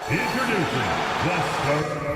Introducing the start.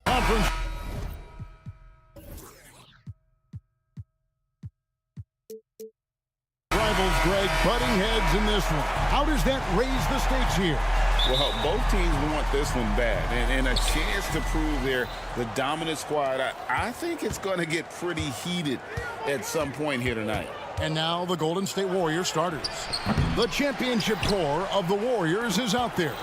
Conference. Rivals, Greg, butting heads in this one. How does that raise the stakes here? Well, both teams want this one bad, and a chance to prove they're the dominant squad. I think it's going to get pretty heated at some point here tonight. And now the Golden State Warriors starters. The championship core of the Warriors is out there.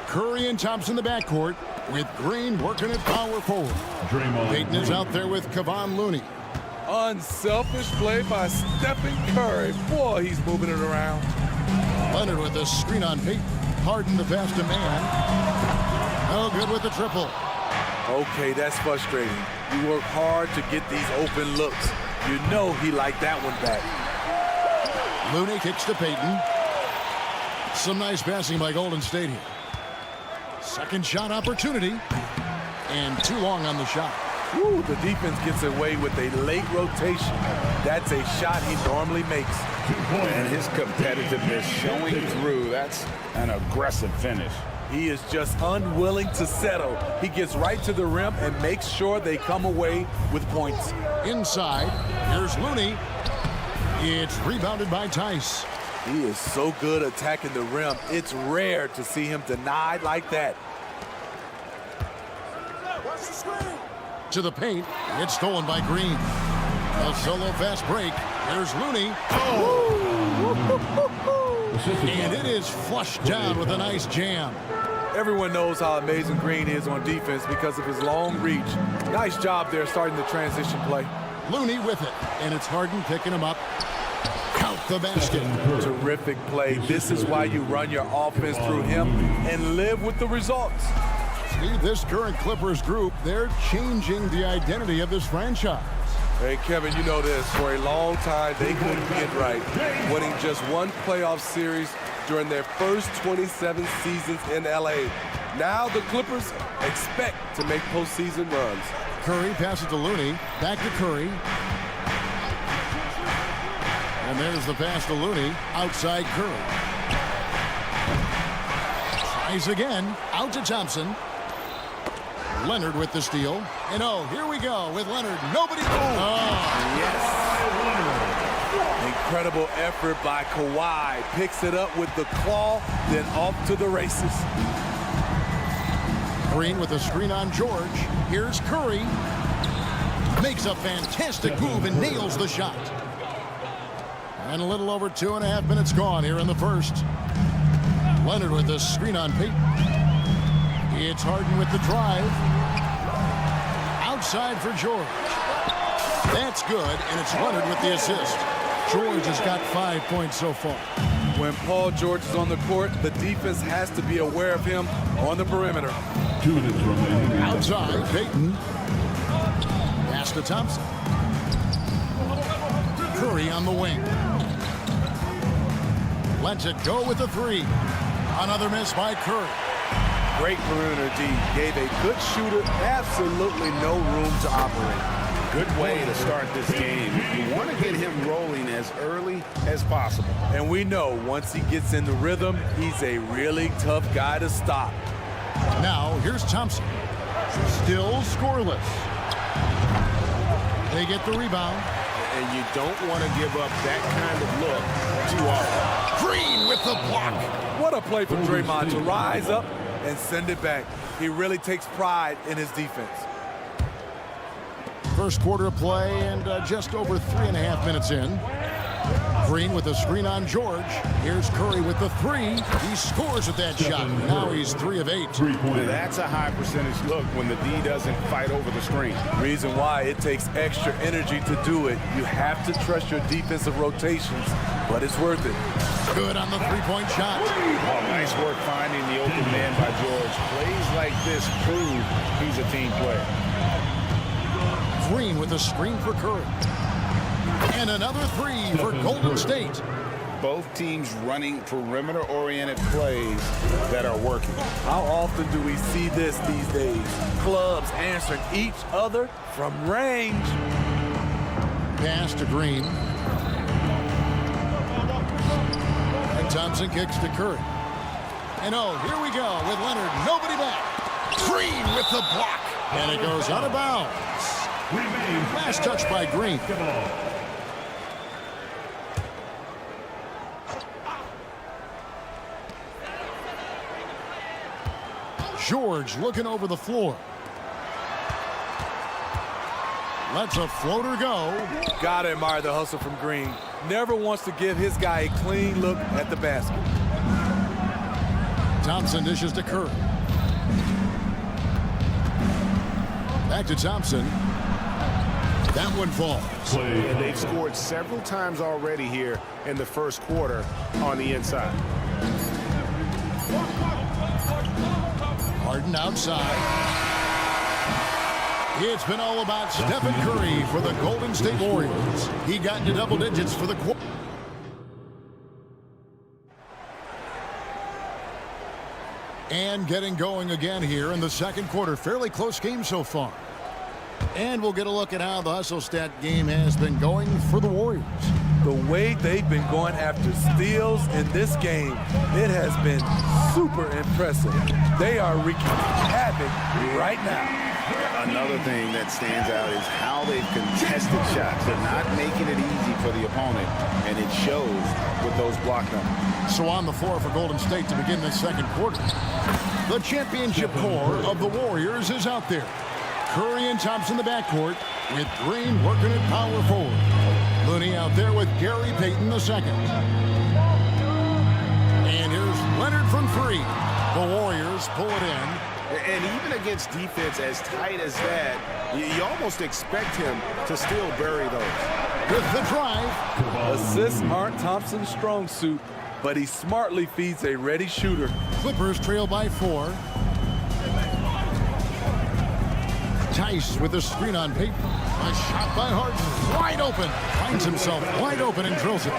Curry and Thompson in the backcourt, with Green working at power forward. Payton is out there with Kevon Looney. Unselfish play by Stephen Curry. Boy, he's moving it around. Leonard with a screen on Payton. Harden the pass to man. Oh, good with the triple. Okay, that's frustrating. You work hard to get these open looks. You know he liked that one back. Looney kicks to Payton. Some nice passing by Golden State here. Second shot opportunity. And too long on the shot. Woo, the defense gets away with a late rotation. That's a shot he normally makes. And his competitiveness showing through. That's an aggressive finish. He is just unwilling to settle. He gets right to the rim and makes sure they come away with points. Inside, here's Looney. It's rebounded by Tice. He is so good attacking the rim. It's rare to see him denied like that. To the paint, it's stolen by Green. A solo fast break. Here's Looney. And it is flushed down with a nice jam. Everyone knows how amazing Green is on defense because of his long reach. Nice job there starting the transition play. Looney with it, and it's Harden picking him up. Count the basket. Terrific play. This is why you run your offense through him and live with the results. Steve, this current Clippers group, they're changing the identity of this franchise. Hey, Kevin, you know this. For a long time, they couldn't get right, winning just one playoff series during their first 27 seasons in L.A. Now the Clippers expect to make postseason runs. Curry passes to Looney. Back to Curry. And there's the pass to Looney. Outside Curry. Tries again. Out to Thompson. Leonard with the steal. And oh, here we go with Leonard. Nobody. Oh, yes. Incredible effort by Kawhi. Picks it up with the claw, then off to the races. Green with a screen on George. Here's Curry. Makes a fantastic move and nails the shot. And a little over 2.5 minutes gone here in the first. Leonard with the screen on Payton. It's Harden with the drive. Outside for George. That's good, and it's Leonard with the assist. George has got 5 points so far. When Paul George is on the court, the defense has to be aware of him on the perimeter. 2 minutes remaining. Outside, Payton. Pass to Thompson. Curry on the wing. Lets it go with the three. Another miss by Curry. Great perimeter D. Gave a good shooter absolutely no room to operate. Good way to start this game. You want to get him rolling as early as possible. And we know once he gets in the rhythm, he's a really tough guy to stop. Now, here's Thompson. Still scoreless. They get the rebound. And you don't want to give up that kind of look too often. Green with the block. What a play from Draymond to rise up and send it back. He really takes pride in his defense. First quarter of play and just over 3.5 minutes in. Green with a screen on George. Here's Curry with the three. He scores at that shot. Now he's 3 of 8. That's a high percentage look when the D doesn't fight over the screen. Reason why it takes extra energy to do it. You have to trust your defensive rotations, but it's worth it. Good on the three-point shot. Oh, nice work finding the open man by George. Plays like this prove he's a team player. Green with a screen for Curry. And another three for Golden State. Both teams running perimeter-oriented plays that are working. How often do we see this these days? Clubs answering each other from range. Pass to Green. And Thompson kicks to Curry. And oh, here we go with Leonard. Nobody back. Green with the block. And it goes out of bounds. Last touch by Green. George looking over the floor. Lets a floater go. Gotta admire the hustle from Green. Never wants to give his guy a clean look at the basket. Thompson dishes to Curry. Back to Thompson. That one falls. And they've scored several times already here in the first quarter on the inside. Harden outside. It's been all about Stephen Curry for the Golden State Warriors. He got into double digits for the quarter. And getting going again here in the second quarter. Fairly close game so far. And we'll get a look at how the hustle stat game has been going for the Warriors. The way they've been going after steals in this game, it has been super impressive. They are wreaking havoc right now. Another thing that stands out is how they've contested shots. They're not making it easy for the opponent, and it shows with those block numbers. So on the floor for Golden State to begin this second quarter. The championship core of the Warriors is out there. Curry and Thompson in the backcourt with Green working at power forward. Looney out there with Gary Payton II. And here's Leonard from three. The Warriors pull it in. And even against defense as tight as that, you almost expect him to still bury those. With the drive. Assists aren't Thompson's strong suit, but he smartly feeds a ready shooter. Clippers trail by 4. Tice with the screen on Payton. A shot by Harden. Wide open. Finds himself wide open and drills it.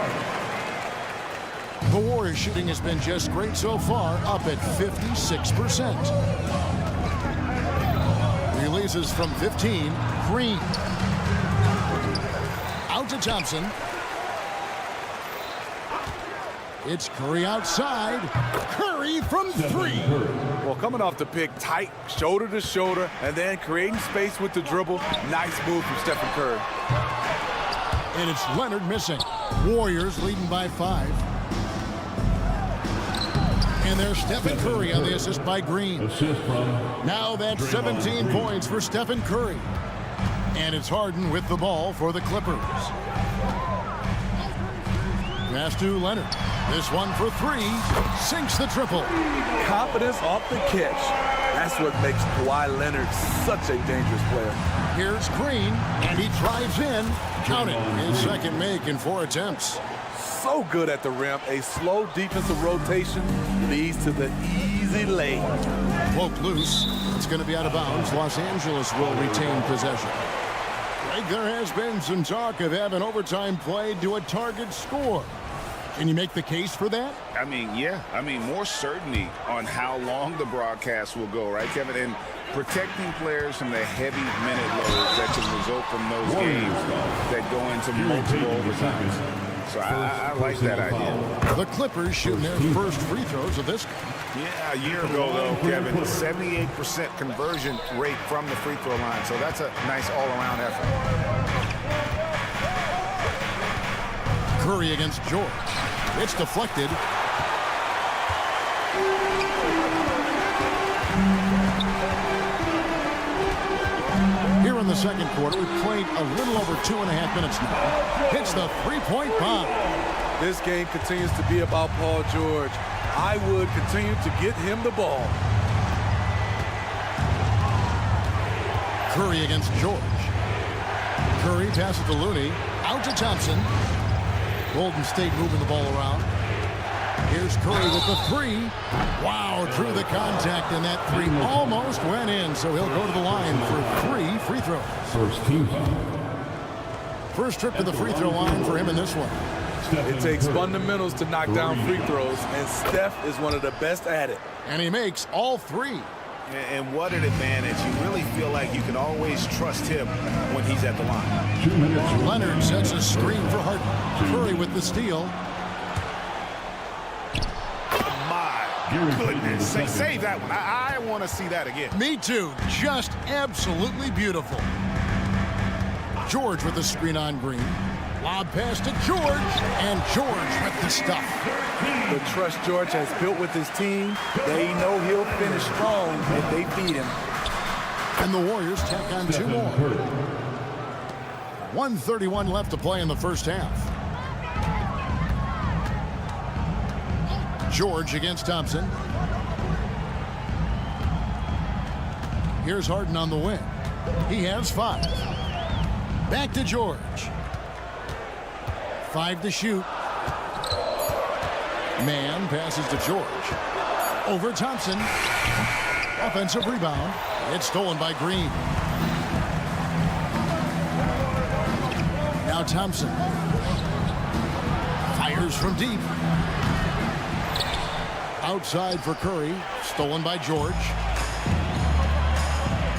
The Warriors shooting has been just great so far, up at 56%. Releases from 15. Green. Out to Thompson. It's Curry outside. Curry from 3. Well, coming off the pick, tight, shoulder to shoulder, and then creating space with the dribble. Nice move from Stephen Curry. And it's Leonard missing. Warriors leading by 5. And there's Stephen Curry on the assist by Green. Now that's 17 points for Stephen Curry. And it's Harden with the ball for the Clippers. Pass to Leonard. This one for 3. Sinks the triple. Confidence off the catch. That's what makes Kawhi Leonard such a dangerous player. Here's Green, and he drives in. Count it. His second make in 4 attempts. So good at the rim. A slow defensive rotation leads to the easy lay. Poke loose. It's going to be out of bounds. Los Angeles will retain possession. Like there has been some talk of having overtime played to a target score. Can you make the case for that? I mean, yeah. I mean, more certainty on how long the broadcast will go, right, Kevin? And protecting players from the heavy minute loads that can result from those games that go into multiple overtimes. So I like that idea. The Clippers shooting their first free throws of this game. Yeah, a year ago, though, Kevin, 78% conversion rate from the free throw line. So that's a nice all-around effort. Curry against George. It's deflected. Here in the second quarter, we've played a little over 2.5 minutes now. Hits the three-point bomb. This game continues to be about Paul George. I would continue to get him the ball. Curry against George. Curry passes to Looney. Out to Thompson. Golden State moving the ball around. Here's Curry with the three. Wow, through the contact, and that three almost went in, so he'll go to the line for 3 free throws. First team foul. First trip to the free throw line for him in this one. It takes fundamentals to knock down free throws, and Steph is one of the best at it. And he makes all 3. And what an advantage. You really feel like you can always trust him when he's at the line. 2 minutes. Leonard sets a screen for Harden. Curry with the steal. My goodness. Save that one. I want to see that again. Me too. Just absolutely beautiful. George with the screen on Green. Lob pass to George, and George with the stuff. The trust George has built with his team, they know he'll finish strong if they feed him. And the Warriors tack on 2 more. 1:31 left to play in the first half. George against Thompson. Here's Harden on the wing. He has 5. Back to George. 5 to shoot. Man passes to George. Over Thompson. Offensive rebound. It's stolen by Green. Now Thompson. Fires from deep. Outside for Curry. Stolen by George.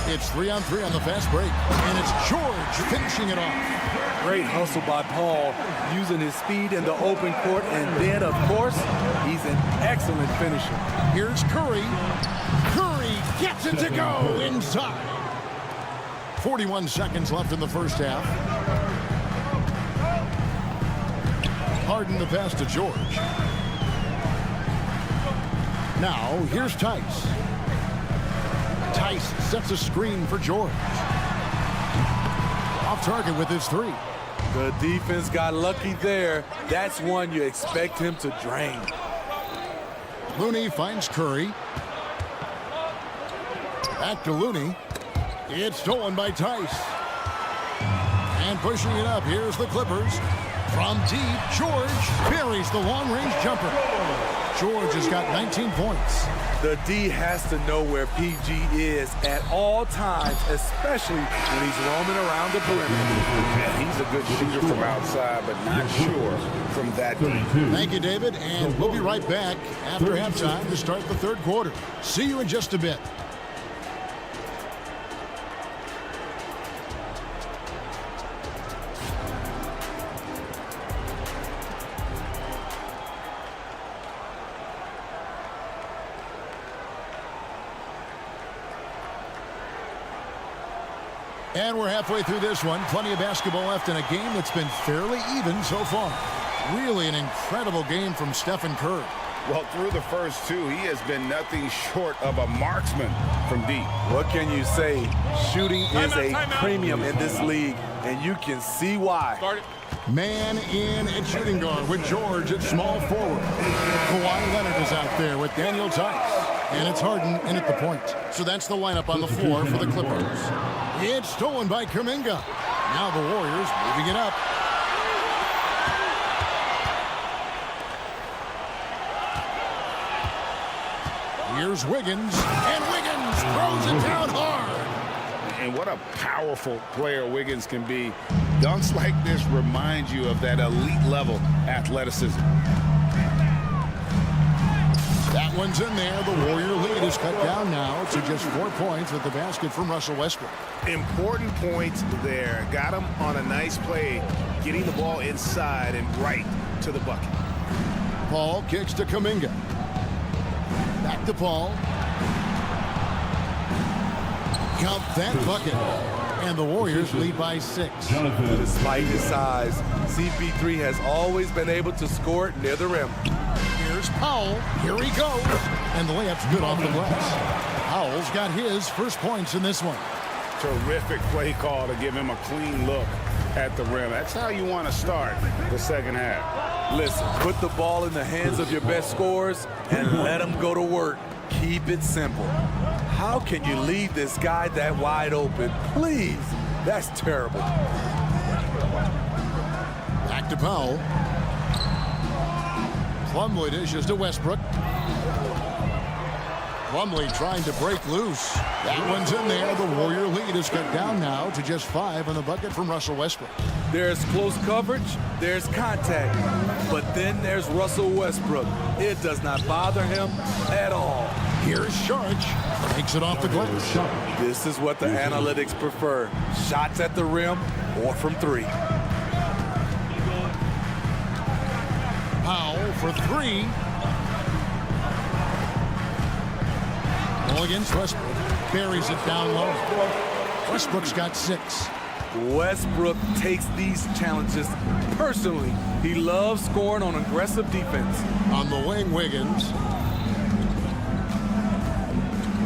It's 3-on-3 on the fast break. And it's George finishing it off. Great hustle by Paul, using his speed in the open court, and then, of course, he's an excellent finisher. Here's Curry. Curry gets it to go inside. 41 seconds left in the first half. Harden the pass to George. Now, here's Tice. Tice sets a screen for George. Off target with his 3. The defense got lucky there. That's one you expect him to drain. Looney finds Curry. Back to Looney. It's stolen by Tice. And pushing it up, here's the Clippers. From deep, George buries the long-range jumper. George has got 19 points. The D has to know where PG is at all times, especially when he's roaming around the perimeter. Yeah, he's a good shooter from outside, but not sure from that deep. Thank you, David, and we'll be right back after halftime to start the third quarter. See you in just a bit. And we're halfway through this one. Plenty of basketball left in a game that's been fairly even so far. Really an incredible game from Stephen Curry. Well, through the first 2, he has been nothing short of a marksman from deep. What can you say? Shooting is a premium in this league, and you can see why. Man in at shooting guard with George at small forward. Kawhi Leonard is out there with Daniel Tice. And it's Harden in at the point. So that's the lineup on the floor for the Clippers. It's stolen by Kuminga. Now the Warriors moving it up. Here's Wiggins. And Wiggins throws it down hard. And what a powerful player Wiggins can be. Dunks like this remind you of that elite level athleticism. That That one's in there. The Warrior lead is cut down now to just 4 points with the basket from Russell Westbrook. Important points there. Got him on a nice play, getting the ball inside and right to the bucket. Paul kicks to Kuminga. Back to Paul. Count that bucket. And the Warriors lead by 6. Despite his size, CP3 has always been able to score it near the rim. Here's Powell. Here he goes. And the layup's good off the glass. Powell's got his first points in this one. Terrific play call to give him a clean look at the rim. That's how you want to start the second half. Listen, put the ball in the hands of your best scorers and let them go to work. Keep it simple. How can you leave this guy that wide open? Please. That's terrible. Back to Powell. Plumlee dishes to Westbrook. Plumlee trying to break loose. That one's in there. The Warrior lead is cut down now to just 5 on the bucket from Russell Westbrook. There's close coverage, there's contact, but then there's Russell Westbrook. It does not bother him at all. Here's Sharch. Takes it off the glass. This is what the analytics prefer. Shots at the rim or from 3. Powell for 3. Ball against Westbrook. Buries it down low. Westbrook's got 6. Westbrook takes these challenges personally. He loves scoring on aggressive defense. On the wing, Wiggins.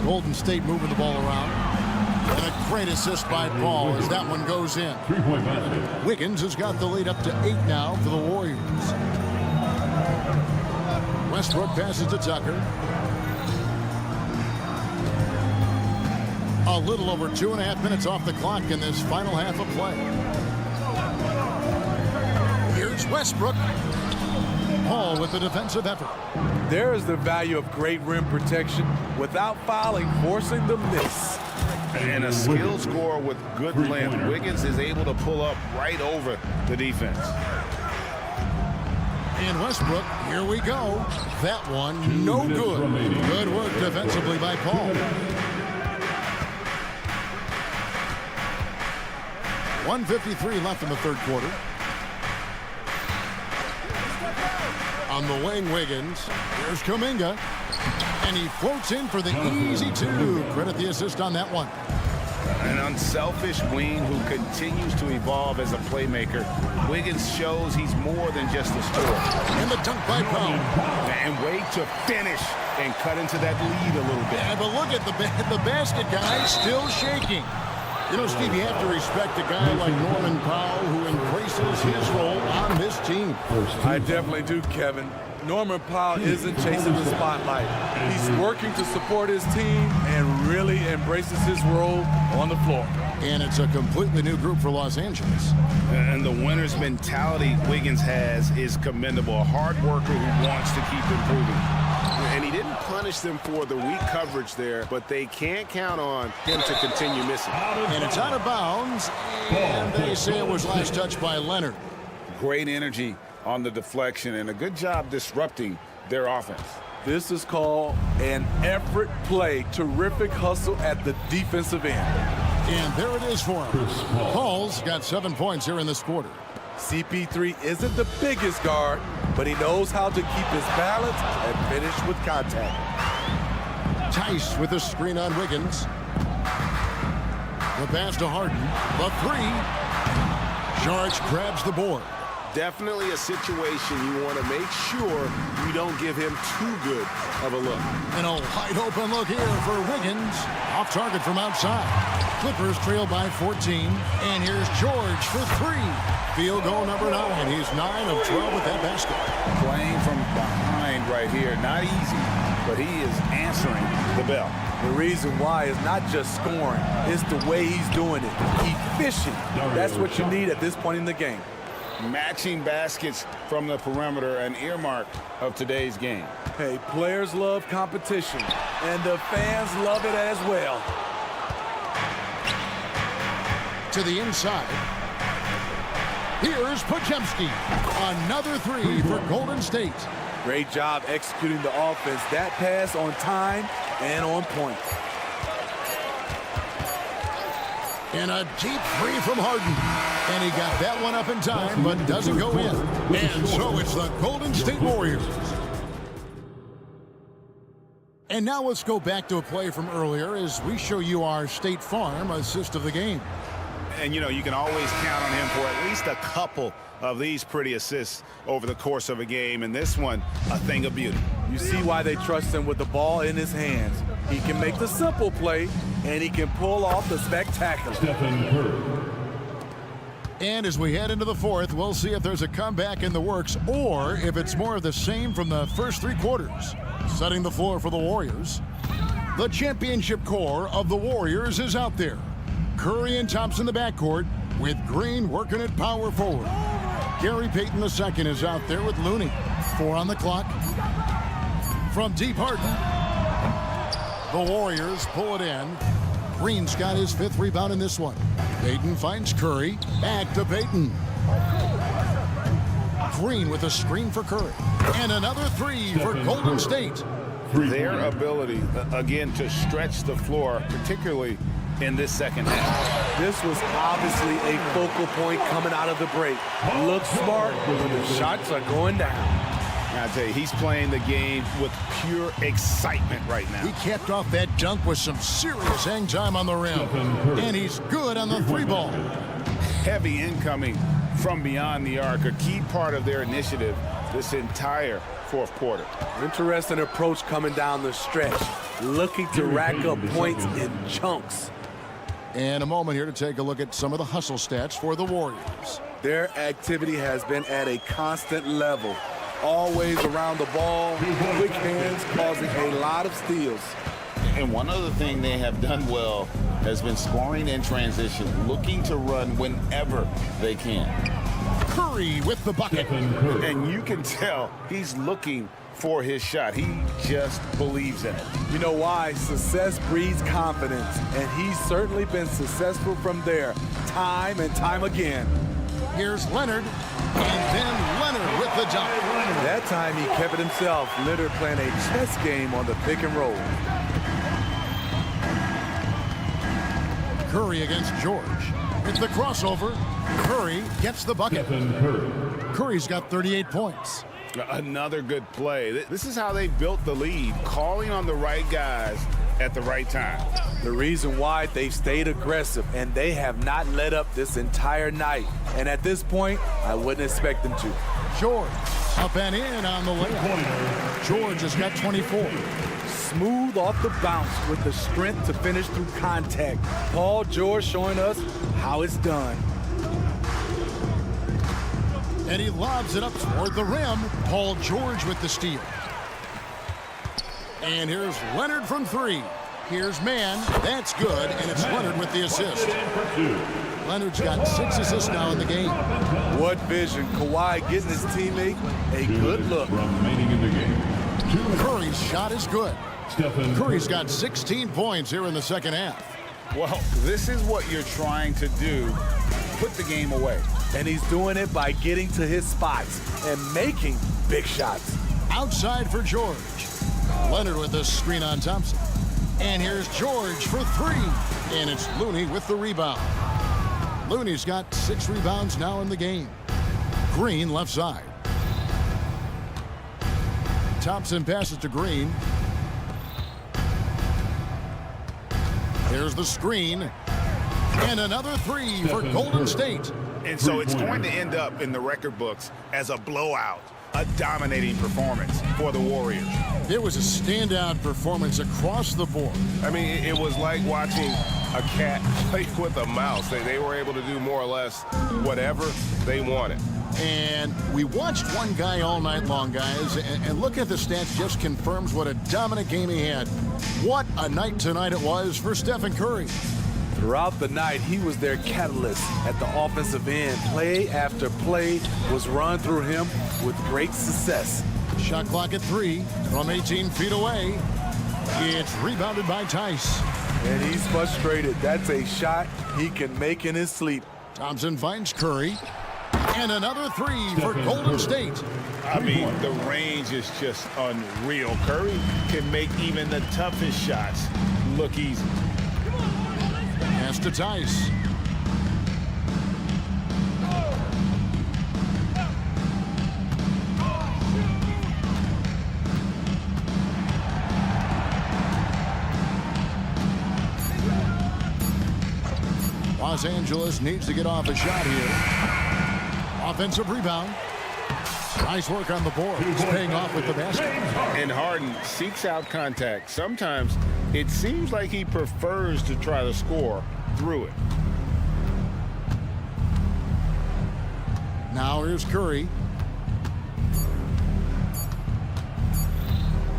Golden State moving the ball around. And a great assist by Paul as that one goes in. Wiggins has got the lead up to 8 now for the Warriors. Westbrook passes to Tucker. A little over 2.5 minutes off the clock in this final half of play. Here's Westbrook. Paul with the defensive effort. There is the value of great rim protection without fouling, forcing the miss. And a skilled scorer with good length. Wiggins is able to pull up right over the defense. And Westbrook, here we go. That one, no good. Good work defensively by Paul. 1:53 left in the third quarter. On the wing, Wiggins. Here's Kuminga. And he floats in for the easy 2. Credit the assist on that one. An unselfish wing who continues to evolve as a playmaker. Wiggins shows he's more than just a scorer. And the dunk by Powell. And wait to finish and cut into that lead a little bit. Yeah, but look at the basket guy still shaking. You know, Steve, you have to respect a guy like Norman Powell who embraces his role on this team. I definitely do, Kevin. Norman Powell isn't chasing the spotlight. He's working to support his team and really embraces his role on the floor. And it's a completely new group for Los Angeles. And the winner's mentality Wiggins has is commendable. A hard worker who wants to keep improving. And he didn't punish them for the weak coverage there, but they can't count on him to continue missing. And it's out of bounds, and they say it was last touched by Leonard. Great energy on the deflection and a good job disrupting their offense. This is called an effort play. Terrific hustle at the defensive end. And there it is for him. Paul's got 7 points here in this quarter. CP3 isn't the biggest guard, but he knows how to keep his balance and finish with contact. Tice with the screen on Wiggins. The pass to Harden. The 3. Sharch grabs the board. Definitely a situation you want to make sure you don't give him too good of a look. And a wide open look here for Wiggins. Off target from outside. Clippers trail by 14. And here's George for 3. Field goal number 9. He's 9 of 12 with that basket. Playing from behind right here. Not easy, but he is answering the bell. The reason why is not just scoring. It's the way he's doing it. Efficient. That's what you need at this point in the game. Matching baskets from the perimeter, an earmark of today's game. Hey, players love competition, and the fans love it as well. To the inside. Here's Podziemski. Another 3 for Golden State. Great job executing the offense. That pass on time and on point. And a deep three from Harden. And he got that one up in time, but doesn't go in. And so it's the Golden State Warriors. And now let's go back to a play from earlier as we show you our State Farm assist of the game. And, you know, you can always count on him for at least a couple of these pretty assists over the course of a game. And this one, a thing of beauty. You see why they trust him with the ball in his hands. He can make the simple play, and he can pull off the spectacular. And as we head into the fourth, we'll see if there's a comeback in the works or if it's more of the same from the first three quarters. Setting the floor for the Warriors. The championship core of the Warriors is out there. Curry and Thompson in the backcourt with Green working at power forward. Gary Payton II is out there with Looney. 4 on the clock. From deep Harden. The Warriors pull it in. Green's got his 5th rebound in this one. Payton finds Curry. Back to Payton. Green with a screen for Curry. And another 3 for Golden State. Their ability, again, to stretch the floor, particularly in this second half. This was obviously a focal point coming out of the break. Looks smart, the shots are going down. I tell you, he's playing the game with pure excitement right now. He capped off that dunk with some serious hang time on the rim. And he's good on the 3-ball. Heavy incoming from beyond the arc, a key part of their initiative this entire fourth quarter. Interesting approach coming down the stretch, looking to rack up points in chunks. And a moment here to take a look at some of the hustle stats for the Warriors. Their activity has been at a constant level. Always around the ball, quick hands causing a lot of steals. And one other thing they have done well has been scoring in transition, looking to run whenever they can. Curry with the bucket. And you can tell he's looking for his shot. He just believes in it. You know why? Success breeds confidence, and he's certainly been successful from there, time and time again. Here's Leonard, and then Leonard with the dunk. That time he kept it himself. Leonard playing a chess game on the pick and roll. Curry against George. With the crossover, Curry gets the bucket. Curry's got 38 points. Another good play. This is how they built the lead, calling on the right guys at the right time. The reason why they've stayed aggressive, and they have not let up this entire night. And at this point, I wouldn't expect them to. George up and in on the layup. George has got 24. Smooth off the bounce with the strength to finish through contact. Paul George showing us how it's done. And he lobs it up toward the rim. Paul George with the steal. And here's Leonard from 3. Here's Mann. That's good, and it's Leonard with the assist. Leonard's got 6 assists now in the game. What vision. Kawhi getting his teammate a good look. Remaining in the game. Curry's shot is good. Curry's got 16 points here in the second half. Well, this is what you're trying to do. Put the game away. And he's doing it by getting to his spots and making big shots. Outside for George. Leonard with the screen on Thompson. And here's George for 3. And it's Looney with the rebound. Looney's got 6 rebounds now in the game. Green left side. Thompson passes to Green. Here's the screen. And another 3 for Golden State. And so it's going to end up in the record books as a blowout, a dominating performance for the Warriors. It was a standout performance across the board. I mean, it was like watching a cat play with a mouse. They were able to do more or less whatever they wanted. And we watched one guy all night long, guys, and look at the stats, just confirms what a dominant game he had. What a night tonight it was for Stephen Curry. Throughout the night, he was their catalyst at the offensive end. Play after play was run through him with great success. Shot clock at 3 from 18 feet away. It's rebounded by Tice. And he's frustrated. That's a shot he can make in his sleep. Thompson finds Curry. And another 3 for Golden State. I mean, the range is just unreal. Curry can make even the toughest shots look easy. Pass to Tice. Los Angeles needs to get off a shot here. Offensive rebound. Nice work on the board. He's paying off with the basket. And Harden seeks out contact. Sometimes it seems like he prefers to try to score through it. Now here's Curry.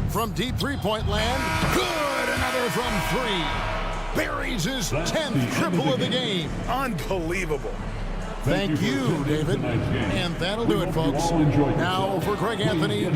From deep three-point land. Good! Another from three. Buries his 10th triple of the game. Unbelievable. Thank you, David. And that'll do it, folks. Now for Greg Anthony.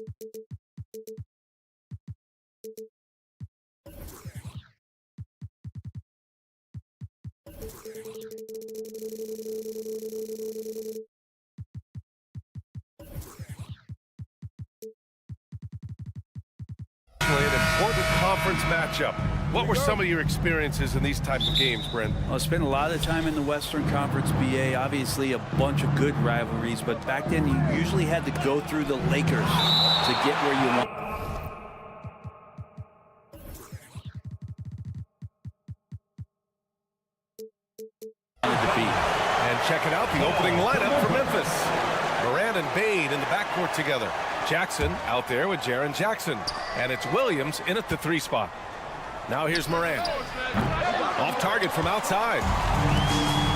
An important conference matchup. What were some of your experiences in these type of games, Brent? I spent a lot of time in the Western Conference, BA. Obviously, a bunch of good rivalries, but back then you usually had to go through the Lakers to get where you want. And checking out the opening lineup for Memphis. Moran and Bain in the backcourt together. Jackson out there with Jaren Jackson. And it's Williams in at the 3 spot. Now here's Moran. Off target from outside.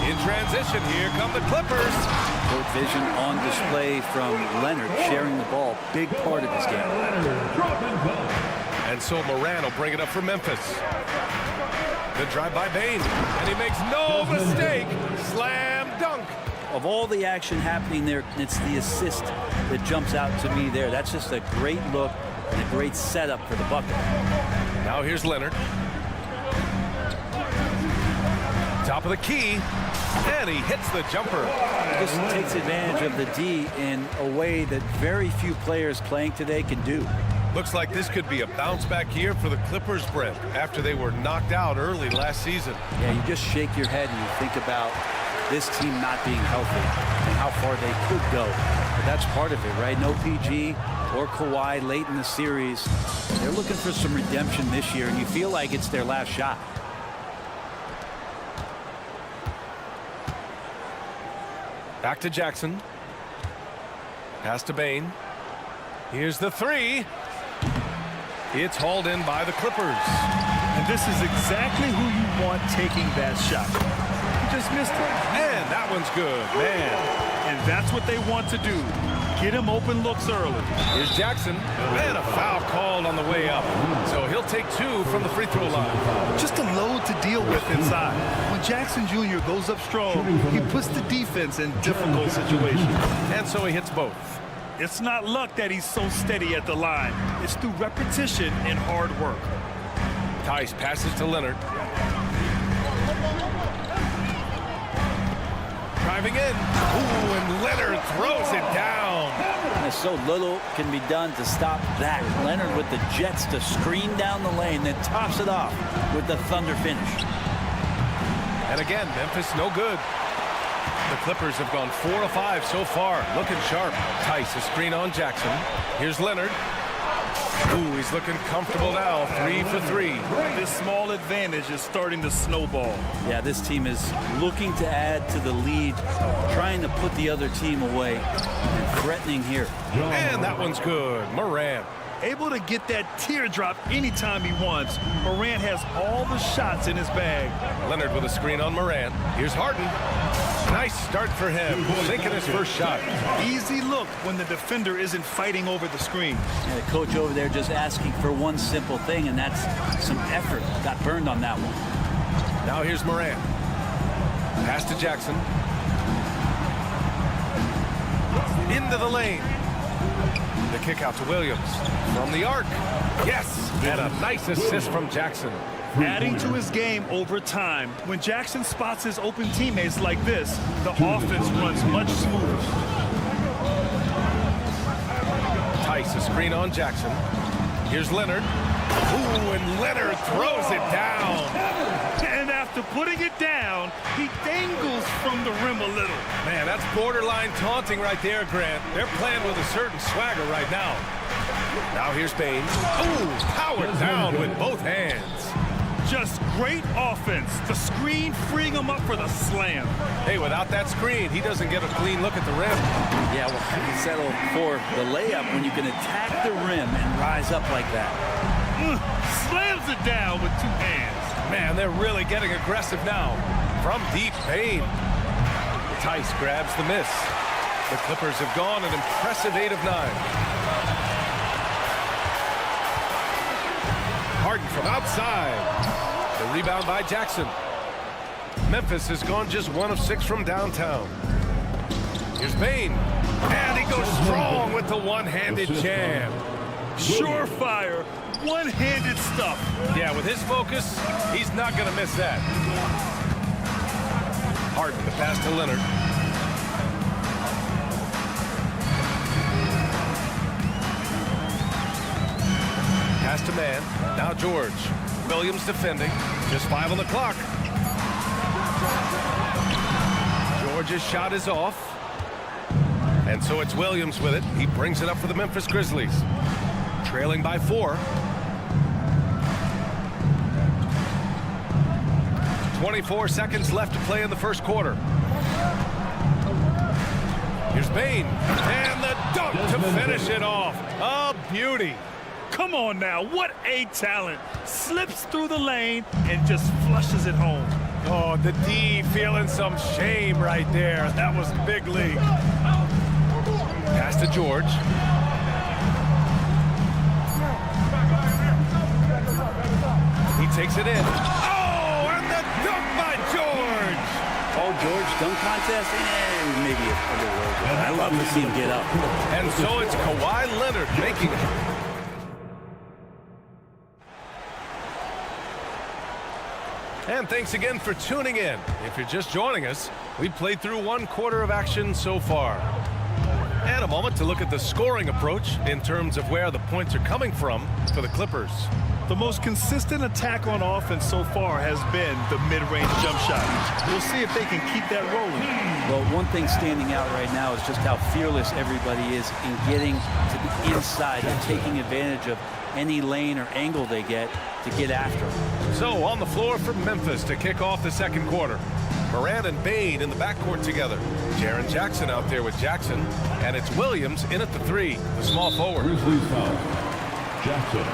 In transition, here come the Clippers. Court vision on display from Leonard, sharing the ball. Big part of this game. And so Moran will bring it up for Memphis. Good drive by Bain. And he makes no mistake. Slam dunk. Of all the action happening there, it's the assist that jumps out to me there. That's just a great look and a great setup for the bucket. Now here's Leonard. Top of the key. And he hits the jumper. Just takes advantage of the D in a way that very few players playing today can do. Looks like this could be a bounce-back year for the Clippers, Brent, after they were knocked out early last season. Yeah, you just shake your head and you think about this team not being healthy and how far they could go. But that's part of it, right? No PG or Kawhi late in the series. They're looking for some redemption this year, and you feel like it's their last shot. Back to Jackson. Pass to Bain. Here's the 3. It's hauled in by the Clippers. And this is exactly who you want taking that shot. He just missed it. And that one's good, man. And that's what they want to do. Get him open looks early. Here's Jackson. And a foul called on the way up. So he'll take 2 from the free throw line. Just a load to deal with inside. When Jackson Jr. goes up strong, he puts the defense in difficult situations. And so he hits both. It's not luck that he's so steady at the line. It's through repetition and hard work. Tice passes to Leonard. Driving in. Ooh, and Leonard throws it down. And so little can be done to stop that. Leonard with the jets to screen down the lane, then tops it off with the thunder finish. And again, Memphis no good. The Clippers have gone 4 of 5 so far. Looking sharp. Tice, a screen on Jackson. Here's Leonard. Ooh, he's looking comfortable now. 3 for 3. This small advantage is starting to snowball. Yeah, this team is looking to add to the lead, trying to put the other team away, and threatening here. And that one's good. Moran. Able to get that teardrop anytime he wants. Moran has all the shots in his bag. Leonard with a screen on Moran. Here's Harden. Nice start for him. Sinking his first shot. Easy look when the defender isn't fighting over the screen. And the coach over there just asking for one simple thing, and that's some effort. Got burned on that one. Now here's Moran. Pass to Jackson. Into the lane. The kick out to Williams. From the arc. Yes! And a nice assist from Jackson. Adding to his game over time. When Jackson spots his open teammates like this, the offense runs much smoother. Tice, a screen on Jackson. Here's Leonard. Ooh, and Leonard throws it down. And after putting it down, he dangles from the rim a little. Man, that's borderline taunting right there, Grant. They're playing with a certain swagger right now. Now here's Bain. Ooh, powered down with both hands. Just great offense. The screen freeing him up for the slam. Hey, without that screen, he doesn't get a clean look at the rim. Yeah, well, how do you settle for the layup when you can attack the rim and rise up like that? Slams it down with 2 hands. Man, they're really getting aggressive now. From deep, Bain. Tice grabs the miss. The Clippers have gone an impressive 8 of 9. Harden from outside. The rebound by Jackson. Memphis has gone just 1 of 6 from downtown. Here's Bain. And he goes strong with the one-handed jam. Surefire, one-handed stuff. Yeah, with his focus, he's not going to miss that. Harden, the pass to Leonard. Pass to man. Now George. Williams defending. Just 5 on the clock. George's shot is off. And so it's Williams with it. He brings it up for the Memphis Grizzlies. Trailing by 4. 24 seconds left to play in the first quarter. Here's Bain. And the dunk to finish it off. A beauty. Come on now, what a talent. Slips through the lane and just flushes it home. Oh, the D feeling some shame right there. That was big league. Pass to George. He takes it in. Oh, and the dunk by George. Paul George dunk contest, and maybe a little over. I love to see him get up. And so it's Kawhi Leonard making it. And thanks again for tuning in. If you're just joining us, we've played through 1 quarter of action so far. And a moment to look at the scoring approach in terms of where the points are coming from for the Clippers. The most consistent attack on offense so far has been the mid-range jump shot. We'll see if they can keep that rolling. Well, one thing standing out right now is just how fearless everybody is in getting to the inside and taking advantage of any lane or angle they get to get after them. So on the floor for Memphis to kick off the second quarter. Morant and Bain in the backcourt together. Jaren Jackson out there with Jackson. And it's Williams in at the 3, the small forward. Grizzlies foul. Jackson.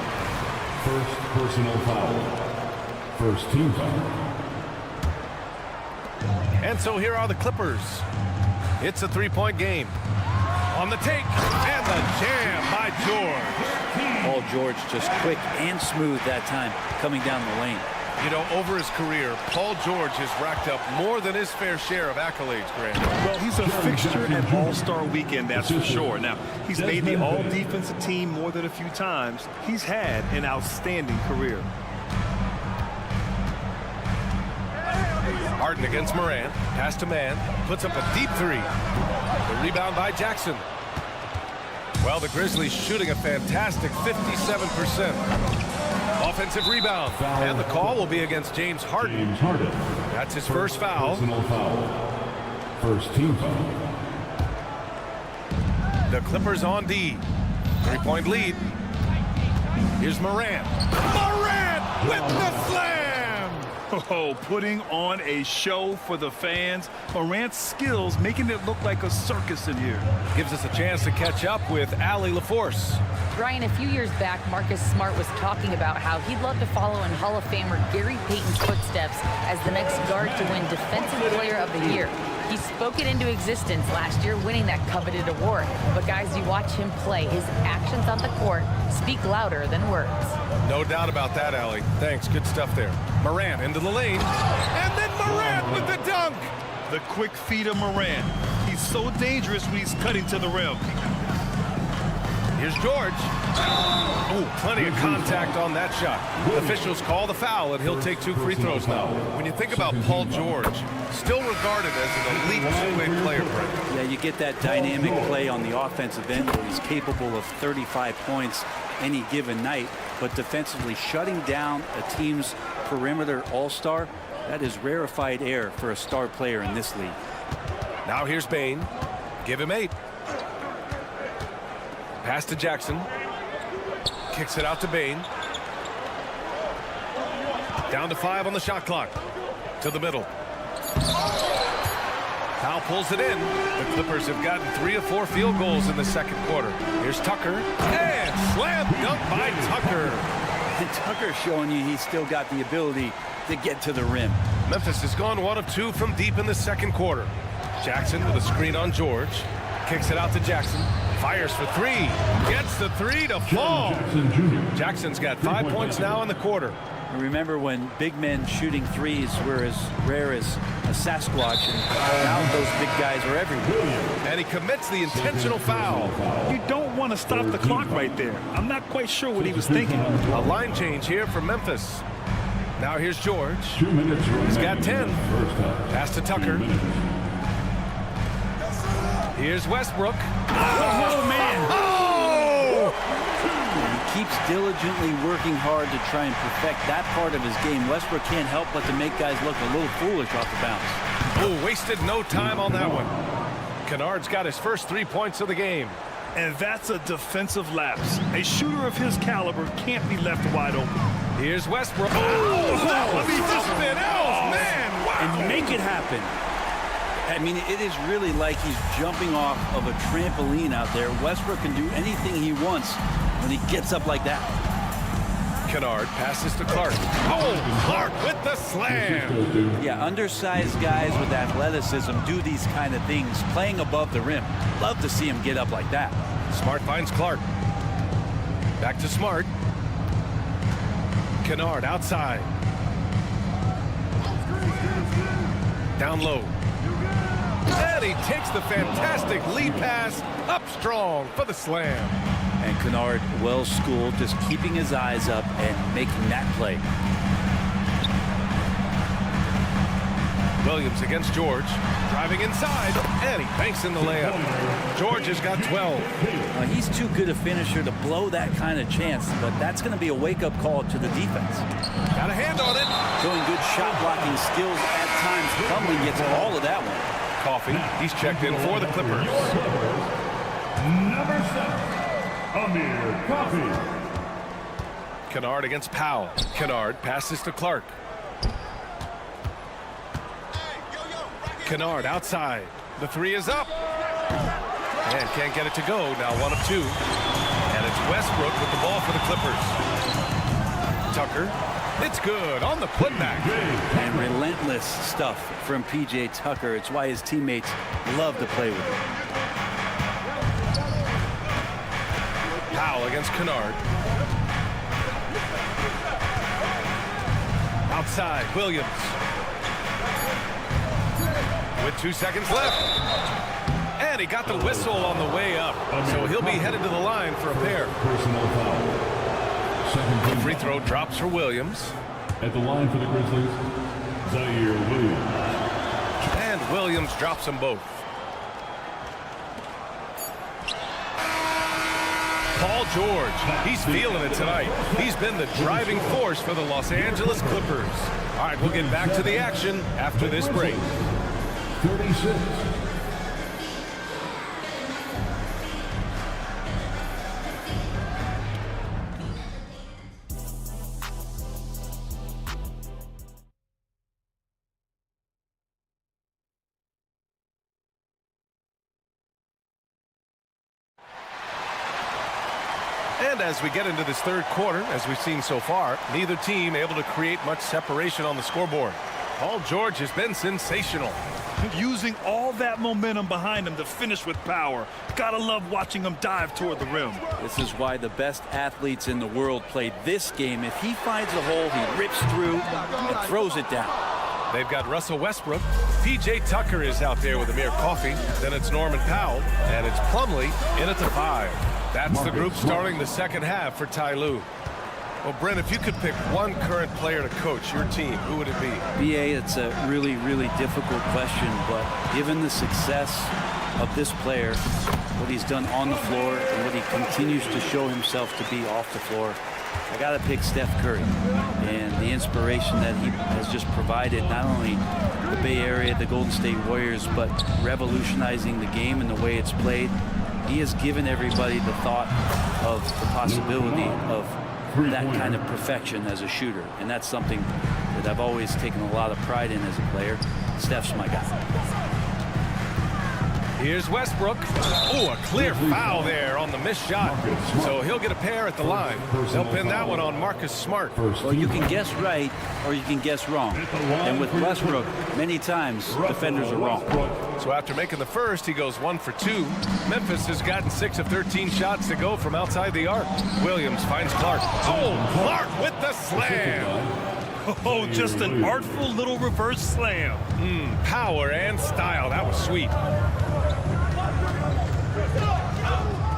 First personal foul. First team foul. And so here are the Clippers. It's a 3-point game. On the take, and the jam by George. Paul George just quick and smooth that time coming down the lane. You know, over his career, Paul George has racked up more than his fair share of accolades, Grant. Well, he's a fixture at All-Star Weekend, that's for sure. Now, he's made the All-Defensive team more than a few times. He's had an outstanding career. Harden against Morant. Pass to man. Puts up a deep 3. The rebound by Jackson. Well, the Grizzlies shooting a fantastic 57%. Offensive rebound. And the call will be against James Harden. That's his first foul. Personal foul. First team foul. The Clippers on D. 3-point lead. Here's Morant. Morant with the slam! Oh, putting on a show for the fans. Morant's skills making it look like a circus in here. Gives us a chance to catch up with Allie LaForce. Ryan, a few years back, Marcus Smart was talking about how he'd love to follow in Hall of Famer Gary Payton's footsteps as the next guard to win Defensive Player of the Year. He spoke it into existence last year, winning that coveted award. But guys, you watch him play, his actions on the court speak louder than words. No doubt about that, Allie. Thanks, good stuff there. Morant into the lane, and then Morant with the dunk! The quick feet of Morant. He's so dangerous when he's cutting to the rim. Here's George. Oh, plenty of contact on that shot. Officials call the foul, and he'll take 2 free throws now. When you think about Paul George, still regarded as an elite two-way player, Brent. Yeah, you get that dynamic play on the offensive end where he's capable of 35 points any given night, but defensively shutting down a team's perimeter all-star, that is rarefied air for a star player in this league. Now here's Bain. Give him 8. Pass to Jackson. Kicks it out to Bain. Down to 5 on the shot clock. To the middle. Powell pulls it in. The Clippers have gotten 3 of 4 field goals in the second quarter. Here's Tucker. And slam dunk by Tucker. And Tucker showing you he's still got the ability to get to the rim. Memphis has gone 1 of 2 from deep in the second quarter. Jackson with a screen on George. Kicks it out to Jackson. Fires for 3. Gets the 3 to fall. Jackson's got 5 points now in the quarter. Remember when big men shooting threes were as rare as a Sasquatch, and now those big guys are everywhere. And he commits the intentional foul. You don't want to stop the clock right there. I'm not quite sure what he was thinking. A line change here for Memphis. Now here's George. 2 minutes remaining. He's got 10. First half. Pass to Tucker. Here's Westbrook. Oh, man. Oh! He keeps diligently working hard to try and perfect that part of his game. Westbrook can't help but to make guys look a little foolish off the bounce. Oh, wasted no time on that one. Kennard's got his first 3 points of the game. And that's a defensive lapse. A shooter of his caliber can't be left wide open. Here's Westbrook. Oh, that was something else, man. Wow. And make it happen. I mean, it is really like he's jumping off of a trampoline out there. Westbrook can do anything he wants when he gets up like that. Kennard passes to Clark. Oh, Clark with the slam. Yeah, undersized guys with athleticism do these kind of things, playing above the rim. Love to see him get up like that. Smart finds Clark. Back to Smart. Kennard outside. Down low. And he takes the fantastic lead pass up strong for the slam. And Kennard, well schooled, just keeping his eyes up and making that play. Williams against George, driving inside, and he banks in the layup. George has got 12. He's too good a finisher to blow that kind of chance, but that's going to be a wake-up call to the defense. Got a hand on it. Showing good shot-blocking skills at times. Plumlee gets all of that one. Coffee, he's checked in for the Clippers. Number 7, Amir Coffee. Kennard against Powell. Kennard passes to Clark. Kennard outside. The three is up. And can't get it to go. Now 1 of 2. And it's Westbrook with the ball for the Clippers. Tucker. It's good on the putback. And relentless stuff from P.J. Tucker. It's why his teammates love to play with him. Powell against Kennard. Outside, Williams. With 2 seconds left. And he got the whistle on the way up. So he'll be headed to the line for a pair. Personal foul. The free throw drops for Williams. At the line for the Grizzlies, Zaire Williams. And Williams drops them both. Paul George, he's feeling it tonight. He's been the driving force for the Los Angeles Clippers. All right, we'll get back to the action after this break. 36. And as we get into this third quarter, as we've seen so far, neither team able to create much separation on the scoreboard. Paul George has been sensational. Using all that momentum behind him to finish with power. Gotta love watching him dive toward the rim. This is why the best athletes in the world play this game. If he finds a hole, he rips through and throws it down. They've got Russell Westbrook. P.J. Tucker is out there with Amir Coffey. Then it's Norman Powell. And it's Plumlee in at the 5. That's the group starting the second half for Ty Lue. Well, Brent, if you could pick one current player to coach your team, who would it be? BA, it's a really, really difficult question, but given the success of this player, what he's done on the floor and what he continues to show himself to be off the floor, I got to pick Steph Curry and the inspiration that he has just provided, not only the Bay Area, the Golden State Warriors, but revolutionizing the game and the way it's played. He has given everybody the thought of the possibility of that kind of perfection as a shooter, and that's something that I've always taken a lot of pride in as a player. Steph's my guy. Here's Westbrook. Oh, a clear foul there on the missed shot. So he'll get a pair at the line. They'll pin that one on Marcus Smart. Well, you can guess right or you can guess wrong. And with Westbrook, many times defenders are wrong. So after making the first, he goes 1 for 2. Memphis has gotten 6 of 13 shots to go from outside the arc. Williams finds Clark. Oh, Clark with the slam. Oh, just an artful little reverse slam. Power and style. That was sweet.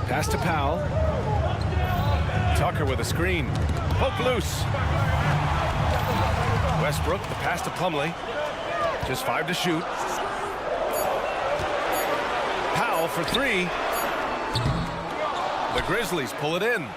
Pass to Powell. Tucker with a screen. Poke loose. Westbrook, the pass to Plumlee. Just 5 to shoot. Powell for 3. The Grizzlies pull it in.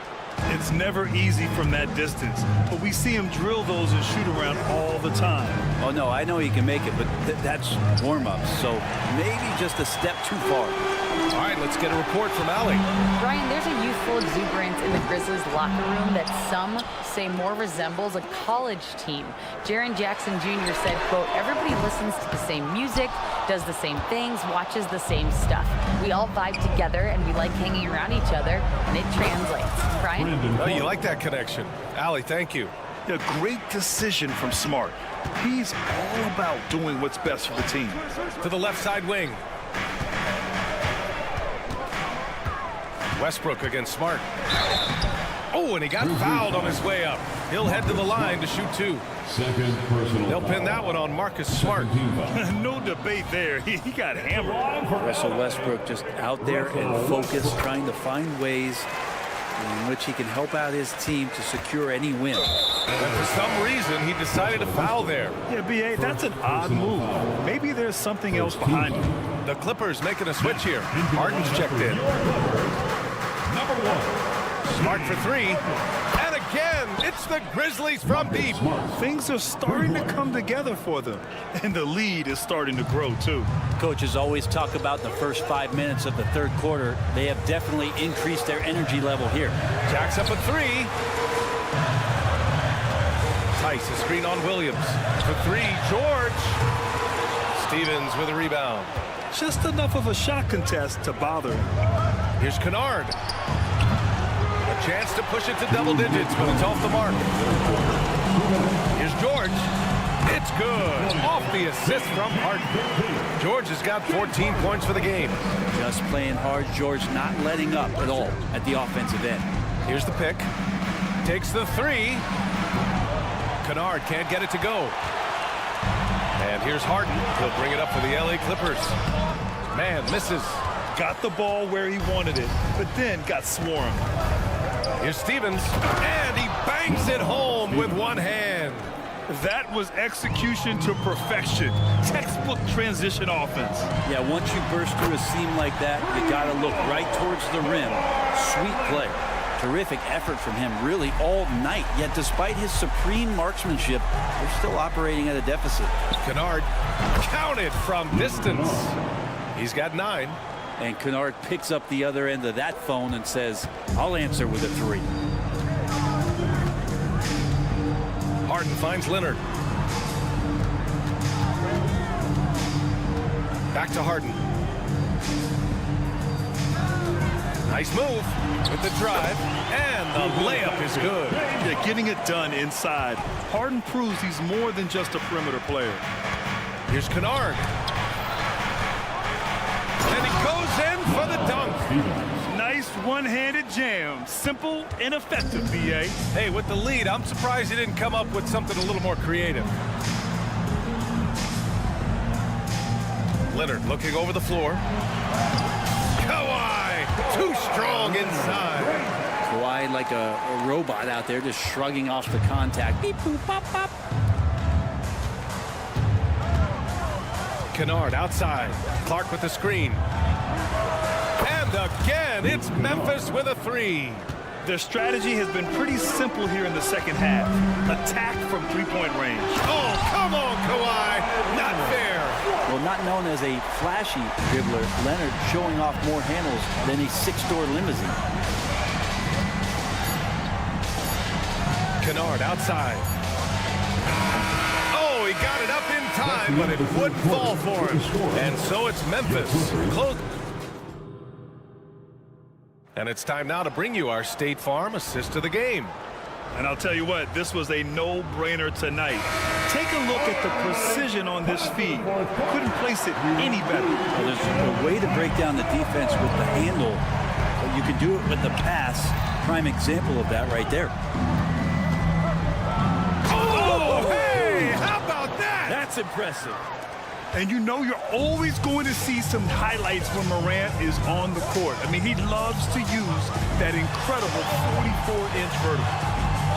It's never easy from that distance, but we see him drill those and shoot around all the time. Oh, no, I know he can make it, but that's warm-up. So maybe just a step too far. All right, let's get a report from Allie. Brian, there's a youthful exuberance in the Grizzlies locker room that some say more resembles a college team. Jaren Jackson Jr. said, quote, everybody listens to the same music, does the same things, watches the same stuff. We all vibe together and we like hanging around each other, and it translates. Brian? Oh, you like that connection. Allie, thank you. A great decision from Smart. He's all about doing what's best for the team. To the left side wing. Westbrook against Smart. Oh, and he got fouled on his way up. He'll head to the line to shoot 2. Second personal. They'll pin that one on Marcus Smart. No debate there. He got hammered. Russell Westbrook just out there and focused, trying to find ways in which he can help out his team to secure any win. And for some reason, he decided to foul there. Yeah, B.A., that's an odd move. Maybe there's something else behind it. The Clippers making a switch here. Harden's checked in. Number 1. Smart for 3. And again, it's the Grizzlies from deep. Things are starting to come together for them. And the lead is starting to grow, too. Coaches always talk about the first 5 minutes of the third quarter. They have definitely increased their energy level here. Jacks up a 3. Tice, a screen on Williams. For 3, George. Stevens with a rebound. Just enough of a shot contest to bother him. Here's Kennard. A chance to push it to double digits, but it's off the mark. Here's George. It's good. Off the assist from Harden. George has got 14 points for the game. Just playing hard. George not letting up at all at the offensive end. Here's the pick. Takes the 3. Kennard can't get it to go. And here's Harden. He'll bring it up for the LA Clippers. Man, misses. Got the ball where he wanted it, but then got swarmed. Here's Stevens, and he bangs it home with one hand. That was execution to perfection. Textbook transition offense. Yeah, once you burst through a seam like that, you got to look right towards the rim. Sweet play. Terrific effort from him really all night. Yet despite his supreme marksmanship, they're still operating at a deficit. Kennard counted from distance. He's got 9. And Kennard picks up the other end of that phone and says, I'll answer with a 3. Harden finds Leonard. Back to Harden. Nice move with the drive, and the layup is good. Yeah, getting it done inside. Harden proves he's more than just a perimeter player. Here's Kennard. And he goes in for the dunk. Nice one-handed jam. Simple and effective, B.A. Hey, with the lead, I'm surprised he didn't come up with something a little more creative. Leonard looking over the floor. Kawhi, too strong inside. Kawhi like a robot out there just shrugging off the contact. Beep, boop, pop, pop. Kennard outside. Clark with the screen. And again, it's Memphis with a 3. Their strategy has been pretty simple here in the second half. Attack from three-point range. Oh, come on, Kawhi. Not fair. Well, not known as a flashy dribbler, Leonard showing off more handles than a 6-door limousine. Kennard outside. Oh, he got it up in time, but it wouldn't fall for him. And so it's Memphis And it's time now to bring you our State Farm assist of the game. And I'll tell you what, this was a no-brainer tonight. Take a look at the precision on this feed. Couldn't place it any better. Well, there's a way to break down the defense with the handle, but you can do it with the pass. Prime example of that right there. Oh, hey, how about that? That's impressive. And you know you're always going to see some highlights when Morant is on the court. I mean, he loves to use that incredible 44-inch vertical.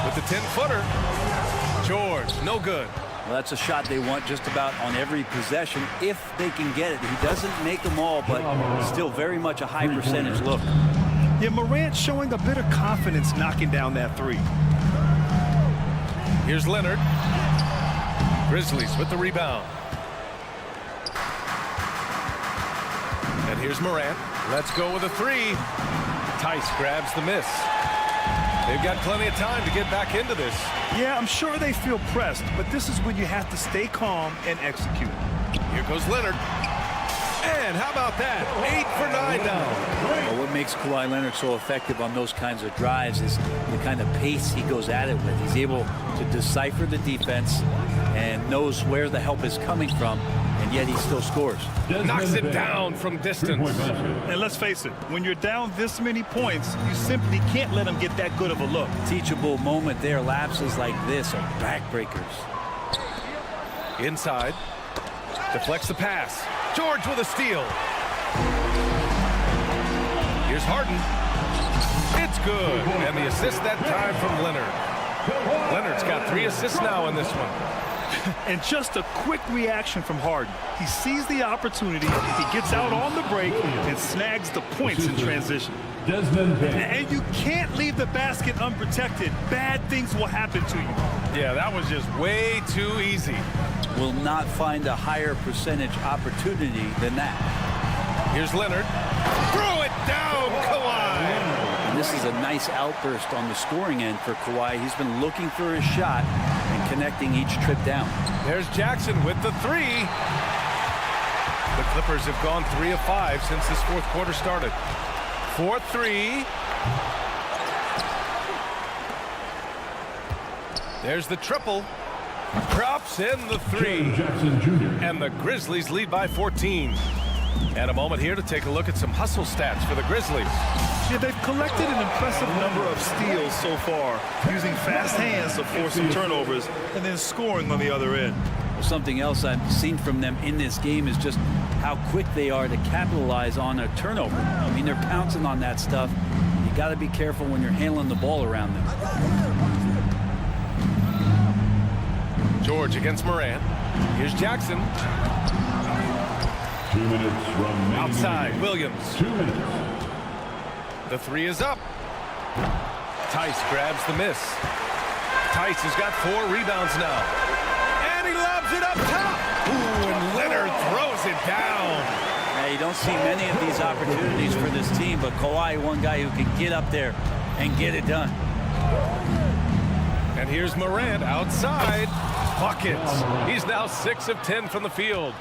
With the 10-footer, George, no good. Well, that's a shot they want just about on every possession if they can get it. He doesn't make them all, but still very much a high percentage look. Yeah, Morant showing a bit of confidence knocking down that three. Here's Leonard. Grizzlies with the rebound. And here's Morant. Let's go with a three. Tice grabs the miss. They've got plenty of time to get back into this. Yeah, I'm sure they feel pressed, but this is when you have to stay calm and execute. Here goes Leonard. And how about that? 8 for 9 now. Well, what makes Kawhi Leonard so effective on those kinds of drives is the kind of pace he goes at it with. He's able to decipher the defense and knows where the help is coming from, and yet he still scores. Knocks it down from distance. And let's face it, when you're down this many points, you simply can't let them get that good of a look. Teachable moment there. Lapses like this are backbreakers. Inside. Deflects the pass. George with a steal. Here's Harden. It's good. And the assist that time from Leonard. Leonard's got 3 assists now in this one. And just a quick reaction from Harden. He sees the opportunity, he gets out on the break, and snags the points in transition. And you can't leave the basket unprotected. Bad things will happen to you. Yeah, that was just way too easy. Will not find a higher percentage opportunity than that. Here's Leonard. Throw it down, Kawhi. And this is a nice outburst on the scoring end for Kawhi. He's been looking for his shot and connecting each trip down. There's Jackson with the 3. The Clippers have gone 3 of 5 since this fourth quarter started. 4-3. There's the triple. Drops in the 3. And the Grizzlies lead by 14. And a moment here to take a look at some hustle stats for the Grizzlies. Yeah, they've collected an impressive number of steals so far, using fast hands to force some turnovers and then scoring on the other end. Something else I've seen from them in this game is just how quick they are to capitalize on a turnover. I mean, they're pouncing on that stuff. You got to be careful when you're handling the ball around them. George against Morant. Here's Jackson. 2 minutes remaining. Outside, Williams. 2 minutes. The 3 is up. Tice grabs the miss. Tice has got 4 rebounds now. And he lobs it up top. Ooh, and Leonard throws it down. Now, you don't see many of these opportunities for this team, but Kawhi, one guy who can get up there and get it done. And here's Morant outside. Buckets. He's now 6 of 10 from the field.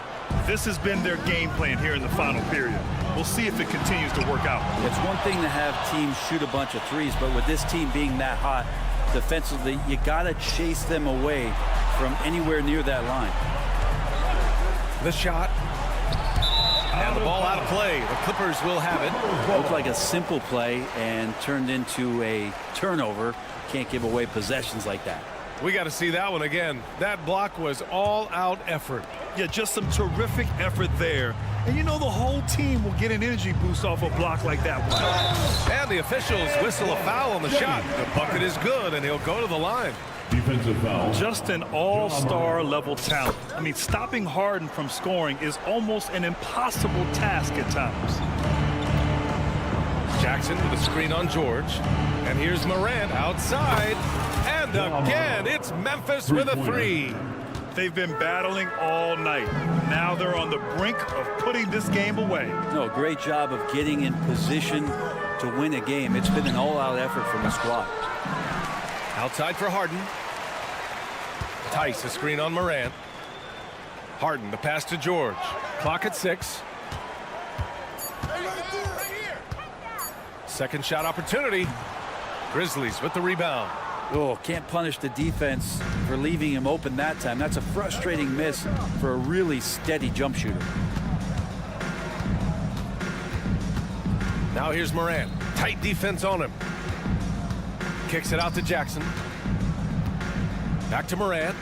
This has been their game plan here in the final period. We'll see if it continues to work out. It's one thing to have teams shoot a bunch of threes, but with this team being that hot defensively, you got to chase them away from anywhere near that line. The shot. And the ball out of play. The Clippers will have it. Looked like a simple play and turned into a turnover. Can't give away possessions like that. We got to see that one again. That block was all-out effort. Yeah, just some terrific effort there. And you know the whole team will get an energy boost off a block like that one. And the officials whistle a foul on the shot. The bucket is good, and he'll go to the line. Defensive foul. Just an all-star level talent. I mean, stopping Harden from scoring is almost an impossible task at times. Jackson with a screen on George. And here's Morant outside. And again, it's Memphis with a 3. They've been battling all night. Now they're on the brink of putting this game away. No, great job of getting in position to win a game. It's been an all-out effort from the squad. Outside for Harden. Tice a screen on Morant. Harden the pass to George. Clock at 6. Second shot opportunity. Grizzlies with the rebound. Oh, can't punish the defense for leaving him open that time. That's a frustrating miss for a really steady jump shooter. Now here's Morant. Tight defense on him. Kicks it out to Jackson. Back to Morant.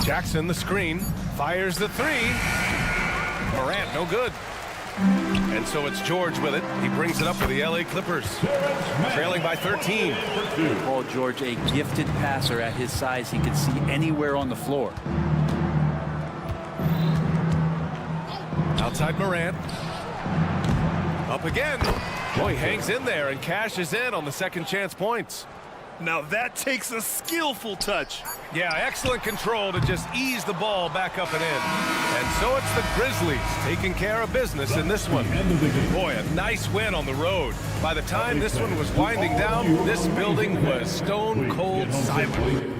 Jackson, the screen. Fires the three. Morant, no good. And so it's George with it. He brings it up for the LA Clippers. Trailing by 13. Paul George, a gifted passer at his size. He can see anywhere on the floor. Outside Morant. Up again. Boy, hangs in there and cashes in on the second chance points. Now that takes a skillful touch. Yeah, excellent control to just ease the ball back up and in. And so it's the Grizzlies taking care of business in this one. Boy, a nice win on the road. By the time this one was winding down, this building was stone cold silent.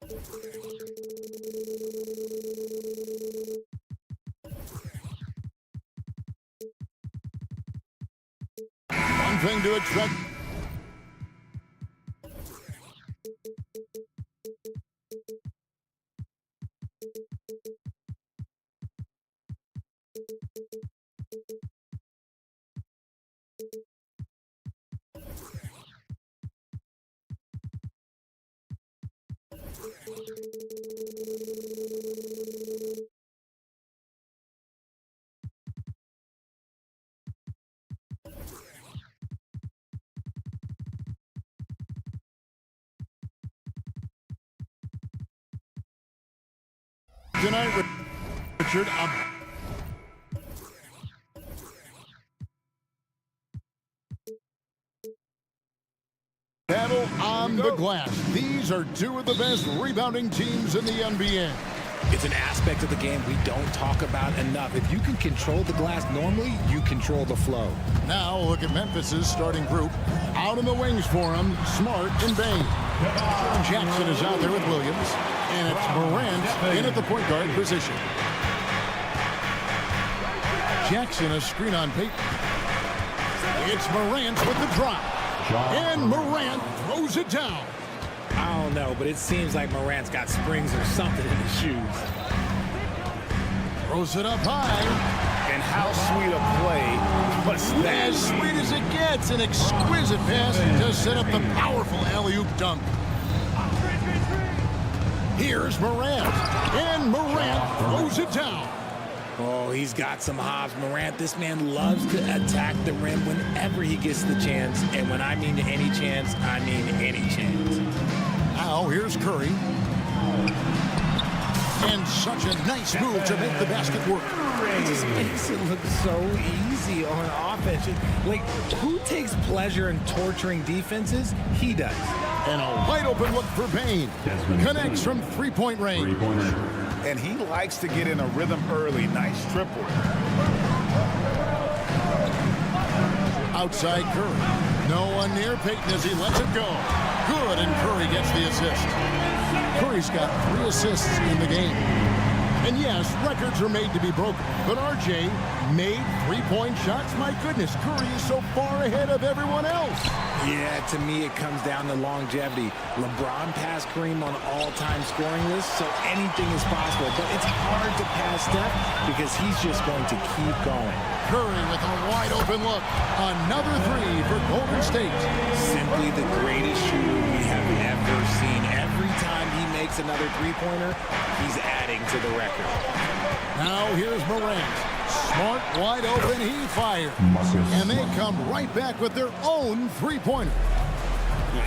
One thing to expect. Tonight, Richard. Battle on the glass. These are two of the best rebounding teams in the NBA. It's an aspect of the game we don't talk about enough. If you can control the glass normally, you control the flow. Now look at Memphis's starting group. Out in the wings for him, Smart and Bain. Jackson is out there with Williams. And it's Morant in at the point guard position. Jackson a screen on Payton. It's Morant with the drop. And Morant throws it down. I don't know, but it seems like Morant's got springs or something in his shoes. Throws it up high. And how sweet a play was that? As sweet as it gets. An exquisite pass to set up the powerful alley-oop dunk. Here's Morant. And Morant throws it down. Oh, he's got some hops. Morant, this man loves to attack the rim whenever he gets the chance. And when I mean any chance, I mean any chance. Now here's Curry. And such a nice move to make the basket work. It just makes it look so easy on offense. Like, who takes pleasure in torturing defenses? He does. And a wide open look for Bain. Connects from three-point range. And he likes to get in a rhythm early. Nice triple. Outside Curry. No one near Payton as he lets it go. Good, and Curry gets the assist. Curry's got 3 assists in the game. And yes, records are made to be broken. But RJ made 3-point shots. My goodness, Curry is so far ahead of everyone else. Yeah, to me, it comes down to longevity. LeBron passed Kareem on all-time scoring lists, so anything is possible. But it's hard to pass Steph because he's just going to keep going. Curry with a wide-open look. Another 3 for Golden State. Simply the greatest shooter we have ever seen. Every time he makes another three-pointer, he's adding to the record. Now here's Morant. Smart, wide open, he fired. And they come right back with their own three-pointer.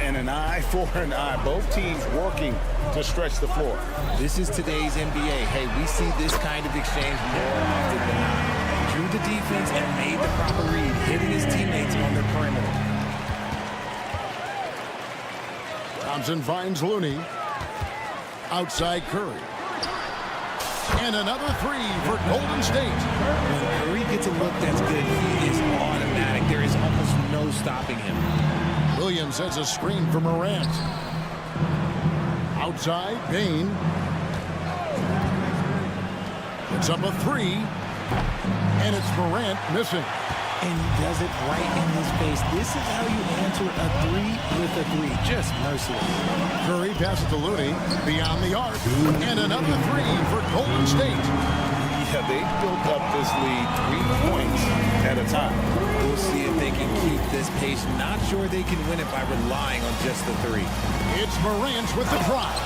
And an eye for an eye. Both teams working to stretch the floor. This is today's NBA. Hey, we see this kind of exchange more often than not. Drew the defense and made the proper read, hitting his teammates on their perimeter. Thompson finds Looney. Outside Curry. And another 3 for Golden State. When Curry gets a look that's good, he is automatic. There is almost no stopping him. Williams has a screen for Morant. Outside, Bain. It's up a 3. And it's Morant missing. And he does it right in his face. This is how you answer a 3 with a 3. Just merciless. Curry passes to Looney beyond the arc. And another 3 for Golden State. Yeah, they built up this lead 3 points at a time. We'll see if they can keep this pace. Not sure they can win it by relying on just the 3. It's Morant with the drive.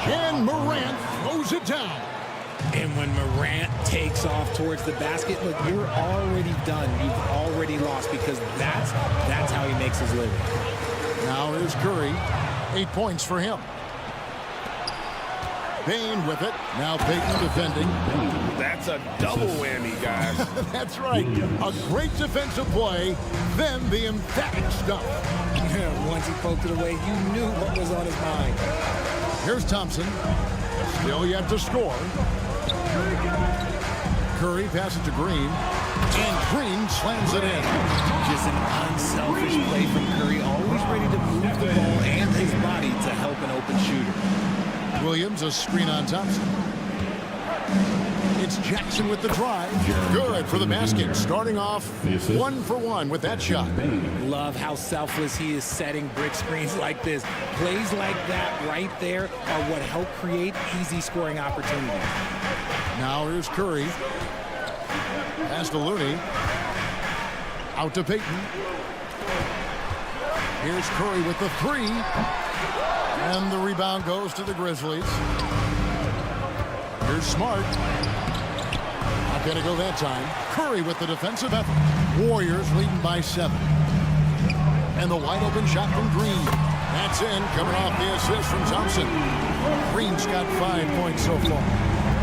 And Morant throws it down. And when Morant takes off towards the basket, look, you're already done. You've already lost because that's how he makes his living. Now here's Curry. 8 points for him. Bain with it. Now Payton defending. That's a double whammy, guys. That's right. A great defensive play, then the emphatic stuff. Once he poked it away, you knew what was on his mind. Here's Thompson. Still yet to score. Curry passes to Green. And Green slams it in. Just an unselfish play from Curry, always ready to move the ball and his body to help an open shooter. Williams, a screen on Thompson. It's Jackson with the drive. Good for the basket. Starting off 1 for 1 with that shot. Love how selfless he is setting brick screens like this. Plays like that right there are what help create easy scoring opportunities. Now here's Curry. Pass to Looney. Out to Payton. Here's Curry with the 3. And the rebound goes to the Grizzlies. Here's Smart. Not going to go that time. Curry with the defensive effort. Warriors leading by 7. And the wide open shot from Green. That's in, coming off the assist from Thompson. Green's got 5 points so far.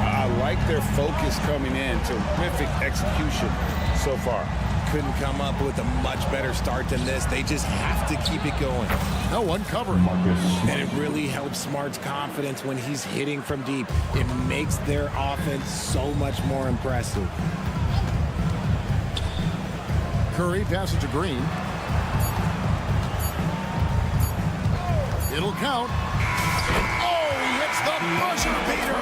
I like their focus coming in. Terrific execution so far. Couldn't come up with a much better start than this. They just have to keep it going. No one covering. And it really helps Smart's confidence when he's hitting from deep. It makes their offense so much more impressive. Curry passes to Green. It'll count. Oh, he hits the buzzer beater.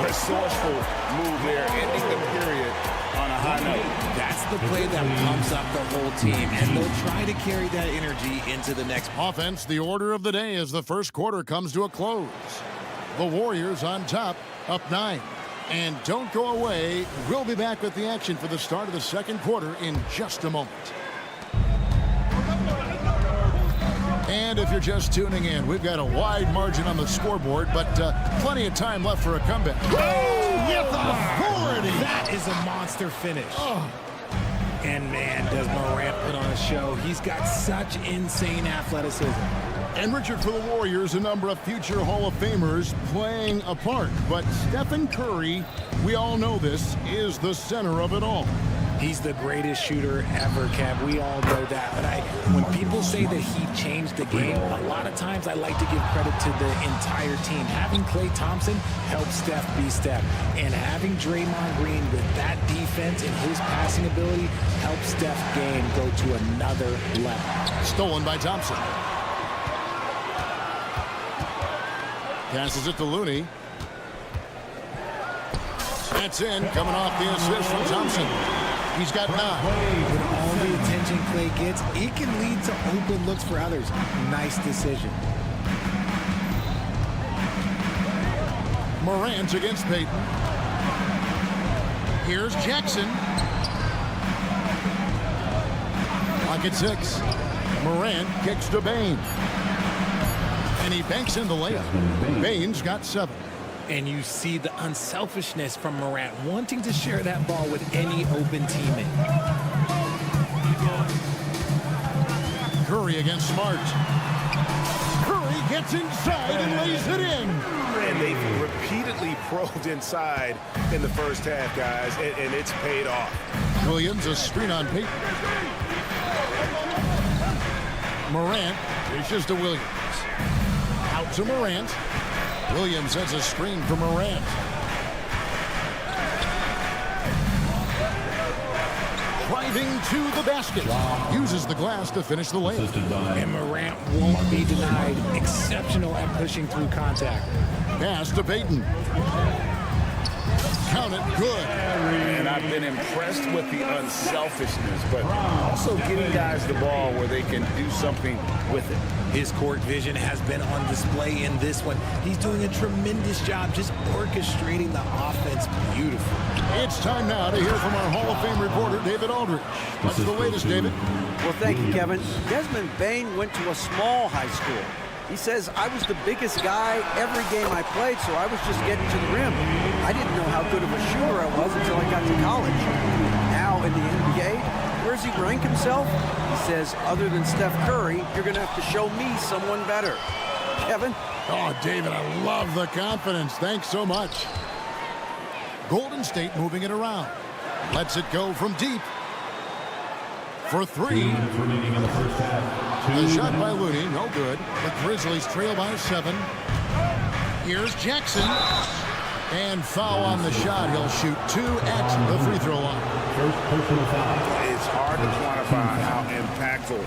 Resourceful move there, ending the period on a high note. That's the play that pumps up the whole team, and they'll try to carry that energy into the next. Offense, the order of the day as the first quarter comes to a close. The Warriors on top, up 9. And don't go away. We'll be back with the action for the start of the second quarter in just a moment. And if you're just tuning in, we've got a wide margin on the scoreboard, but plenty of time left for a comeback. Oh, with authority! That is a monster finish. Oh. And man, does Morant put on a show. He's got such insane athleticism. And Richard, for the Warriors, a number of future Hall of Famers playing a part. But Stephen Curry, we all know this, is the center of it all. He's the greatest shooter ever, Kev. We all know that. But when people say that he changed the game, a lot of times I like to give credit to the entire team. Having Klay Thompson helped Steph be Steph. And having Draymond Green with that defense and his passing ability helped Steph's game go to another level. Stolen by Thompson. Passes it to Looney. That's in, coming off the assist from Thompson. He's got 9. With all the attention Klay gets, it can lead to open looks for others. Nice decision. Morant against Payton. Here's Jackson. Clock at 6. Morant kicks to Bane. And he banks in the layup. Bane's got 7. And you see the unselfishness from Morant, wanting to share that ball with any open teammate. Curry against Smart. Curry gets inside and lays it in. And they've repeatedly probed inside in the first half, guys, and it's paid off. Williams, a screen on Payton. Morant reaches to Williams. Out to Morant. Williams sets a screen for Morant. Driving to the basket. Uses the glass to finish the layup. And Morant won't be denied. Exceptional at pushing through contact. Pass to Payton. Count it, good. And I've been impressed with the unselfishness, but also getting guys the ball where they can do something with it. His court vision has been on display in this one. He's doing a tremendous job just orchestrating the offense beautifully. It's time now to hear from our Hall of Fame reporter, David Aldridge. What's the latest, David? Well, thank you, Kevin. Desmond Bane went to a small high school. He says, I was the biggest guy every game I played, so I was just getting to the rim. I didn't know how good of a shooter I was until I got to college. Now in the NBA, where does he rank himself? He says, other than Steph Curry, you're going to have to show me someone better. Kevin? Oh, David, I love the confidence. Thanks so much. Golden State moving it around. Lets it go from deep. For 3. The shot by Looney, no good. The Grizzlies trail by 7. Here's Jackson. And foul on the shot. He'll shoot 2 at the free throw line. It's hard hard to quantify how impactful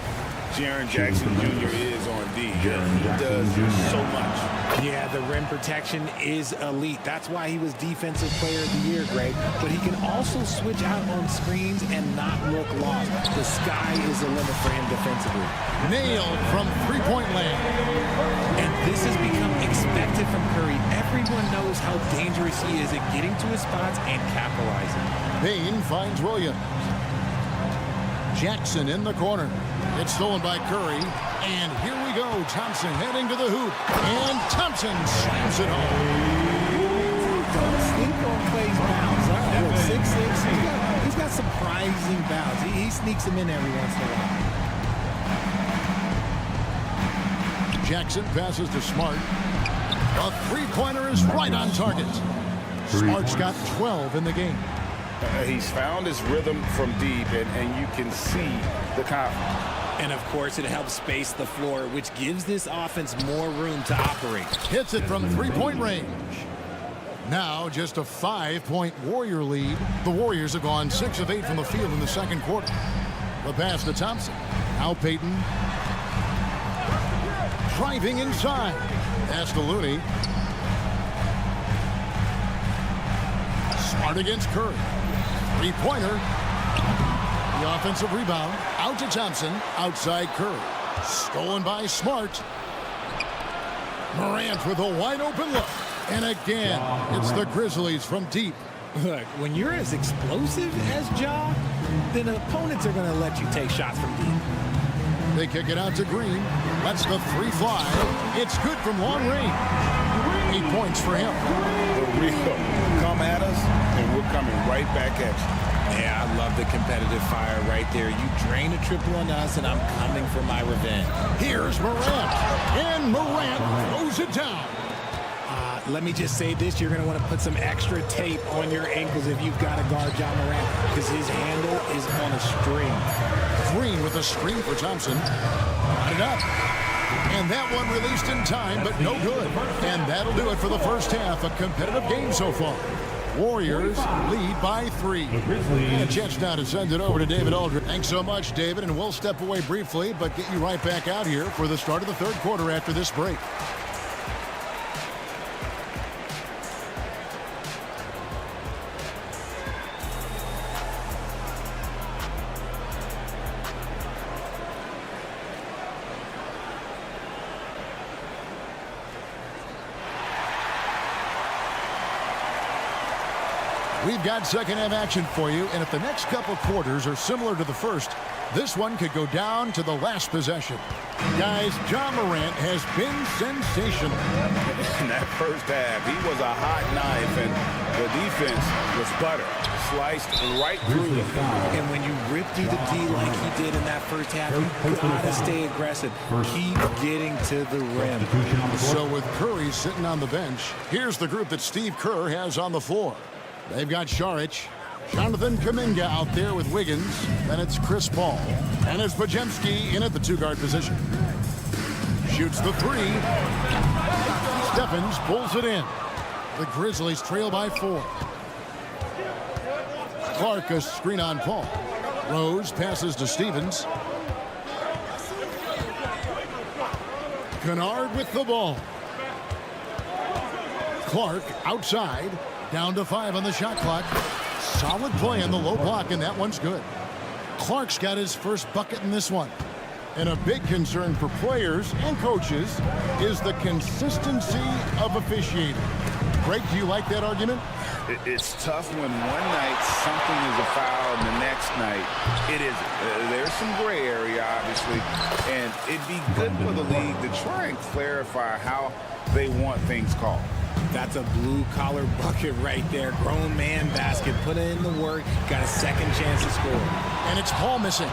Jaren Jackson Jr. is on D. He does so much. Yeah, the rim protection is elite. That's why he was Defensive Player of the Year, Greg. But he can also switch out on screens and not look lost. The sky is the limit for him defensively. Nailed from three-point land. And this has become expected from Curry. Everyone knows how dangerous he is at getting to his spots and capitalizing. Payne finds Williams. Jackson in the corner. It's stolen by Curry. And here we go. Thompson heading to the hoop. And Thompson slams it home. Don't sleep on Clay's bounce. Look, 6'6". He's got surprising bounce. He sneaks them in every once in a while. Jackson passes to Smart. A three-pointer is right on target. Smart's got 12 in the game. He's found his rhythm from deep, and you can see the confidence. And, of course, it helps space the floor, which gives this offense more room to operate. Hits it from three-point range. Now just a 5-point Warrior lead. The Warriors have gone 6 of 8 from the field in the second quarter. The pass to Thompson. Now Payton. Driving inside. Pass to Looney. Smart against Curry. Three-pointer. The offensive rebound. Out to Thompson. Outside Curry. Stolen by Smart. Morant with a wide-open look. And again, it's the Grizzlies from deep. Look, when you're as explosive as Ja, then opponents are going to let you take shots from deep. They kick it out to Green. Lets the three fly. It's good from long range. 8 points for him. The real come at us, and we're coming right back at you. Yeah, I love the competitive fire right there. You drain a triple on us, and I'm coming for my revenge. Here's Morant. And Morant throws it down. Let me just say this. You're going to want to put some extra tape on your ankles if you've got to guard Ja Morant, because his handle is on a string. Green with a screen for Thompson. Got it up. And that one released in time, but no good. And that'll do it for the first half. A competitive game so far. Warriors lead by 3. And a chance now to send it over to David Aldridge. Thanks so much, David. And we'll step away briefly, but get you right back out here for the start of the third quarter after this break. We've got second half action for you, and if the next couple quarters are similar to the first, this one could go down to the last possession. Guys, Ja Morant has been sensational. In that first half, he was a hot knife, and the defense was butter. Sliced right through them. And when you rip through the D like he did in that first half, you gotta stay aggressive. Keep getting to the rim. So with Curry sitting on the bench, here's the group that Steve Kerr has on the floor. They've got Saric, Jonathan Kuminga out there with Wiggins. Then it's Chris Paul. And it's Podziemski in at the 2-guard position. Shoots the 3. Stephens pulls it in. The Grizzlies trail by 4. Clark a screen on Paul. Rose passes to Stevens. Kennard with the ball. Clark outside. Down to 5 on the shot clock. Solid play on the low block, and that one's good. Clark's got his first bucket in this one. And a big concern for players and coaches is the consistency of officiating. Greg, do you like that argument? It's tough when one night something is a foul and the next night it isn't. There's some gray area, obviously, and it'd be good for the league to try and clarify how they want things called. That's a blue-collar bucket right there. Grown man basket. Put in the work. Got a second chance to score. And it's Paul missing.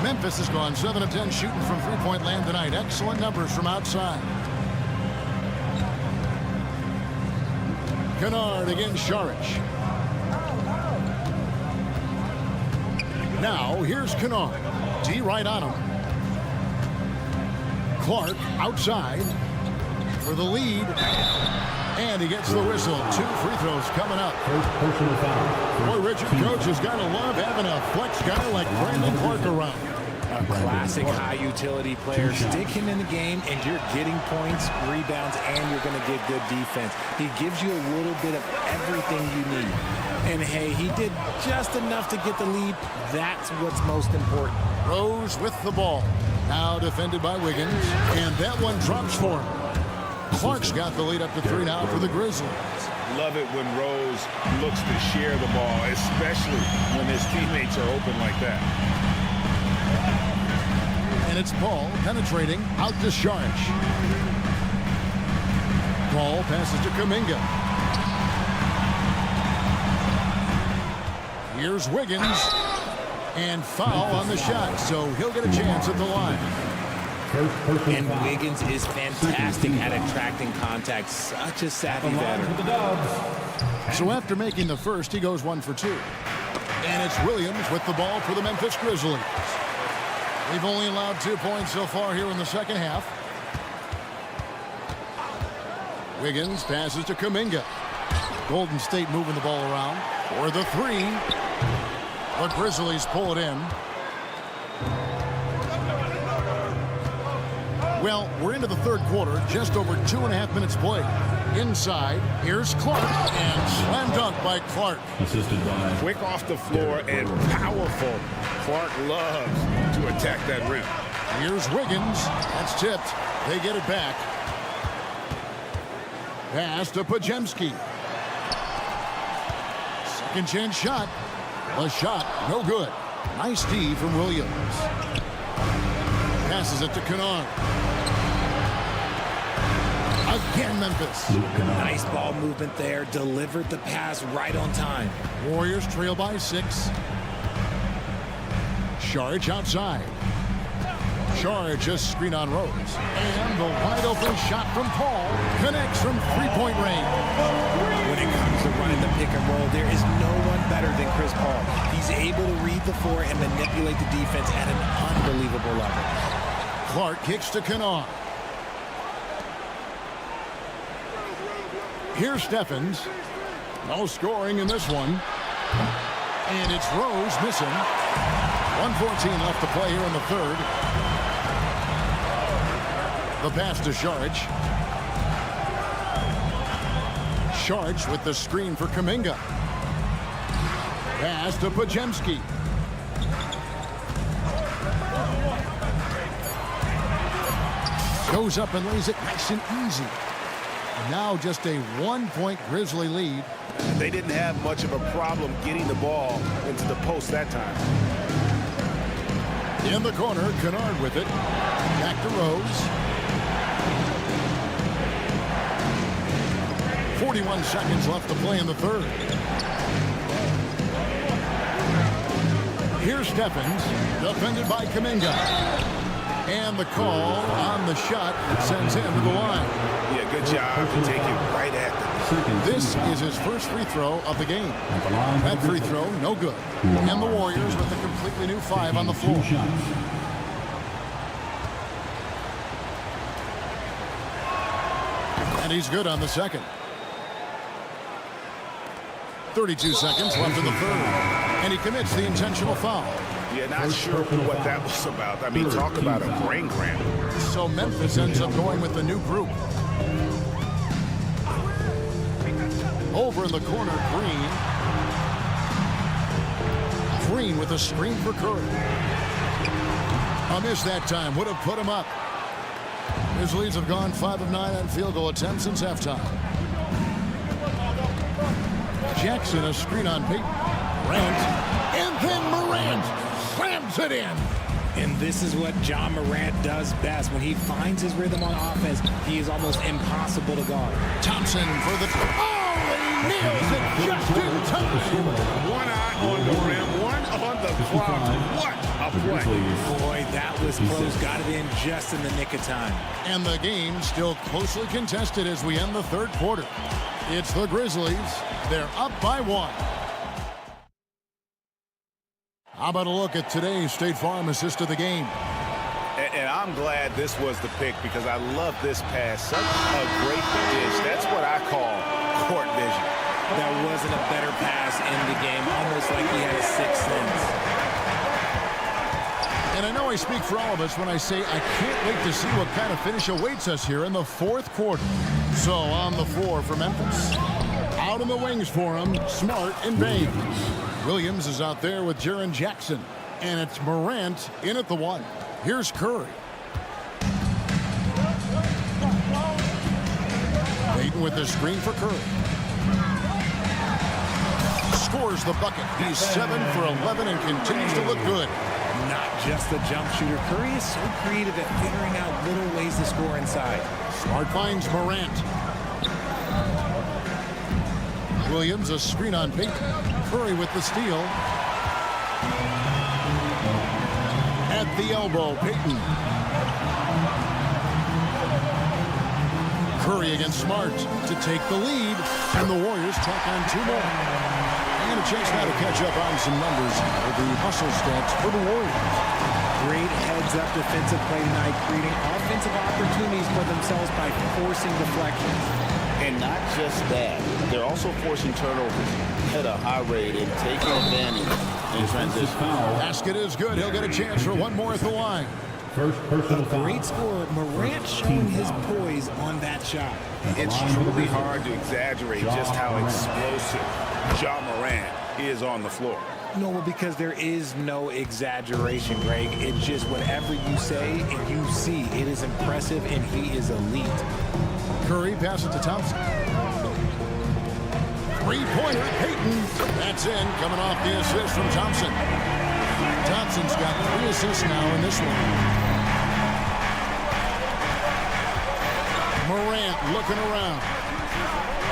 Memphis has gone 7 of 10 shooting from three-point land tonight. Excellent numbers from outside. Kennard against Saric. Now here's Kennard. D right on him. Clark outside for the lead. And he gets the whistle. 2 free throws coming up. First personal foul. Boy, Richard, coach has got to love having a flex guy like Brandon Clark around. A classic high utility player. Stick him in the game and you're getting points, rebounds, and you're going to get good defense. He gives you a little bit of everything you need. And hey, he did just enough to get the lead. That's what's most important. Rose with the ball. Now defended by Wiggins. And that one drops for him. Clark's got the lead up to 3 now for the Grizzlies. Love it when Rose looks to share the ball, especially when his teammates are open like that. And it's Paul penetrating out to Sharch. Paul passes to Kuminga. Here's Wiggins. And foul on the shot, so he'll get a chance at the line. And Wiggins is fantastic at attracting contact. Such a savvy veteran. So after making the first, he goes 1 for 2. And it's Williams with the ball for the Memphis Grizzlies. They've only allowed 2 points so far here in the second half. Wiggins passes to Kuminga. Golden State moving the ball around for the 3. The Grizzlies pull it in. Well, we're into the third quarter, just over 2.5 minutes played. Inside, here's Clark, and slam dunk by Clark. Assisted by. Quick off the floor and powerful. Clark loves to attack that rim. Here's Wiggins. That's tipped. They get it back. Pass to Podziemski. Second chance shot. A shot, no good. Nice D from Williams. Passes it to Kennard. Again, Memphis. Nice ball movement there. Delivered the pass right on time. Warriors trail by 6. Sharge outside. Sharge just screen on Rose. And the wide open shot from Paul connects from 3-point range. When it comes to running the pick and roll, there is no one better than Chris Paul. He's able to read the floor and manipulate the defense at an unbelievable level. Clark kicks to Kennard. Here's Steffens. No scoring in this one. And it's Rose missing. 1:14 left to play here in the third. The pass to Sharge. Sharge with the screen for Kuminga. Pass to Podziemski. Goes up and lays it nice and easy. Now just a 1-point Grizzly lead. They didn't have much of a problem getting the ball into the post that time. In the corner, Kennard with it. Back to Rose. 41 seconds left to play in the third. Here's Steffens, defended by Kuminga. And the call on the shot sends him to the line. Yeah, good job to take it right at them. This is his first free throw of the game. That free throw, no good. And the Warriors with a completely new 5 on the floor. And he's good on the second. 32 seconds left in the third. And he commits the intentional foul. Yeah, not sure what that was about. I mean, talk about a brain cramp. So Memphis ends up going with the new group. Over in the corner, Green. Green with a screen for Curry. A miss that time. Would have put him up. Grizzlies have gone 5 of 9 on field goal attempts since halftime. Jackson, a screen on Peyton. Morant. And then Morant slams it in. And this is what John Morant does best. When he finds his rhythm on offense, he is almost impossible to guard. Thompson for the... Oh, he nails it just in time. 1 eye on the rim, 1 on the clock. What a play. Boy, that was close. Got it in just in the nick of time. And the game still closely contested as we end the third quarter. It's the Grizzlies. They're up by 1. How about a look at today's State Farm assist of the game? And I'm glad this was the pick because I love this pass. Such a great dish. That's what I call court vision. That wasn't a better pass in the game, almost like he had a sixth sense. And I know I speak for all of us when I say I can't wait to see what kind of finish awaits us here in the fourth quarter. So on the floor for Memphis. Out in the wings for him, Smart and Bain. Williams is out there with Jaren Jackson. And it's Morant in at the one. Here's Curry. Payton with the screen for Curry. Scores the bucket. He's 7 for 11 and continues to look good. Not just a jump shooter. Curry is so creative at figuring out little ways to score inside. Smart finds Morant. Williams a screen on Payton. Curry with the steal. At the elbow, Payton. Curry against Smart to take the lead. And the Warriors tack on 2 more. And a chance now to catch up on some numbers with the hustle stats for the Warriors. Great heads-up defensive play tonight, creating offensive opportunities for themselves by forcing deflections. And not just that, they're also forcing turnovers at a high rate and taking advantage in transition. Basket is good. He'll get a chance for one more at the line. First personal foul. Great scorer. Morant showing his poise on that shot. It's truly hard to exaggerate just how explosive Ja Morant is on the floor. No, because there is no exaggeration, Greg. It's just whatever you say and you see. It is impressive, and he is elite. Curry passes to Thompson. Three-pointer, Payton. That's in, coming off the assist from Thompson. Thompson's got 3 assists now in this one. Morant looking around.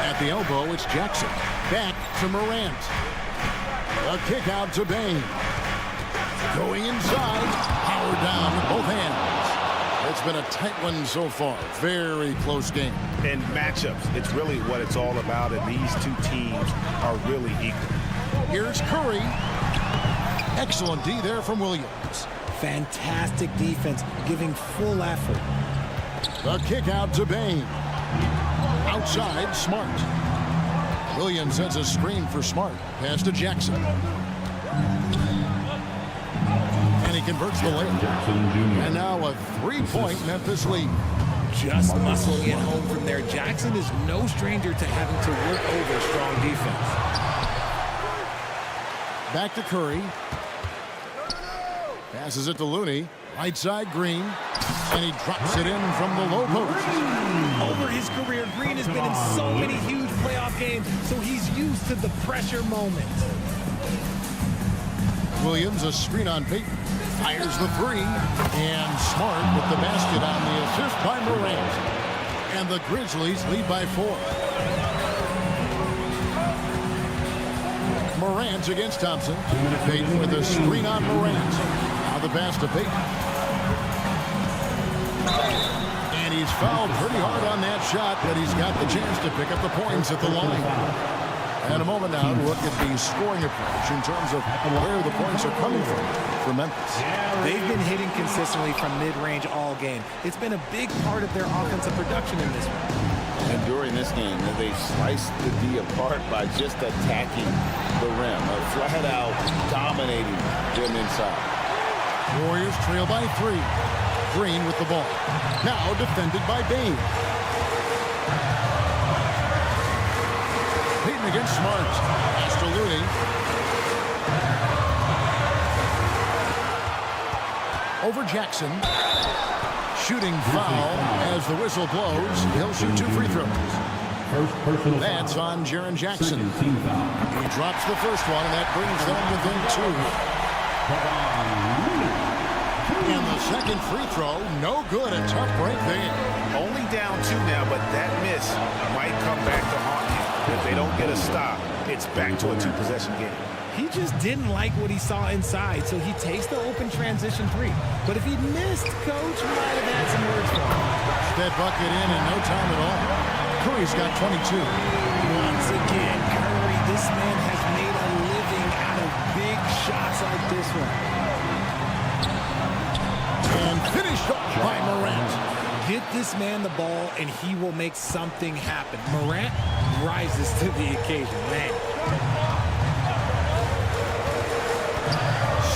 At the elbow, it's Jackson. Back to Morant. A kick out to Bain. Going inside. Power down with both hands. It's been a tight one so far. Very close game. And matchups, it's really what it's all about, and these two teams are really equal. Here's Curry. Excellent D there from Williams. Fantastic defense, giving full effort. The kick out to Bain. Outside, Smart. Williams sends a screen for Smart. Pass to Jackson. And he converts the layup. And now a 3-point Memphis lead. Just muscling it home from there. Jackson is no stranger to having to work over strong defense. Back to Curry. Passes it to Looney. Right side, Green. And he drops it in from the low post. Over his career, Green has been in so many huge playoff games, so he's used to the pressure moment. Williams, a screen on Payton. Fires the 3. And Smart with the basket on the assist by Morant. And the Grizzlies lead by 4. Morant against Thompson. Payton with a screen on Morant. Now the pass to Payton. And he's fouled pretty hard on that shot, but he's got the chance to pick up the points at the line. And a moment now to look at the scoring approach in terms of where the points are coming from for Memphis. They've been hitting consistently from mid-range all game. It's been a big part of their offensive production in this one. And during this game, they sliced the D apart by just attacking the rim, flat out dominating them inside. Warriors trail by 3. Green with the ball. Now defended by Bain. Payton against Smart. Pass to Looney. Over Jackson. Shooting foul as the whistle blows. He'll shoot 2 free throws. That's on Jaren Jackson. He drops the first one, and that brings them within 2. And the second free throw, no good. A tough break there. Only down 2 now, but that miss might come back to haunt him. If they don't get a stop, it's back to a 2-possession game. He just didn't like what he saw inside, so he takes the open transition 3. But if he'd missed, Coach might have had some words for him. That bucket in no time at all. Curry's got 22. Once again, Curry, this man has made a living out of big shots like this one. And And finished off by Morant. Get this man the ball, and he will make something happen. Morant rises to the occasion, man.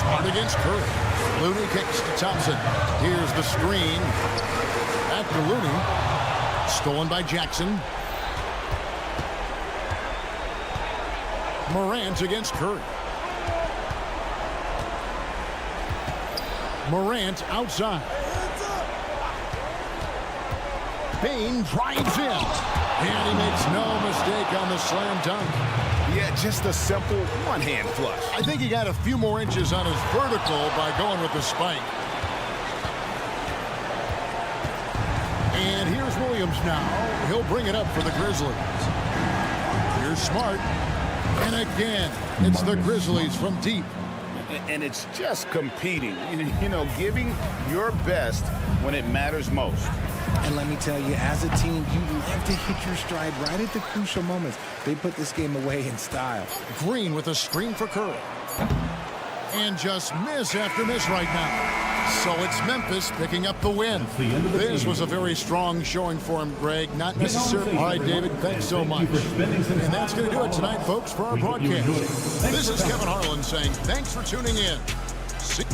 Smart against Curry. Looney kicks to Thompson. Here's the screen. Back to Looney. Stolen by Jackson. Morant against Curry. Morant outside. Bane drives in. And he makes no mistake on the slam dunk. Yeah, just a simple one-hand flush. I think he got a few more inches on his vertical by going with the spike. And here's Williams now. He'll bring it up for the Grizzlies. Here's Smart. And again, it's the Grizzlies from deep. And it's just competing, you know, giving your best when it matters most. And let me tell you, as a team, you love to hit your stride right at the crucial moments. They put this game away in style. Green with a screen for Curry. And just miss after miss right now. So it's Memphis picking up the win. This was a very strong showing for him, Greg. Not necessarily. All right, David, thanks so much. And that's going to do it tonight, folks, for our broadcast. This is Kevin Harlan saying thanks for tuning in. See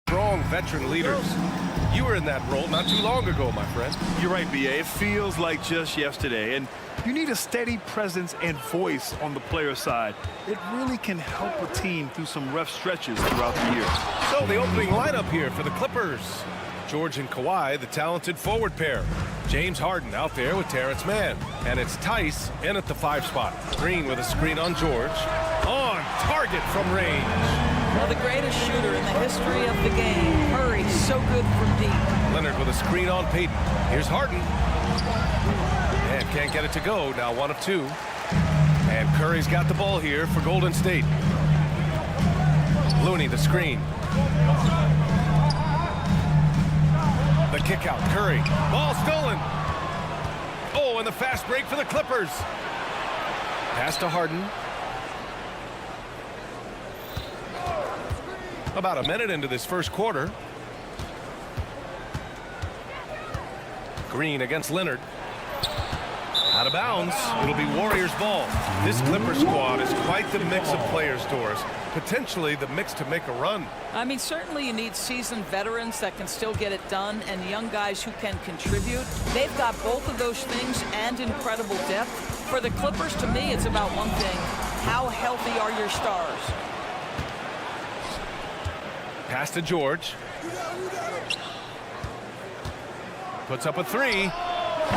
Strong veteran leaders. You were in that role not too long ago, my friend. You're right, B.A. It feels like just yesterday. And you need a steady presence and voice on the player side. It really can help a team through some rough stretches throughout the year. So the opening lineup here for the Clippers. George and Kawhi, the talented forward pair. James Harden out there with Terrence Mann. And it's Tice in at the 5 spot. Green with a screen on George. On target from range. Well, the greatest shooter in the history of the game. Curry, so good from deep. Leonard with a screen on Payton. Here's Harden. And can't get it to go. Now 1 of 2. And Curry's got the ball here for Golden State. Looney, the screen. The kick out. Curry. Ball stolen. Oh, and the fast break for the Clippers. Pass to Harden. About a minute into this first quarter. Green against Leonard. Out of bounds. It'll be Warriors ball. This Clippers squad is quite the mix of players, Doris. Potentially the mix to make a run. I mean, certainly you need seasoned veterans that can still get it done and young guys who can contribute. They've got both of those things and incredible depth. For the Clippers, to me, it's about one thing. How healthy are your stars? Pass to George. Puts up a three.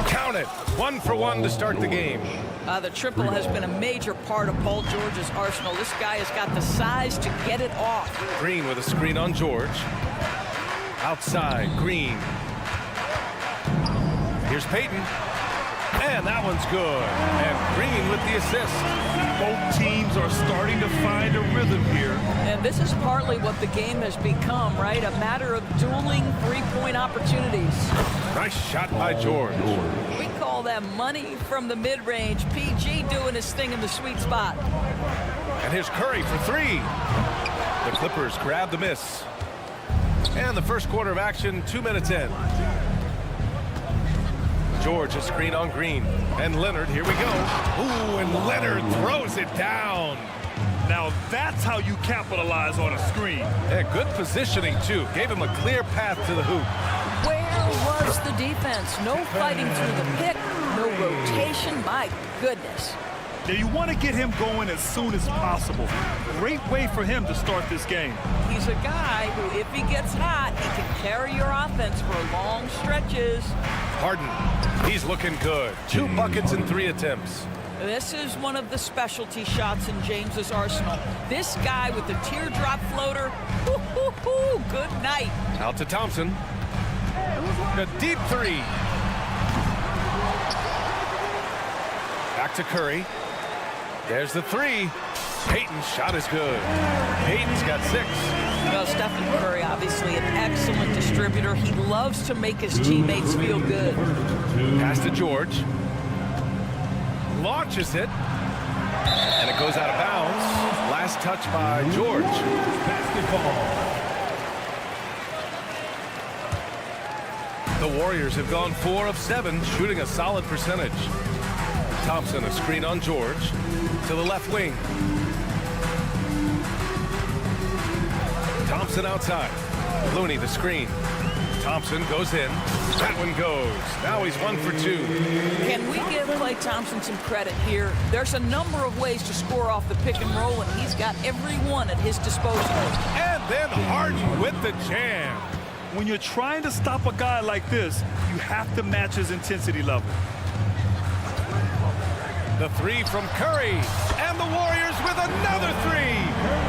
Count it. 1 for 1 to start the game. The triple has been a major part of Paul George's arsenal. This guy has got the size to get it off. Green with a screen on George. Outside, Green. Here's Payton. And that one's good. And Green with the assist. Both teams are starting to find a rhythm here. And this is partly what the game has become, right? A matter of dueling three-point opportunities. Nice shot by George. We call that money from the mid-range. PG doing his thing in the sweet spot. And here's Curry for three. The Clippers grab the miss. And the first quarter of action, 2 minutes in. George a screen on Green. And Leonard, here we go. Ooh, and Leonard throws it down. Now that's how you capitalize on a screen. Yeah, good positioning, too. Gave him a clear path to the hoop. Where was the defense? No fighting through the pick, no rotation. My goodness. Now you want to get him going as soon as possible. Great way for him to start this game. He's a guy who, if he gets hot, he can carry your offense for long stretches. Harden, he's looking good. 2 buckets in 3 attempts. This is one of the specialty shots in James's arsenal. This guy with the teardrop floater, good night. Out to Thompson. A deep three. Back to Curry. There's the three. Payton's shot is good. Payton's got 6. Well, Stephen Curry, obviously an excellent distributor. He loves to make his teammates feel good. Pass to George. Launches it. And it goes out of bounds. Last touch by George. Basketball. The Warriors have gone 4 of 7, shooting a solid percentage. Thompson a screen on George. To the left wing. Thompson outside. Looney the screen. Thompson goes in. That one goes. Now he's 1 for 2. Can we give Klay Thompson some credit here? There's a number of ways to score off the pick and roll, and he's got every one at his disposal. And then Harden with the jam. When you're trying to stop a guy like this, you have to match his intensity level. The three from Curry. And the Warriors with another 3.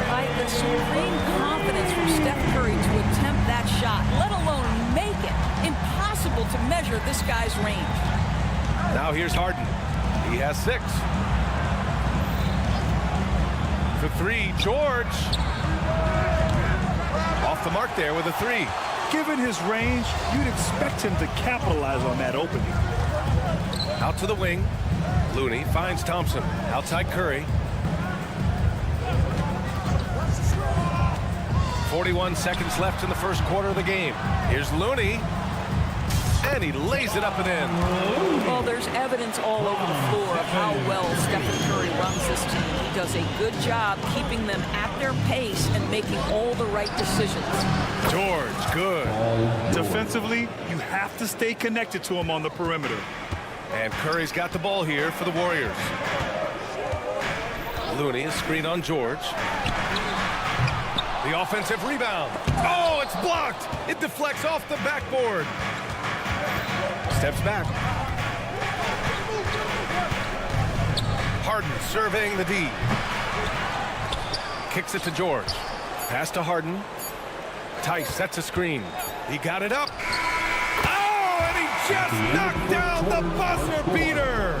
By the supreme confidence from Steph Curry to attempt that shot, let alone make it. Impossible to measure this guy's range. Now here's Harden. He has 6. For 3, George. Off the mark there with a 3. Given his range, you'd expect him to capitalize on that opening. Out to the wing. Looney finds Thompson. Outside Curry. 41 seconds left in the first quarter of the game. Here's Looney. And he lays it up and in. Well, there's evidence all over the floor of how well Stephen Curry runs this team. He does a good job keeping them at their pace and making all the right decisions. George, good. Defensively, you have to stay connected to him on the perimeter. And Curry's got the ball here for the Warriors. Looney, a screen on George. The offensive rebound. Oh, it's blocked. It deflects off the backboard. Steps back. Harden surveying the D. Kicks it to George. Pass to Harden. Tice sets a screen. He got it up. Just knocked down the buzzer beater.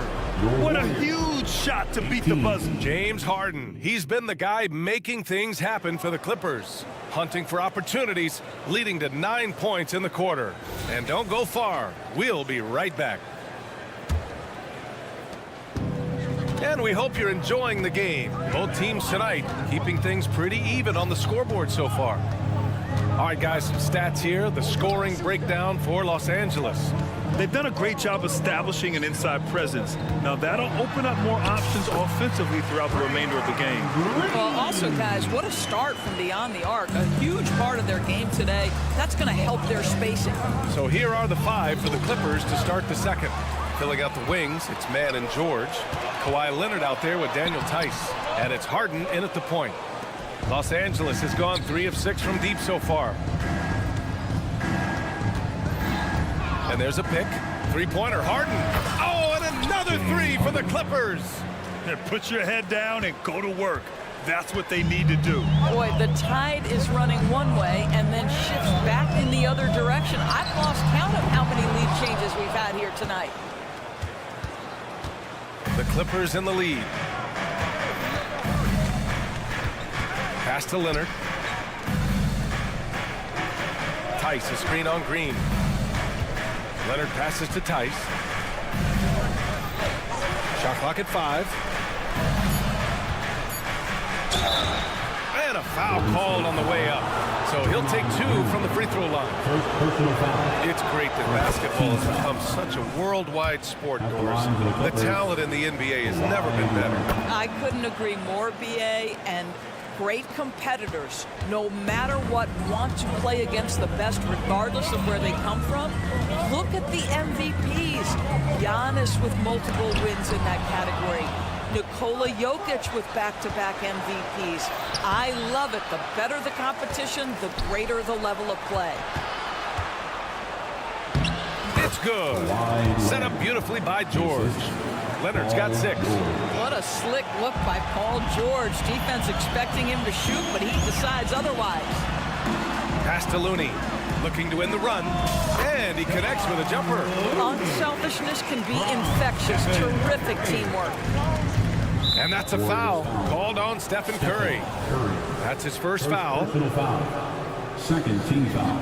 What a huge shot to beat the buzzer. James Harden. He's been the guy making things happen for the Clippers. Hunting for opportunities, leading to 9 points in the quarter. And don't go far. We'll be right back. And we hope you're enjoying the game. Both teams tonight keeping things pretty even on the scoreboard so far. All right, guys, some stats here. The scoring breakdown for Los Angeles. They've done a great job establishing an inside presence. Now, that'll open up more options offensively throughout the remainder of the game. Well, also, guys, what a start from beyond the arc. A huge part of their game today. That's going to help their spacing. So here are the 5 for the Clippers to start the second. Filling out the wings, it's Mann and George. Kawhi Leonard out there with Daniel Tice. And it's Harden in at the point. Los Angeles has gone 3 of 6 from deep so far. And there's a pick. Three-pointer, Harden. Oh, and another 3 for the Clippers. Put your head down and go to work. That's what they need to do. Boy, the tide is running one way and then shifts back in the other direction. I've lost count of how many lead changes we've had here tonight. The Clippers in the lead. Pass to Leonard. Tice, a screen on Green. Leonard passes to Tice. Shot clock at 5. And a foul called on the way up. So he'll take 2 from the free throw line. It's great that basketball has become such a worldwide sport, Doris. The talent in the NBA has never been better. I couldn't agree more, BA, and great competitors, no matter what, want to play against the best regardless of where they come from. Look at the MVPs. Giannis with multiple wins in that category. Nikola Jokic with back-to-back MVPs. I love it. The better the competition, the greater the level of play. It's good. Set up beautifully by George. Leonard's got 6. What a slick look by Paul George. Defense expecting him to shoot, but he decides otherwise. Pass to Looney. Looking to win the run. And he connects with a jumper. Unselfishness can be infectious. Terrific teamwork. And that's a foul called on Stephen Curry. That's his first foul. Second team foul.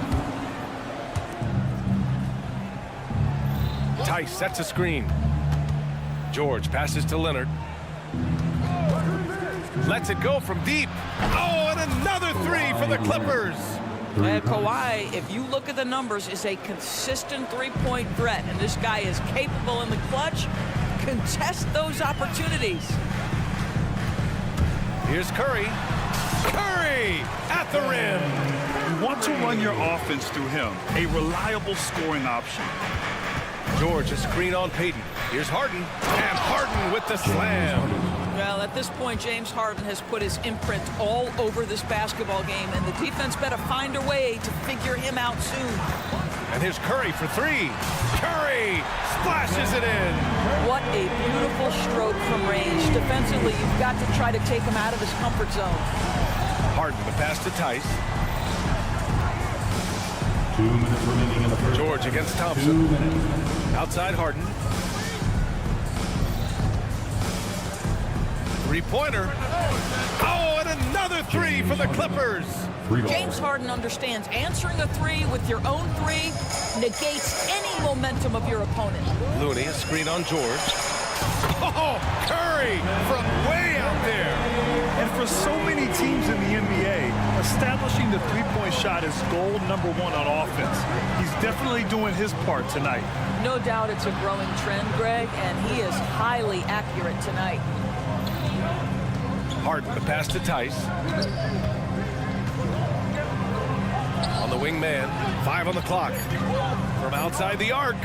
Tice sets a screen. George passes to Leonard. Lets it go from deep. Oh, and another 3 for the Clippers. And Kawhi, if you look at the numbers, is a consistent three-point threat. And this guy is capable in the clutch. Contest those opportunities. Here's Curry. Curry at the rim. You want to run your offense through him. A reliable scoring option. George, a screen on Payton. Here's Harden. And Harden with the slam. Well, at this point, James Harden has put his imprint all over this basketball game, and the defense better find a way to figure him out soon. And here's Curry for 3. Curry splashes it in. What a beautiful stroke from range. Defensively, you've got to try to take him out of his comfort zone. Harden, the pass to Tice. 2 minutes remaining in the first. George against Thompson. 2 minutes. Outside Harden. Three-pointer. Oh, and another 3 for the Clippers. James Harden understands answering a 3 with your own 3 negates any momentum of your opponent. Looney, a screen on George. Oh, Curry from way out there. And for so many teams in the NBA, establishing the three-point shot is goal number 1 on offense. He's definitely doing his part tonight. No doubt it's a growing trend, Greg, and he is highly accurate tonight. Harden, the pass to Tice. On the wing man, 5 on the clock. From outside the arc.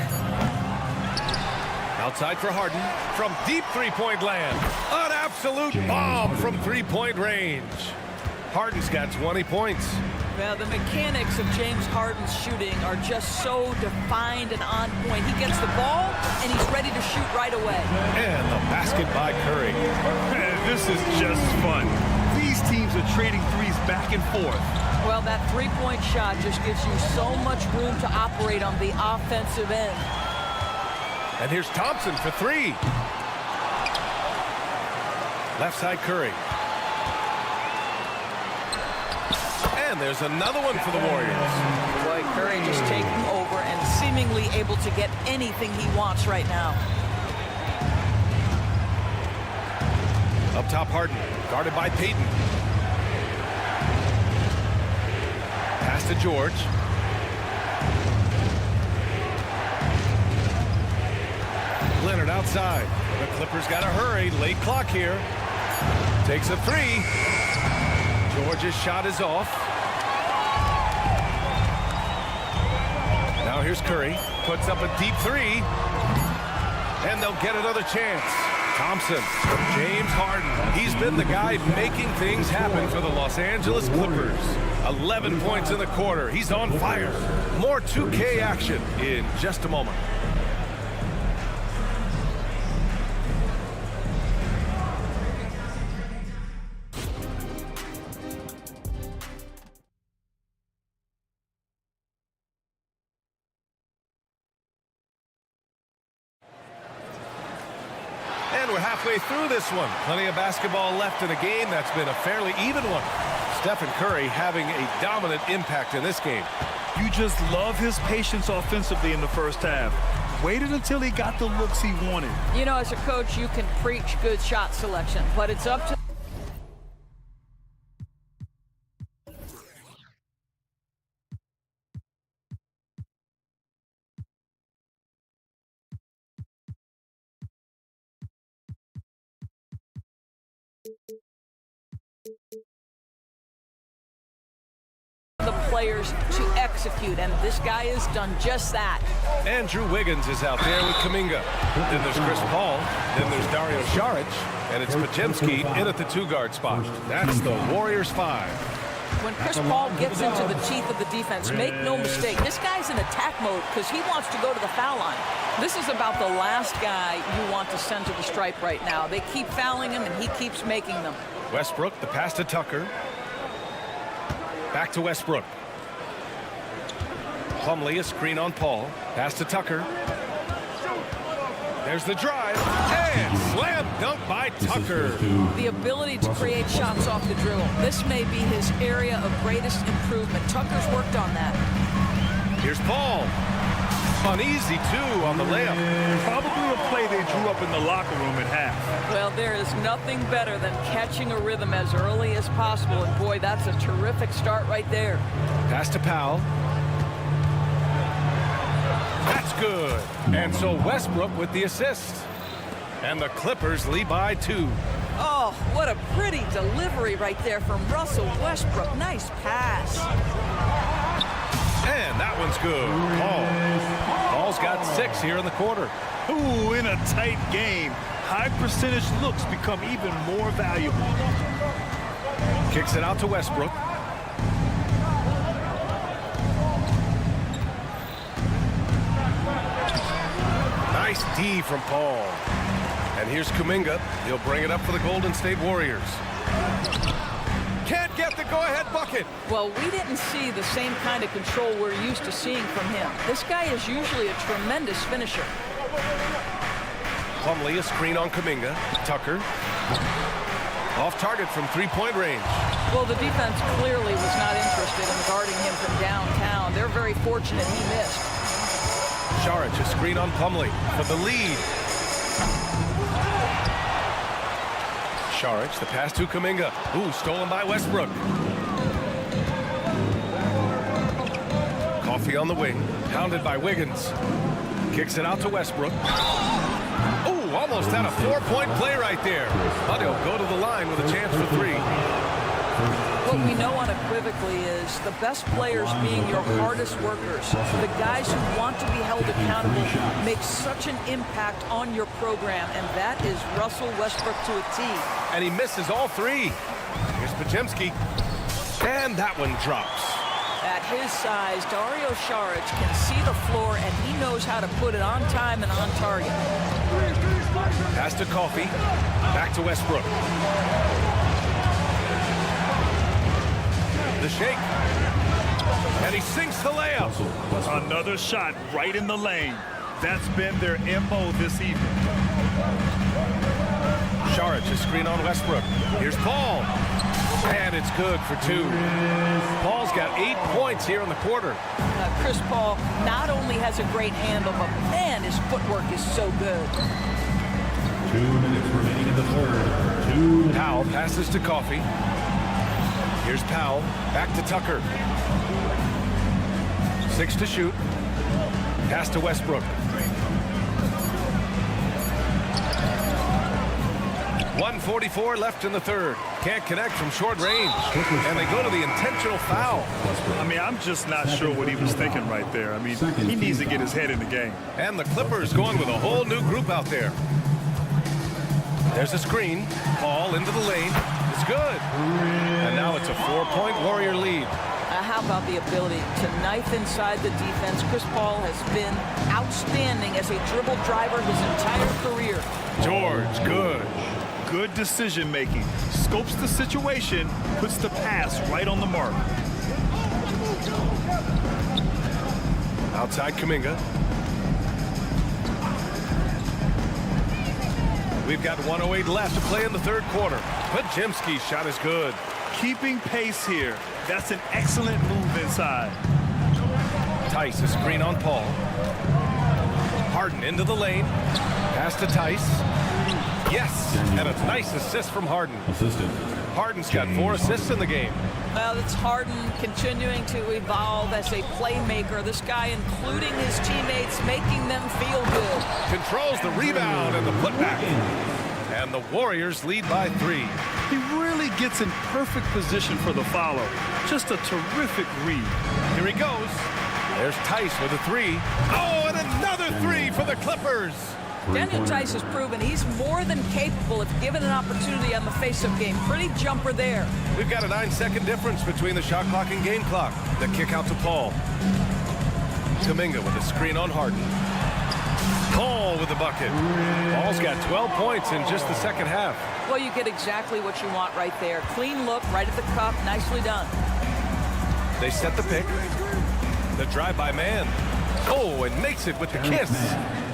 Outside for Harden. From deep three-point land. An absolute bomb from three-point range. Harden's got 20 points. Well, the mechanics of James Harden's shooting are just so defined and on point. He gets the ball, and he's ready to shoot right away. And the basket by Curry. This is just fun. These teams are trading threes back and forth. Well, that three-point shot just gives you so much room to operate on the offensive end. And here's Thompson for 3. Left side Curry. And there's another one for the Warriors. Boy, Curry just taking over and seemingly able to get anything he wants right now. Up top, Harden, guarded by Payton. Pass to George. Leonard outside. The Clippers got to hurry. Late clock here. Takes a three. George's shot is off. Now here's Curry. Puts up a deep three. And they'll get another chance. Thompson. James Harden. He's been the guy making things happen for the Los Angeles Clippers. 11 points in the quarter. He's on fire. More 2K action in just a moment. And we're halfway through this one. Plenty of basketball left in a game that's been a fairly even one. Stephen Curry having a dominant impact in this game. You just love his patience offensively in the first half. Waited until he got the looks he wanted. You know, as a coach, you can preach good shot selection, but it's up to the players to execute, and this guy has done just that. Andrew Wiggins is out there with Kuminga. Then there's Chris Paul. Then there's Dario Saric. And it's Podziemski in at the 2-guard spot. That's the Warriors 5. When Chris Paul gets into the teeth of the defense, make no mistake, this guy's in attack mode because he wants to go to the foul line. This is about the last guy you want to send to the stripe right now. They keep fouling him, and he keeps making them. Westbrook, the pass to Tucker. Back to Westbrook. Plumlee, a screen on Paul. Pass to Tucker. There's the drive. And slam dunk by Tucker. The ability to create shots off the dribble. This may be his area of greatest improvement. Tucker's worked on that. Here's Paul. Uneasy, too, on the layup. Probably a play they drew up in the locker room at half. Well, there is nothing better than catching a rhythm as early as possible. And, boy, that's a terrific start right there. Pass to Powell. That's good. And so Westbrook with the assist. And the Clippers lead by 2. Oh, what a pretty delivery right there from Russell Westbrook. Nice pass. And that one's good. Paul's got 6 here in the quarter. Ooh, in a tight game, high percentage looks become even more valuable. Kicks it out to Westbrook. Nice D from Paul. And here's Kuminga. He'll bring it up for the Golden State Warriors. Can't get the go-ahead bucket. Well, we didn't see the same kind of control we're used to seeing from him. This guy is usually a tremendous finisher. Plumlee, a screen on Kuminga. Tucker. Off target from 3-point range. Well, the defense clearly was not interested in guarding him from downtown. They're very fortunate he missed. Saric, a screen on Plumlee for the lead. Saric, the pass to Kuminga. Ooh, stolen by Westbrook. Coffee on the wing, pounded by Wiggins. Kicks it out to Westbrook. Ooh, almost had a 4-point play right there. But he'll go to the line with a chance for 3. What we know unequivocally is the best players being your hardest workers, the guys who want to be held accountable, make such an impact on your program, and that is Russell Westbrook to a T. And he misses all 3. Here's Podziemski. And that one drops. At his size, Dario Saric can see the floor, and he knows how to put it on time and on target. Pass to Coffee. Back to Westbrook. The shake. And he sinks the layup. Another shot right in the lane. That's been their MO this evening. Saric, a screen on Westbrook. Here's Paul. And it's good for 2. Paul's got 8 points here in the quarter. Chris Paul not only has a great handle, but man, his footwork is so good. 2 minutes remaining in the third. Powell passes to Coffey. Here's Powell. Back to Tucker. 6 to shoot. Pass to Westbrook. 1:44 left in the third. Can't connect from short range. And they go to the intentional foul. I mean, I'm just not sure what he was thinking right there. I mean, he needs to get his head in the game. And the Clippers going with a whole new group out there. There's a screen. Paul into the lane. It's good. And now it's a 4-point Warrior lead. How about the ability to knife inside the defense? Chris Paul has been outstanding as a dribble driver his entire career. George, good. Good decision making. Scopes the situation, puts the pass right on the mark. Outside Kuminga. We've got 1:08 left to play in the third quarter. Podziemski's shot is good. Keeping pace here. That's an excellent move inside. Tice, a screen on Paul. Harden into the lane. Pass to Tice. Yes, and a nice assist from Harden. Harden's got 4 assists in the game. Well, it's Harden continuing to evolve as a playmaker. This guy, including his teammates, making them feel good. Controls the rebound and the putback. And the Warriors lead by 3. He really gets in perfect position for the follow. Just a terrific read. Here he goes. There's Tice with a 3. Oh, and another 3 for the Clippers. Daniel Tice has proven he's more than capable if given an opportunity on the face-up game. Pretty jumper there. We've got a 9-second difference between the shot clock and game clock. The kick out to Paul. Kuminga with a screen on Harden. Paul with the bucket. Paul's got 12 points in just the second half. Well, you get exactly what you want right there. Clean look, right at the cup. Nicely done. They set the pick. The drive-by man. Oh, and makes it with the kiss.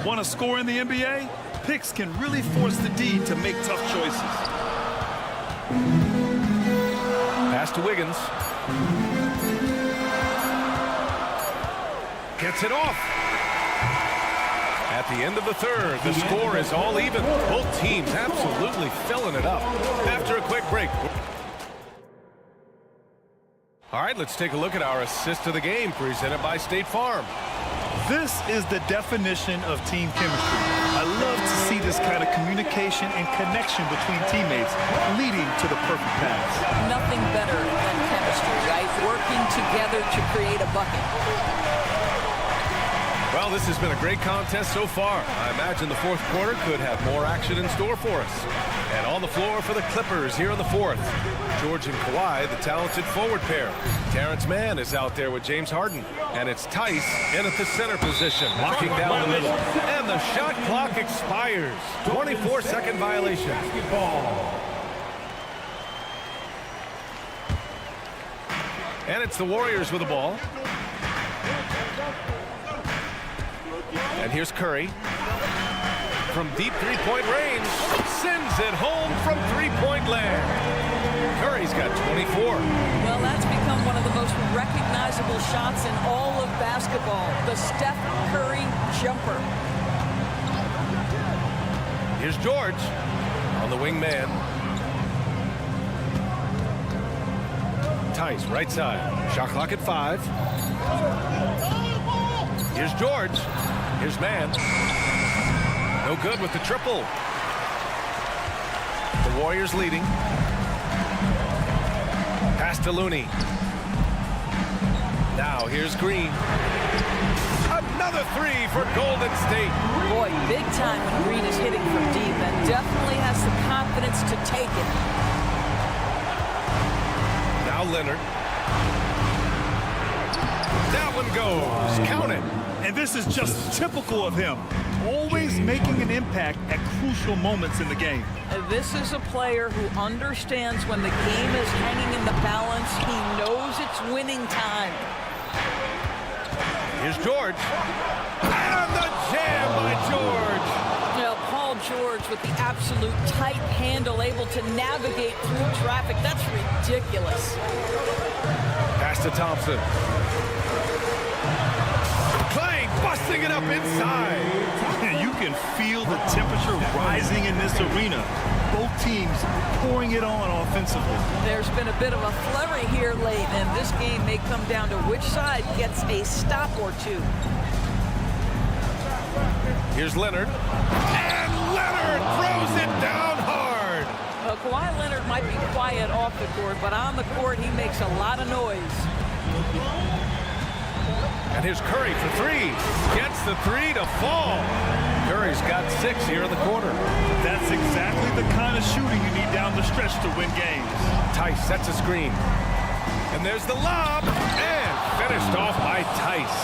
Want to score in the NBA? Picks can really force the D to make tough choices. Pass to Wiggins. Gets it off. At the end of the third, the score is all even. Both teams absolutely filling it up. After a quick break. All right, let's take a look at our assist of the game presented by State Farm. This is the definition of team chemistry. I love to see this kind of communication and connection between teammates leading to the perfect pass. Nothing better than chemistry, right? Working together to create a bucket. Well, this has been a great contest so far. I imagine the fourth quarter could have more action in store for us. And on the floor for the Clippers here in the fourth, George and Kawhi, the talented forward pair. Terrence Mann is out there with James Harden. And it's Tice in at the center position, locking down the middle. And the shot clock expires. 24-second violation. And it's the Warriors with the ball. And here's Curry. From deep three-point range, sends it home from three-point land. Curry's got 24. Well, that's become one of the most recognizable shots in all of basketball. The Steph Curry jumper. Here's George on the wing man. Tice, right side. Shot clock at 5. Here's George. Here's Mann. No good with the triple. The Warriors leading. Pass to Looney. Now here's Green. Another 3 for Golden State. Boy, big time when Green is hitting from deep and definitely has the confidence to take it. Now Leonard. That one goes. Count it. And this is just typical of him. Always making an impact at crucial moments in the game. This is a player who understands when the game is hanging in the balance. He knows it's winning time. Here's George. And the jam by George. Well, Paul George with the absolute tight handle, able to navigate through traffic. That's ridiculous. Pass to Thompson. Clay busting it up inside. You can feel the temperature rising in this arena. both teams pouring it on offensively. There's been a bit of a flurry here late, and this game may come down to which side gets a stop or two. Here's Leonard. And Leonard throws it down hard. Well, Kawhi Leonard might be quiet off the court, but on the court, he makes a lot of noise. And here's Curry for three. Gets the three to fall. Curry's got 6 here in the quarter. That's exactly the kind of shooting you need down the stretch to win games. Tice sets a screen. And there's the lob. And finished off by Tice.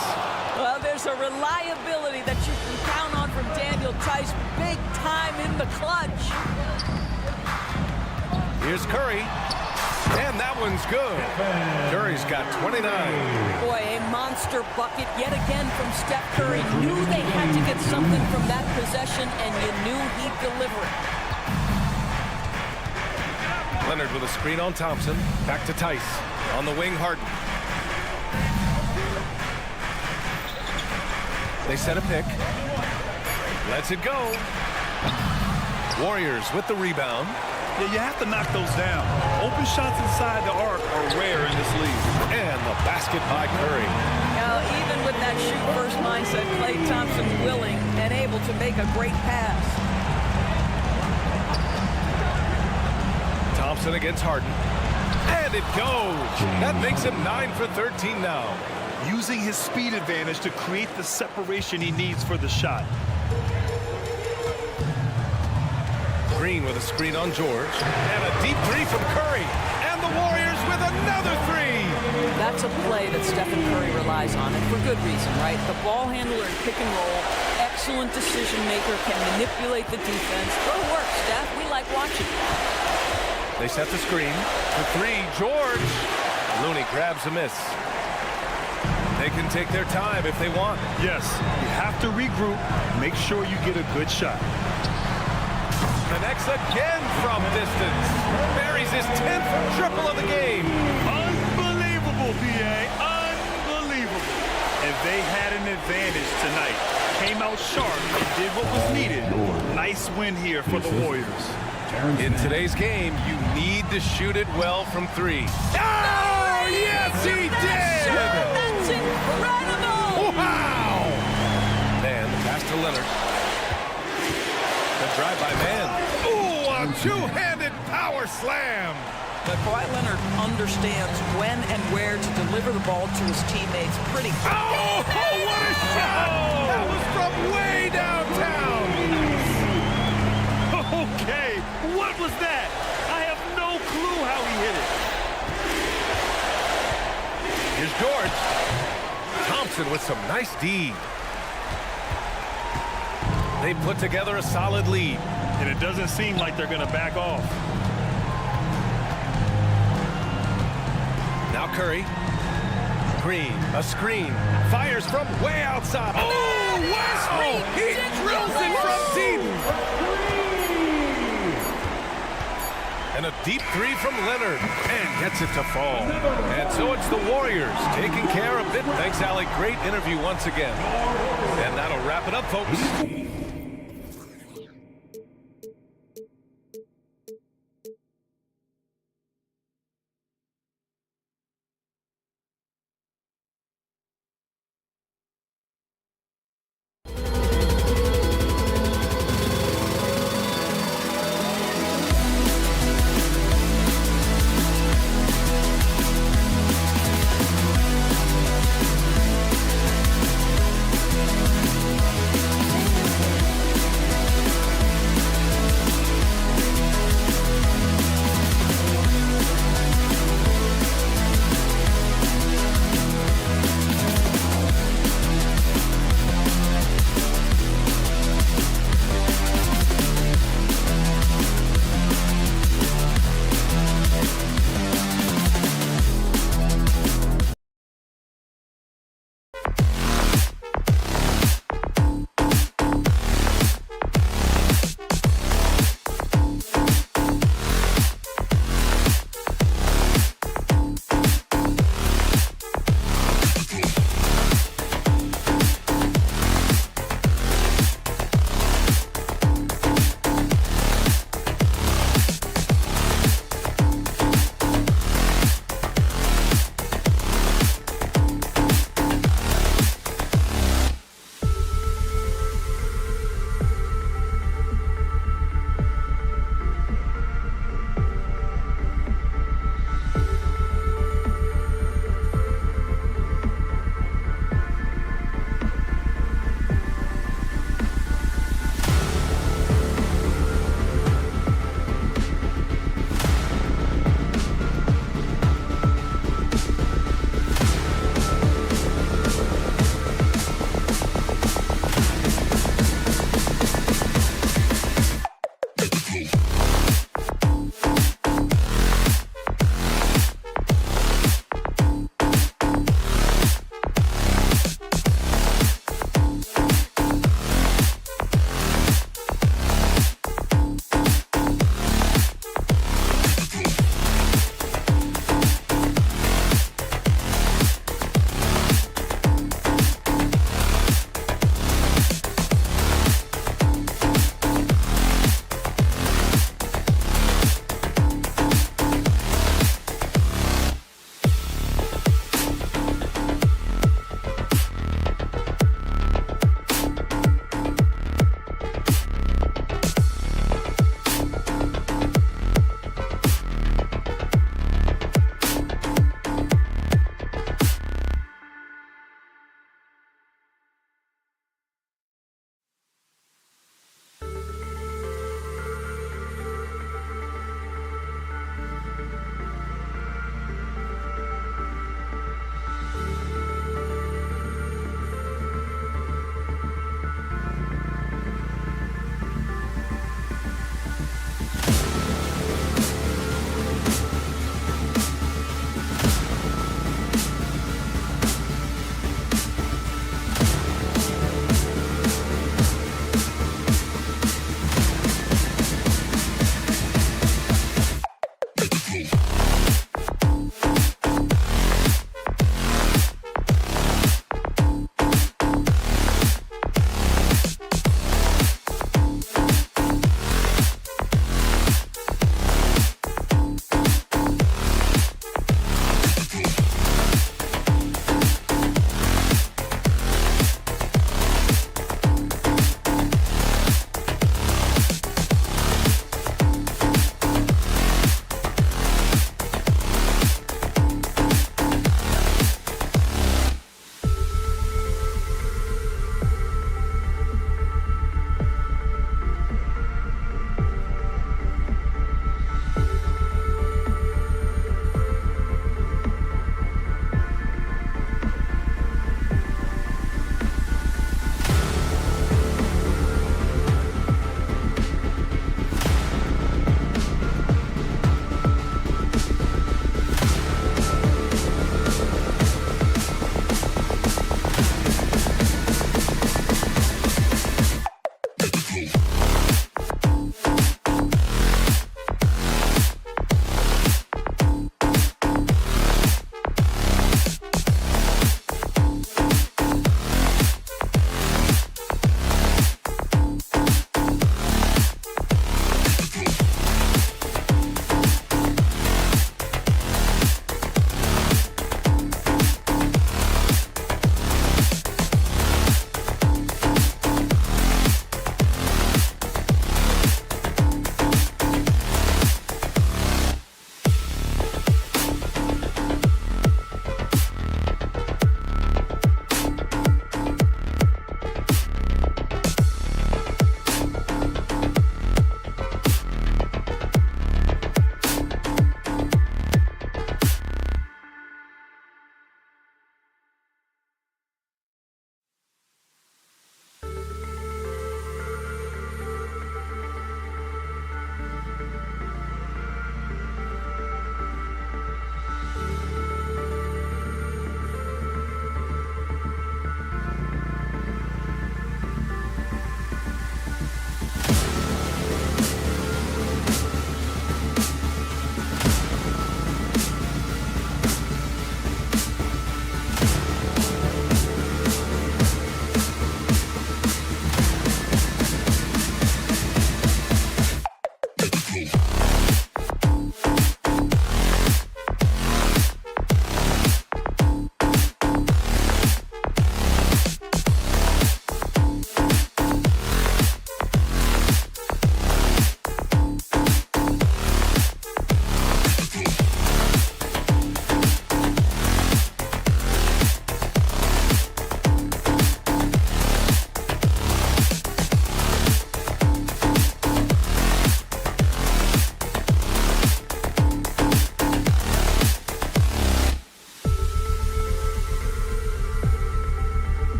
Well, there's a reliability that you can count on from Daniel Tice. Big time in the clutch. Here's Curry. And that one's good. Curry's got 29. Boy, a monster bucket yet again from Steph Curry. Knew they had to get something from that possession, and you knew he'd deliver it. Leonard with a screen on Thompson. Back to Tice. On the wing, Harden. They set a pick. Lets it go. Warriors with the rebound. Yeah, you have to knock those down. Open shots inside the arc are rare in this league. And the basket by Curry. Now, even with that shoot-first mindset, Klay Thompson willing and able to make a great pass. Thompson against Harden. And it goes. That makes him 9 for 13 now. Using his speed advantage to create the separation he needs for the shot. Green with a screen on George. And a deep three from Curry. And the Warriors with another three. That's a play that Stephen Curry relies on, and for good reason, right? The ball handler in pick and roll, excellent decision maker, can manipulate the defense. Go to work, Steph. We like watching. They set the screen. For three, George. Looney grabs a miss. They can take their time if they want. Yes, you have to regroup. Make sure you get a good shot. Connects again from distance. Buries his 10th triple of the game. Unbelievable, PA. Unbelievable. And they had an advantage tonight. Came out sharp and did what was needed. Nice win here for the Warriors. In today's game, you need to shoot it well from three. Oh, yes, he did! That's incredible! Wow! Man, pass to Leonard. The drive by Man. Ooh, a two-handed power slam. But Kawhi Leonard understands when and where to deliver the ball to his teammates pretty quickly. Oh, what a shot! That was from way downtown. Okay, what was that? I have no clue how he hit it. Here's George. Thompson with some nice D. They put together a solid lead. And it doesn't seem like they're going to back off. Now Curry. Green, a screen. Fires from way outside. Oh, wow! He drills it from deep. And a deep three from Leonard. And gets it to fall. And so it's the Warriors taking care of it. Thanks, Allie. Great interview once again. And that'll wrap it up, folks.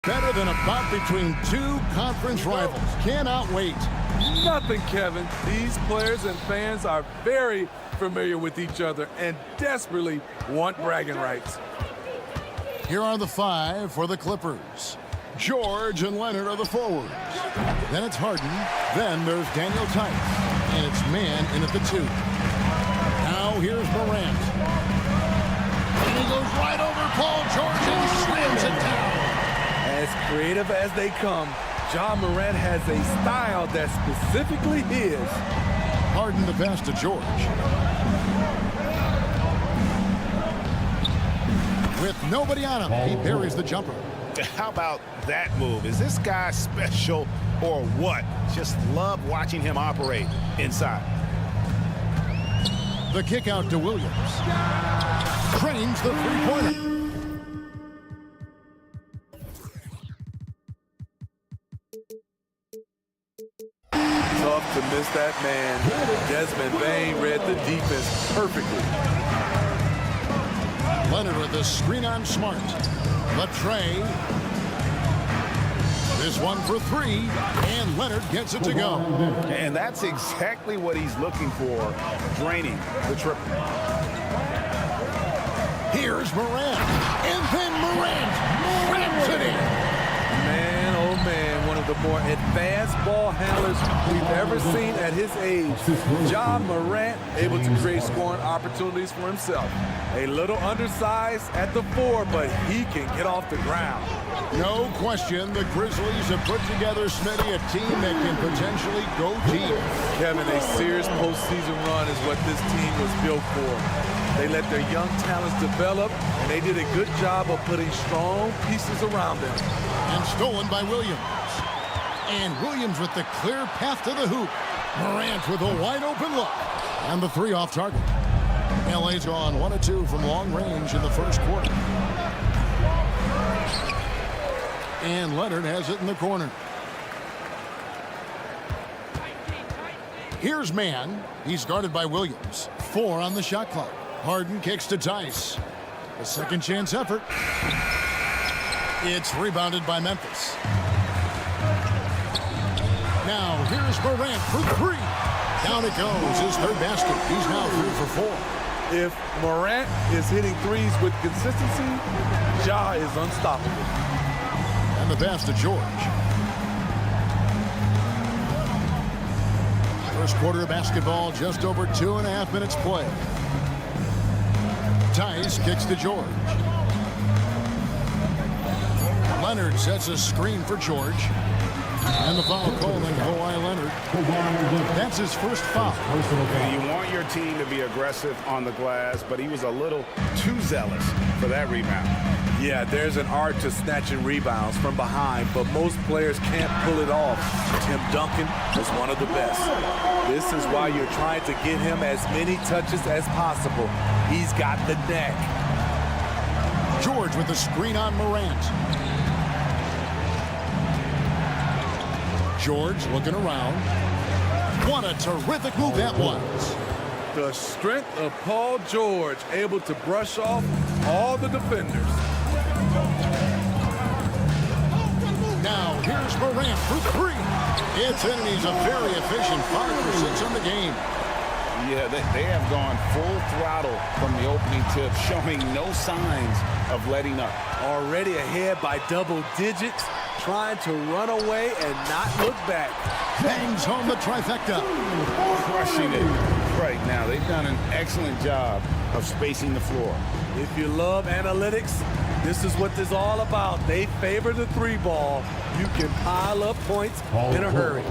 Better than a bout between two conference rivals. Cannot wait. Nothing, Kevin. These players and fans are very familiar with each other and desperately want bragging rights. Here are the five for the Clippers. George and Leonard are the forwards. Then it's Harden. Then there's Daniel Tice. And it's man in at the 2. Now here's Morant. And he goes right over Paul George and slams it down. As creative as they come, John Morant has a style that's specifically his. Harden the pass to George. With nobody on him, he buries the jumper. How about that move? Is this guy special or what? Just love watching him operate inside. The kick out to Williams. Cranes the three-pointer. Tough to miss that man. Desmond Bain read the defense perfectly. Leonard with the screen on Smart. Latrey. This one for 3, and Leonard gets it to go. And that's exactly what he's looking for, draining the triple. Here's Morant, and then Morant ramps it in. Man, oh man, one of the more advanced ball handlers we've ever seen at his age. John Morant able to create scoring opportunities for himself. A little undersized at the 4, but he can get off the ground. No question, the Grizzlies have put together, Smitty, a team that can potentially go deep. Kevin, a serious postseason run is what this team was built for. They let their young talents develop, and they did a good job of putting strong pieces around them. And stolen by Williams. And Williams with the clear path to the hoop. Morant with a wide open look. And the 3 off target. LA's on 1 of 2 from long range in the first quarter. And Leonard has it in the corner. Here's man. He's guarded by Williams. 4 on the shot clock. Harden kicks to Tice. A second chance effort. It's rebounded by Memphis. Now here's Morant for 3. Down it goes. His 3rd basket. He's now 3 for 4. If Morant is hitting threes with consistency, Ja is unstoppable. And the pass to George. First quarter of basketball, just over 2.5 minutes play. Tice kicks to George. Leonard sets a screen for George. And the foul called on Kawhi Leonard. That's his first foul. You want your team to be aggressive on the glass, but he was a little too zealous for that rebound. Yeah, there's an art to snatching rebounds from behind, but most players can't pull it off. Tim Duncan is one of the best. This is why you're trying to get him as many touches as possible. He's got the neck. George with the screen on Morant. George looking around. What a terrific move that was. The strength of Paul George, able to brush off all the defenders. Now here's Morant for 3. It's in, and he's a very efficient 5 for 6 on the game. Yeah, they have gone full throttle from the opening tip, showing no signs of letting up. Already ahead by double digits, trying to run away and not look back. Bangs home the trifecta. Crushing it right now. They've done an excellent job of spacing the floor. If you love analytics, this is what this is all about. They favor the 3 ball. You can pile up points in a hurry.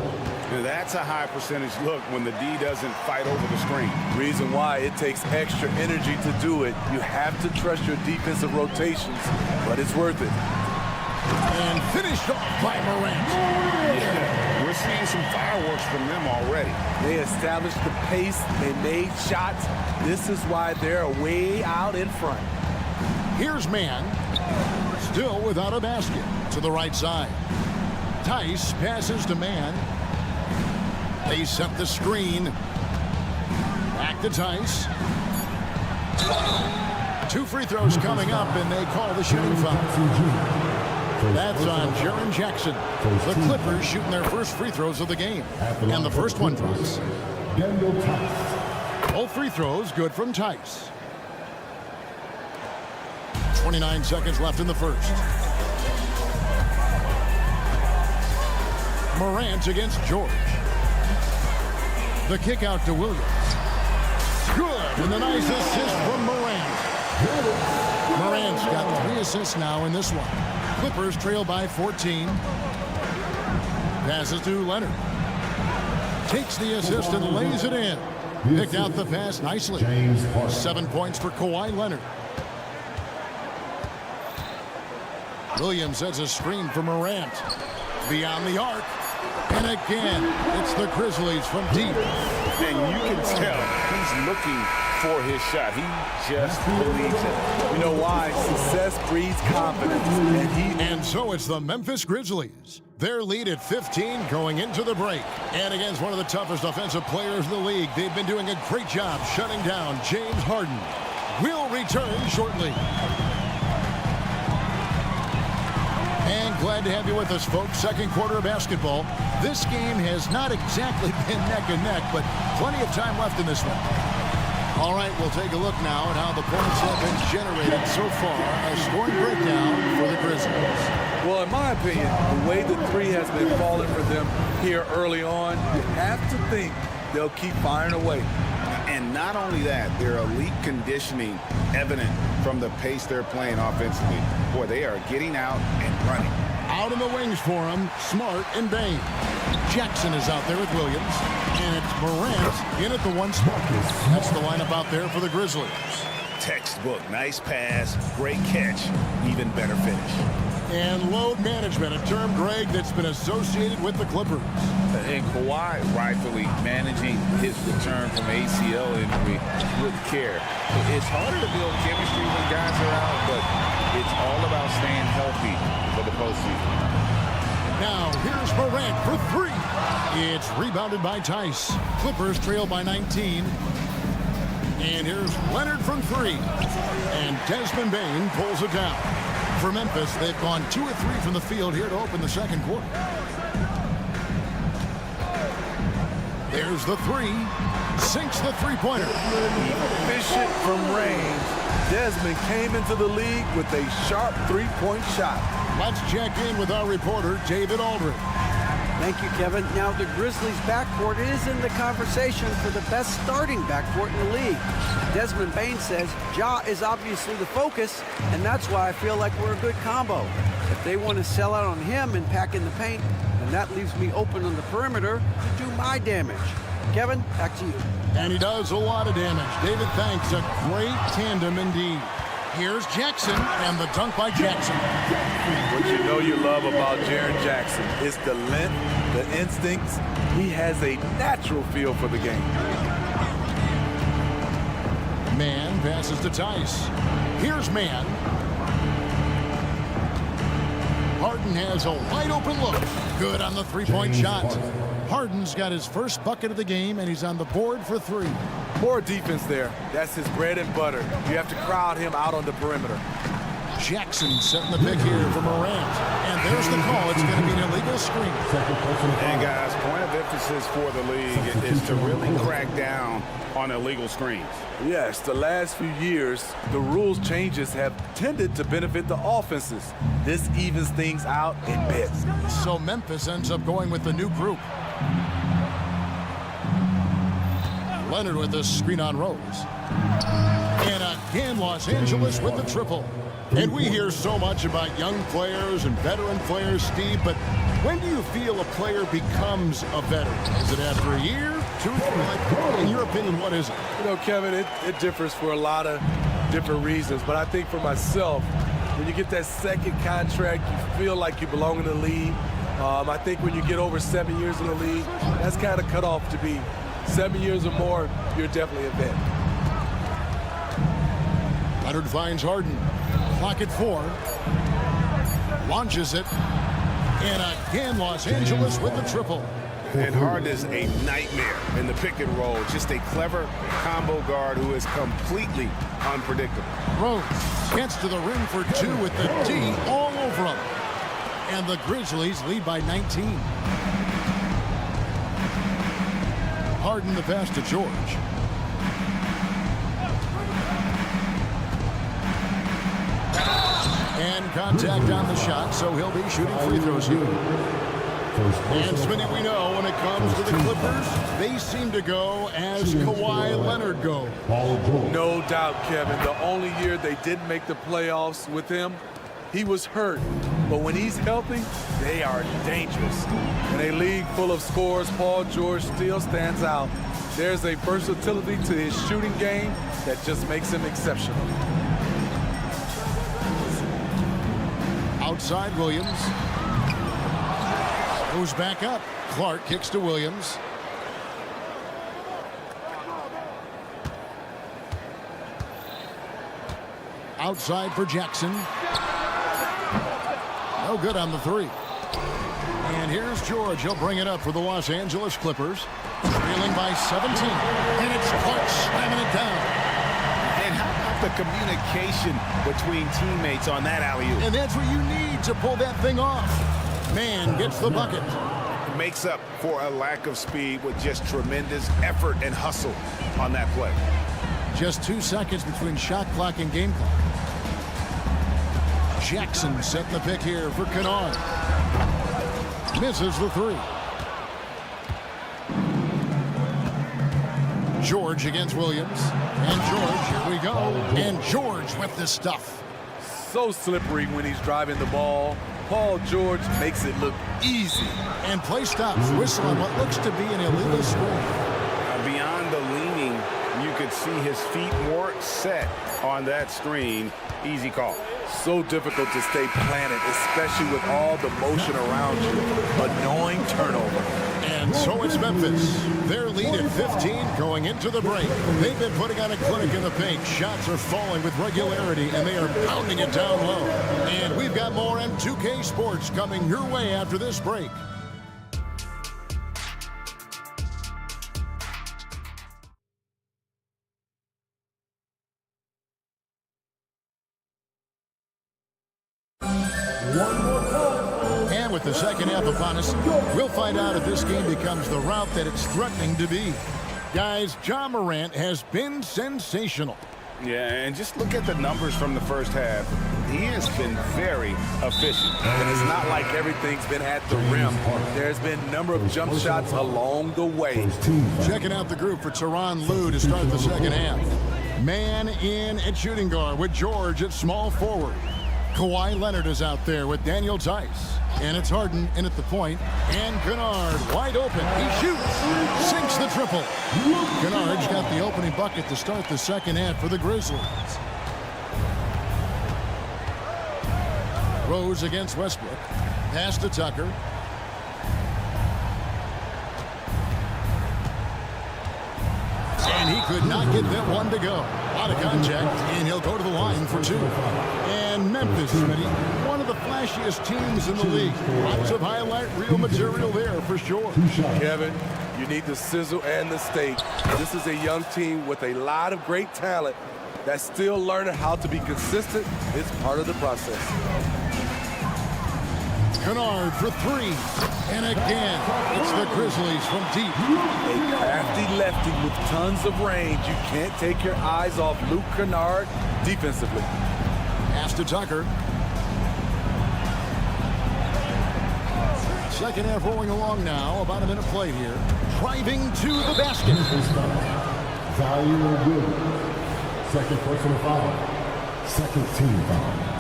That's a high percentage look when the D doesn't fight over the screen. Reason why it takes extra energy to do it. You have to trust your defensive rotations, but it's worth it. And finished off by Morant. Yeah, we're seeing some fireworks from them already. They established the pace. They made shots. This is why they're way out in front. Here's man. Still without a basket. To the right side. Tice passes to man. They set the screen. Back to Tice. 2 free throws coming up, and they call the shooting foul. That's on Jaren Jackson. The Clippers shooting their first free throws of the game. And the first one drops. Both free throws good from Tice. 29 seconds left in the first. Morant against George. The kick out to Williams. Good, and a nice assist from Morant. Morant's got 3 assists now in this one. Clippers trail by 14. Passes to Leonard. Takes the assist and lays it in. Picked out the pass nicely. 7 points for Kawhi Leonard. Williams sets a screen for Morant. Beyond the arc. And again, it's the Grizzlies from deep. And you can tell he's looking for his shot. He just believes it. You know why? Success breeds confidence. And so it's the Memphis Grizzlies. Their lead at 15 going into the break. And against one of the toughest offensive players in the league, they've been doing a great job shutting down James Harden. We'll return shortly. And glad to have you with us, folks. Second quarter of basketball. This game has not exactly been neck and neck, but plenty of time left in this one. All right, we'll take a look now at how the points have been generated so far. A scoring breakdown for the Grizzlies. Well, in my opinion, the way the three has been falling for them here early on, you have to think they'll keep firing away. And not only that, their elite conditioning evident from the pace they're playing offensively. Boy, they are getting out and running. Out in the wings for him, Smart and Bain. Jackson is out there with Williams. And it's Morant in at the 1 spot. That's the lineup out there for the Grizzlies. Textbook, nice pass, great catch, even better finish. And load management, a term, Greg, that's been associated with the Clippers. And Kawhi rightfully managing his return from ACL injury with care. It's harder to build chemistry when guys are out, but it's all about staying healthy for the postseason. Now, here's Morant for 3. It's rebounded by Tice. Clippers trail by 19. And here's Leonard from 3. And Desmond Bain pulls it down. For Memphis, they've gone 2 or 3 from the field here to open the second quarter. There's the 3. Sinks the three-pointer. Efficient from range. Desmond came into the league with a sharp three-point shot. Let's check in with our reporter, David Aldridge. Thank you, Kevin. Now, the Grizzlies' backcourt is in the conversation for the best starting backcourt in the league. Desmond Bain says Ja is obviously the focus, and that's why I feel like we're a good combo. If they want to sell out on him and pack in the paint, then that leaves me open on the perimeter to do my damage. Kevin, back to you. And he does a lot of damage. David, thanks. A great tandem indeed. Here's Jackson, and the dunk by Jackson. What you know you love about Jaren Jackson is the length, the instincts. He has a natural feel for the game. Man passes to Tice. Here's Man. Harden has a wide open look. Good on the three-point shot. Harden's got his first bucket of the game, and he's on the board for 3. More defense there. That's his bread and butter. You have to crowd him out on the perimeter. Jackson setting the pick here for Morant. And there's the call. It's going to be an illegal screen. And guys, point of emphasis for the league is to really crack down on illegal screens. Yes, the last few years, the rules changes have tended to benefit the offenses. This evens things out in bits. So Memphis ends up going with the new group. Leonard with the screen on Rose. And again, Los Angeles with the triple. And we hear so much about young players and veteran players, Steve, but when do you feel a player becomes a veteran? Is it after a year, 2, 3? In your opinion, what is it? You know, Kevin, it differs for a lot of different reasons, but I think for myself, when you get that second contract, you feel like you belong in the league. I think when you get over 7 years in the league, that's kind of cut off to be 7 years or more, you're definitely a vet. Leonard finds Harden. Clock at 4. Launches it. And again, Los Angeles with the triple. And Harden is a nightmare in the pick and roll. Just a clever combo guard who is completely unpredictable. Rose gets to the rim for 2 with the D all over him. And the Grizzlies lead by 19. Harden the pass to George. And contact on the shot, so he'll be shooting free throws here. And Smitty, we know when it comes to the Clippers, they seem to go as Kawhi Leonard goes. No doubt, Kevin. The only year they didn't make the playoffs with him, he was hurt. But when he's healthy, they are dangerous. In a league full of scorers, Paul George still stands out. There's a versatility to his shooting game that just makes him exceptional. Outside Williams. Goes back up. Clark kicks to Williams. Outside for Jackson. No good on the three. And here's George. He'll bring it up for the Los Angeles Clippers. Trailing by 17. And it's Clark slamming it down. And how about the communication between teammates on that alley-oop? And that's what you need to pull that thing off. Man gets the bucket. Makes up for a lack of speed with just tremendous effort and hustle on that play. Just 2 seconds between shot clock and game clock. Jackson setting the pick here for Kennard. Misses the three. George against Williams. And George, here we go. And George with the stuff. So slippery when he's driving the ball. Paul George makes it look easy. And play stops. Whistle on what looks to be an illegal screen. Beyond the leaning, you could see his feet weren't set on that screen. Easy call. So difficult to stay planted, especially with all the motion around you. Annoying turnover. And so it's Memphis. Their lead at 15 going into the break. They've been putting on a clinic in the paint. Shots are falling with regularity, and they are pounding it down low. And we've got more M2K Sports coming your way after this break. And with the second half upon us, we'll find out if this game becomes the route that it's threatening to be. Guys, Ja Morant has been sensational. Yeah, and just look at the numbers from the first half. He has been very efficient. And it's not like everything's been at the rim. There's been a number of jump shots along the way. Checking out the group for Tyronn Lue to start the second half. Man in at shooting guard with George at small forward. Kawhi Leonard is out there with Daniel Tice. And it's Harden in at the point. And Kennard wide open. He shoots. Sinks the triple. Kennard's got the opening bucket to start the second half for the Grizzlies. Rose against Westbrook. Pass to Tucker. And he could not get that one to go. Out of contact, and he'll go to the line for two. And Memphis, Smitty, one of the flashiest teams in the league. Lots of highlight reel material there for sure. Kevin, you need the sizzle and the steak. This is a young team with a lot of great talent that's still learning how to be consistent. It's part of the process. Kennard for three. And again, it's the Grizzlies from deep. A crafty lefty with tons of range. You can't take your eyes off Luke Kennard defensively. Pass to Tucker. Second half rolling along now. About a minute played here. Driving to the basket. Second personal foul. Second team foul.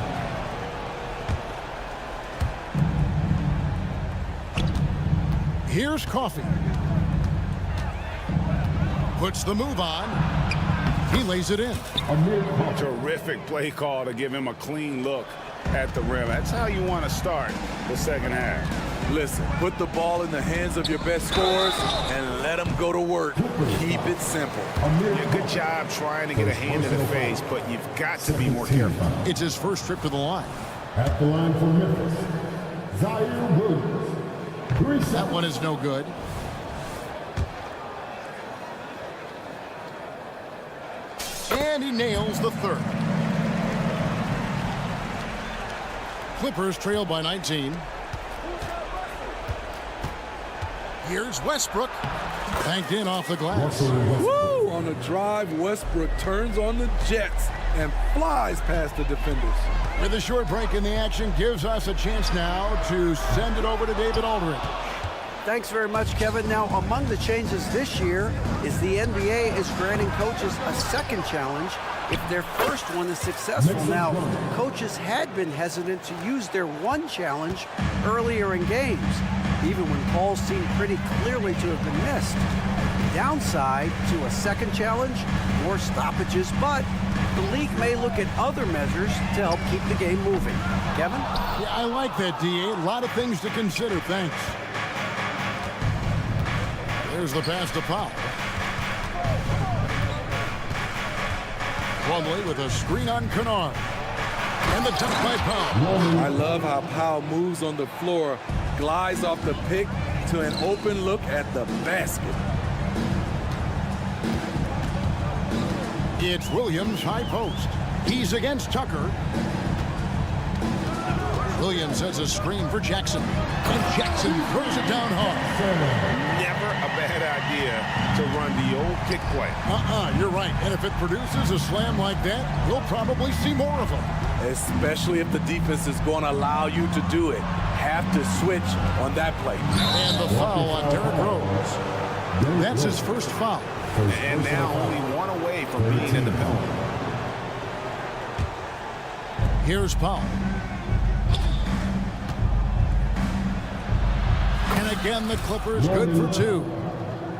Here's Coffee. Puts the move on. He lays it in. Terrific play call to give him a clean look at the rim. That's how you want to start the second half. Listen, put the ball in the hands of your best scorers and let them go to work. Keep it simple. Yeah, good job trying to get a hand in the face, but you've got to be more careful. It's his first trip to the line. At the line for Memphis, Zion Williams. That one is no good. And he nails the third. Clippers trail by 19. Here's Westbrook. Banked in off the glass. Woo! On the drive, Westbrook turns on the Jets and flies past the defenders. With a short break in the action, gives us a chance now to send it over to David Aldridge. Thanks very much, Kevin. Now, among the changes this year is the NBA is granting coaches a second challenge if their first one is successful. Now, coaches had been hesitant to use their one challenge earlier in games, even when calls seemed pretty clearly to have been missed. Downside to a second challenge, more stoppages, but the league may look at other measures to help keep the game moving. Kevin? Yeah, I like that, D.A. A lot of things to consider. Thanks. There's the pass to Powell. Plumlee with a screen on Kennard. And the dunk by Powell. I love how Powell moves on the floor, glides off the pick to an open look at the basket. It's Williams, high post. He's against Tucker. Williams has a screen for Jackson. And Jackson throws it down hard. Never a bad idea to run the old kick play. You're right. And if it produces a slam like that, we'll probably see more of them. Especially if the defense is going to allow you to do it. Have to switch on that play. And the foul on Derrick Rose. That's his first foul. And now only one away from being in the penalty. Here's Powell. And again, the Clippers good for two.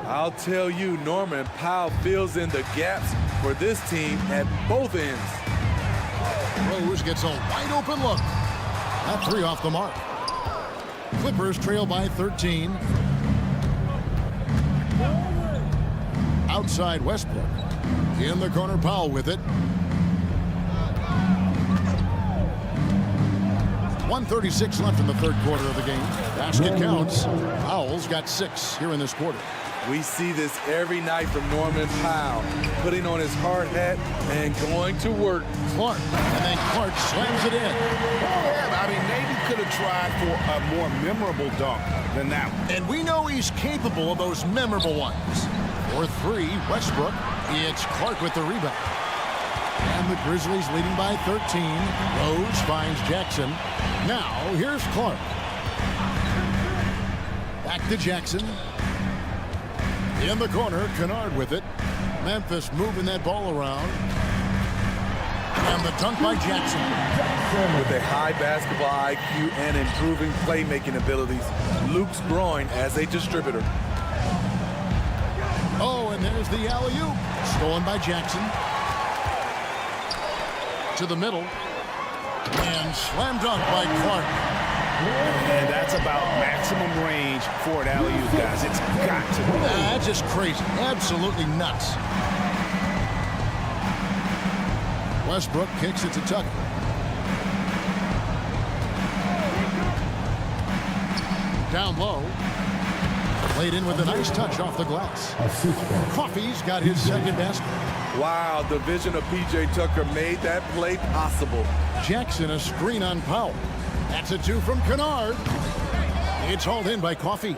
I'll tell you, Norman Powell fills in the gaps for this team at both ends. Rose gets a wide open look. That three off the mark. Clippers trail by 13. Outside Westbrook. In the corner, Powell with it. 1:36 left in the third quarter of the game. Basket counts. Powell's got 6 here in this quarter. We see this every night from Norman Powell, putting on his hard hat and going to work. Clark, and then Clark slams it in. Yeah, I mean, maybe could have tried for a more memorable dunk than that one. And we know he's capable of those memorable ones. For 3, Westbrook. It's Clark with the rebound. And the Grizzlies leading by 13. Rose finds Jackson. Now, here's Clark. Back to Jackson. In the corner, Kennard with it. Memphis moving that ball around. And the dunk by Jackson. With a high basketball IQ and improving playmaking abilities, Luke's growing as a distributor. Oh, and there's the alley-oop. Stolen by Jackson. To the middle. And slam dunk by Clark. And that's about maximum range for an alley-oop, guys. It's got to be. That's just crazy. Absolutely nuts. Westbrook kicks it to Tucker. Down low. Played in with a nice touch off the glass. Coffey's got his second basket. Wow, the vision of P.J. Tucker made that play possible. Jackson a screen on Powell. That's a 2 from Kennard. It's hauled in by Coffey.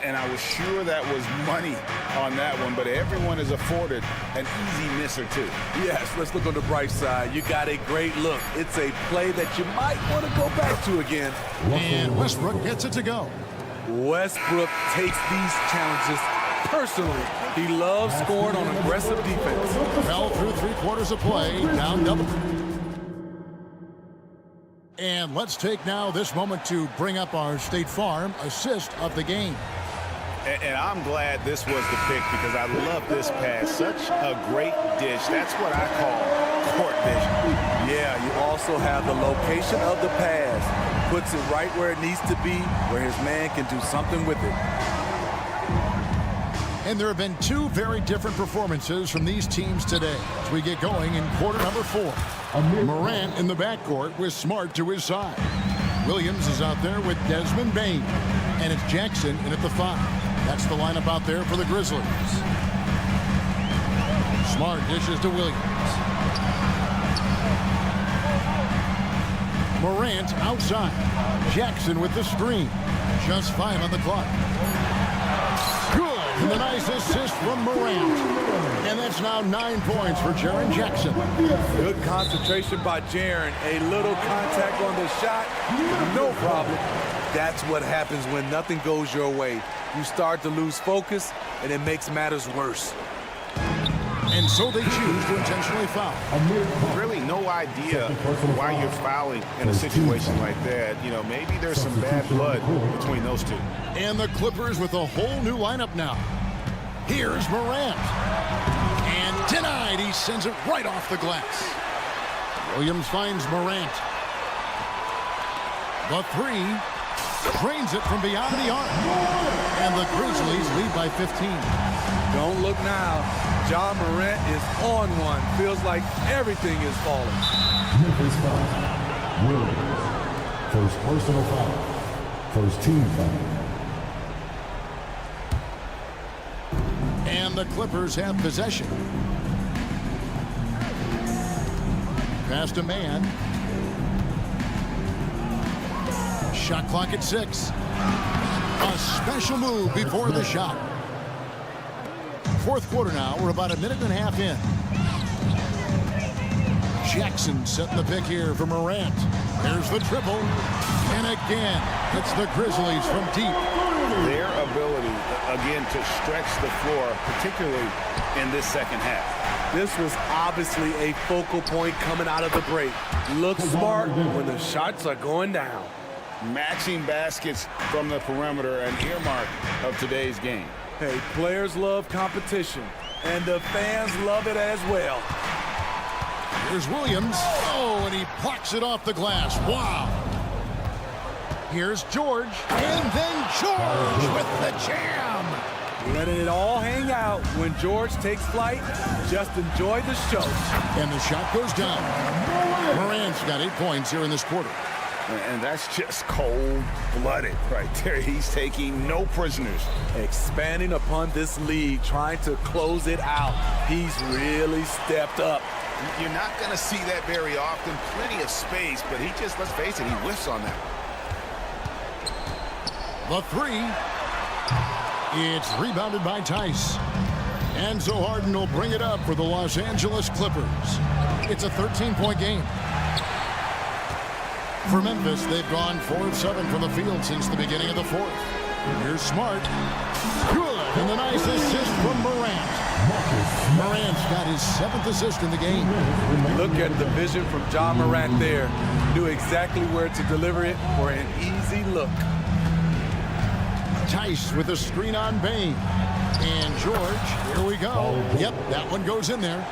And I was sure that was money on that one, but everyone is afforded an easy miss or two. Yes, let's look on the bright side. You got a great look. It's a play that you might want to go back to again. And Westbrook gets it to go. Westbrook takes these challenges personally. He loves scoring on aggressive defense. Fell through 3 quarters of play, down double. And let's take now this moment to bring up our State Farm assist of the game. And I'm glad this was the pick because I love this pass. Such a great dish. That's what I call court vision. Yeah, you also have the location of the pass. Puts it right where it needs to be, where his man can do something with it. And there have been 2 very different performances from these teams today as we get going in quarter number 4. Morant in the backcourt with Smart to his side. Williams is out there with Desmond Bane. And it's Jackson in at the 5. That's the lineup out there for the Grizzlies. Smart dishes to Williams. Morant outside. Jackson with the screen. Just 5 on the clock. And the nice assist from Morant. And that's now 9 points for Jaren Jackson. Good concentration by Jaren. A little contact on the shot, no problem. That's what happens when nothing goes your way. You start to lose focus, and it makes matters worse. And so they choose to intentionally foul. Really no idea why you're fouling in a situation like that. You know, maybe there's some bad blood between those two. And the Clippers with a whole new lineup now. Here's Morant. And denied. He sends it right off the glass. Williams finds Morant. The three. Drains it from beyond the arc. And the Grizzlies lead by 15. Don't look now. Ja Morant is on one. Feels like everything is falling. Memphis foul. Williams. First personal foul. First team foul. And the Clippers have possession. Pass to man. Shot clock at 6. A special move before the shot. Fourth quarter now. We're about a minute and a half in. Jackson setting the pick here for Morant. There's the triple. And again, it's the Grizzlies from deep. Their ability, again, to stretch the floor, particularly in this second half. This was obviously a focal point coming out of the break. Look smart when the shots are going down. Matching baskets from the perimeter, an earmark of today's game. Hey, players love competition, and the fans love it as well. Here's Williams. Oh, and he plucks it off the glass. Wow. Here's George. And then George with the jam. Letting it all hang out. When George takes flight, just enjoy the show. And the shot goes down. Morant's got 8 points here in this quarter. And that's just cold-blooded right there. He's taking no prisoners. Expanding upon this lead, trying to close it out. He's really stepped up. You're not going to see that very often. Plenty of space, but he just, let's face it, he whiffs on that. The three. It's rebounded by Tice. And so Harden will bring it up for the Los Angeles Clippers. It's a 13-point game. For Memphis, they've gone 4 of 7 from the field since the beginning of the fourth. Here's Smart. Good. And the nice assist from Morant. Morant's got his 7th assist in the game. Look at the vision from Ja Morant there. Knew exactly where to deliver it for an easy look. Tice with a screen on Bain. And George, here we go. Yep, that one goes in there.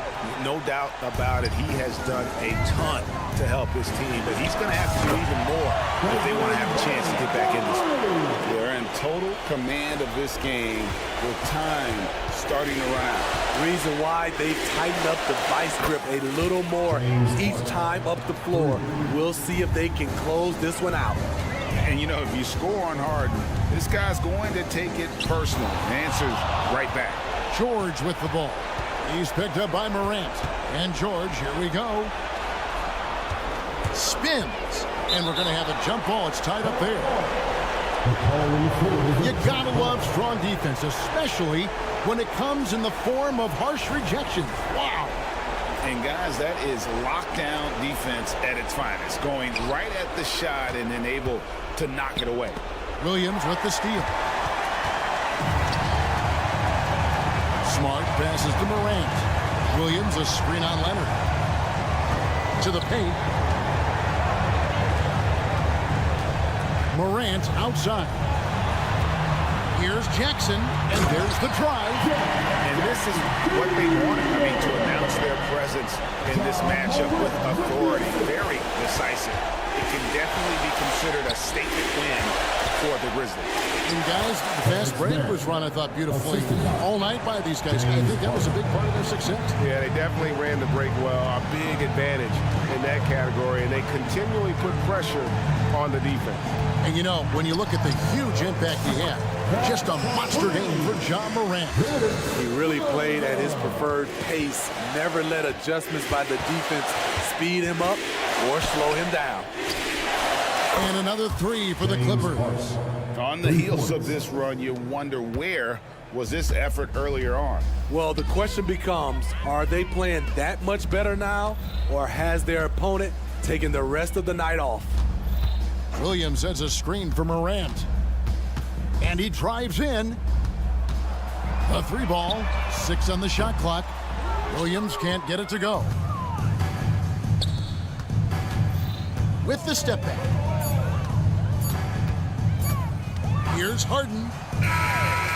No doubt about it. He has done a ton to help his team, but he's going to have to do even more if they want to have a chance to get back in this. They're in total command of this game with time starting to run out. Reason why they've tightened up the vice grip a little more each time up the floor. We'll see if they can close this one out. And, you know, if you score on Harden, this guy's going to take it personal. Answers right back. George with the ball. He's picked up by Morant. And George, here we go. Spins. And we're going to have a jump ball. It's tied up there. You gotta love strong defense, especially when it comes in the form of harsh rejections. Wow. And guys, that is lockdown defense at its finest. Going right at the shot and then able to knock it away. Williams with the steal. Smart passes to Morant. Williams a screen on Leonard. To the paint. Morant outside. Here's Jackson, and there's the drive. And this is what they wanted, to announce their presence in this matchup with authority. Very decisive. It can definitely be considered a statement win for the Grizzlies. And guys, the fast break was run, I thought, beautifully all night by these guys. I think that was a big part of their success. Yeah, they definitely ran the break well. A big advantage in that category, and they continually put pressure on the defense. And, you know, when you look at the huge impact he had, just a monster game for Ja Morant. He really played at his preferred pace. Never let adjustments by the defense speed him up or slow him down. And another three for the Clippers. On the heels of this run, you wonder where was this effort earlier on? Well, the question becomes, are they playing that much better now, or has their opponent taken the rest of the night off? Williams sends a screen for Morant. And he drives in. A 3-ball, 6 on the shot clock. Williams can't get it to go. With the step back. Here's Harden.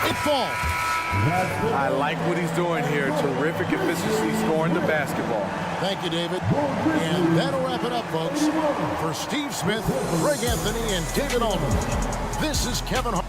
It falls. I like what he's doing here. Terrific efficiency scoring the basketball. Thank you, David. And that'll wrap it up, folks. For Steve Smith, Greg Anthony, and David Aldridge, this is Kevin Harden.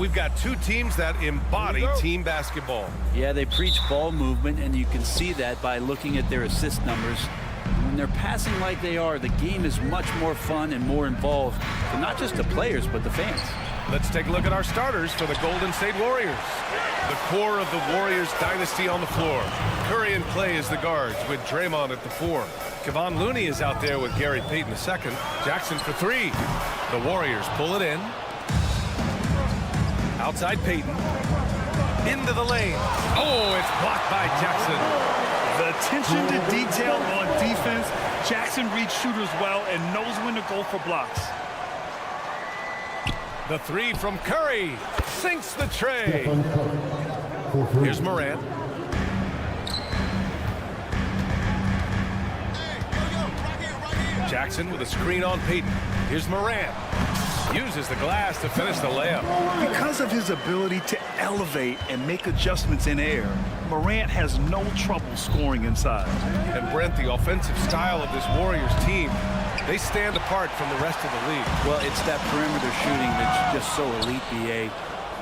we've got two teams that embody team basketball. Yeah, they preach ball movement, and you can see that by looking at their assist numbers. When they're passing like they are, the game is much more fun and more involved for not just the players, but the fans. Let's take a look at our starters for the Golden State Warriors. The core of the Warriors dynasty on the floor. Curry and Clay as the guards with Draymond at the 4. Kevon Looney is out there with Gary Payton II. Jackson for 3. The Warriors pull it in. Outside Payton. Into the lane. Oh, it's blocked by Jackson. The attention to detail on defense. Jackson reads shooters well and knows when to go for blocks. The 3 from Curry sinks the tray. Here's Morant. Jackson with a screen on Payton. Here's Morant. Uses the glass to finish the layup. Because of his ability to elevate and make adjustments in air, Morant has no trouble scoring inside. And Brent, the offensive style of this Warriors team, they stand apart from the rest of the league. Well, it's that perimeter shooting that's just so elite, BA,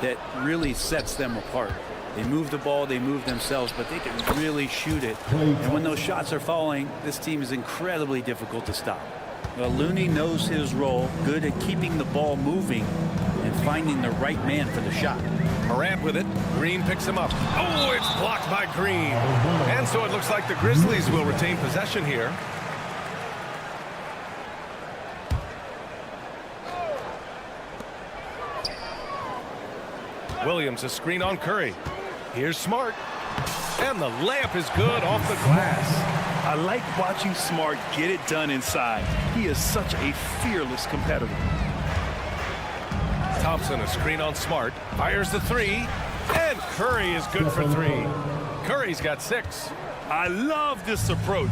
that really sets them apart. They move the ball, they move themselves, but they can really shoot it. And when those shots are falling, this team is incredibly difficult to stop. Well, Looney knows his role, good at keeping the ball moving and finding the right man for the shot. Morant with it. Green picks him up. Oh, it's blocked by Green. And so it looks like the Grizzlies will retain possession here. Williams, a screen on Curry. Here's Smart. And the layup is good off the glass. I like watching Smart get it done inside. He is such a fearless competitor. Thompson, a screen on Smart. Fires the 3. And Curry is good for 3. Curry's got 6. I love this approach.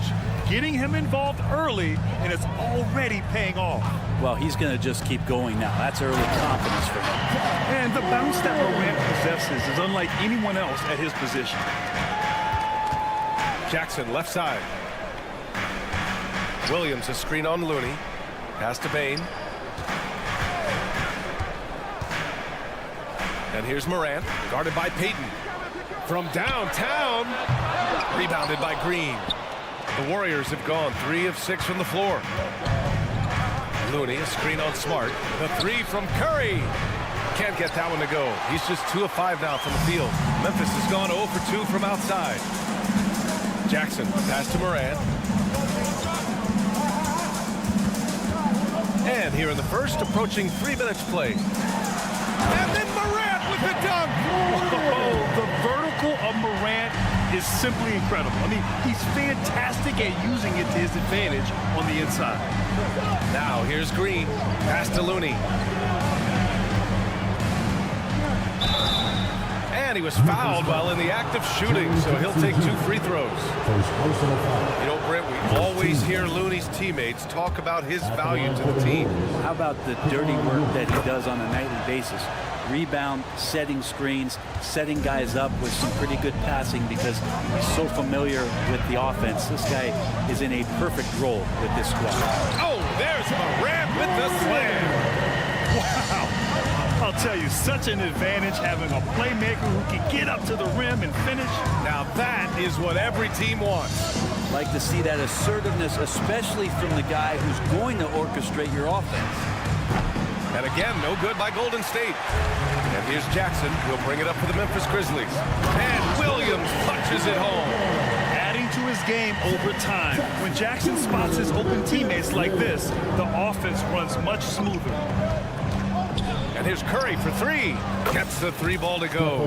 Getting him involved early, and it's already paying off. Well, he's going to just keep going now. That's early confidence for him. And the bounce that Morant possesses is unlike anyone else at his position. Jackson, left side. Williams, a screen on Looney. Pass to Bane. And here's Morant, guarded by Payton. From downtown, rebounded by Green. The Warriors have gone 3 of 6 from the floor. Looney, a screen on Smart. The 3 from Curry. Can't get that one to go. He's just 2 of 5 now from the field. Memphis has gone 0 for 2 from outside. Jackson, pass to Morant. And here in the first, approaching 3 minutes played. And then Morant with the dunk. Oh, the vertical of Morant is simply incredible. I mean, he's fantastic at using it to his advantage on the inside. Now here's Green. Pass to Looney. And he was fouled while in the act of shooting, so he'll take 2 free throws. You know, Brent, we always hear Looney's teammates talk about his value to the team. How about the dirty work that he does on a nightly basis? Rebound, setting screens, setting guys up with some pretty good passing because he's so familiar with the offense. This guy is in a perfect role with this squad. Oh, there's Morant with the slam. Wow. I'll tell you, such an advantage having a playmaker who can get up to the rim and finish. Now that is what every team wants. Like to see that assertiveness, especially from the guy who's going to orchestrate your offense. And again, no good by Golden State. And here's Jackson. He'll bring it up for the Memphis Grizzlies. And Williams punches it home. Adding to his game over time. When Jackson spots his open teammates like this, the offense runs much smoother. And here's Curry for 3. Gets the 3 ball to go.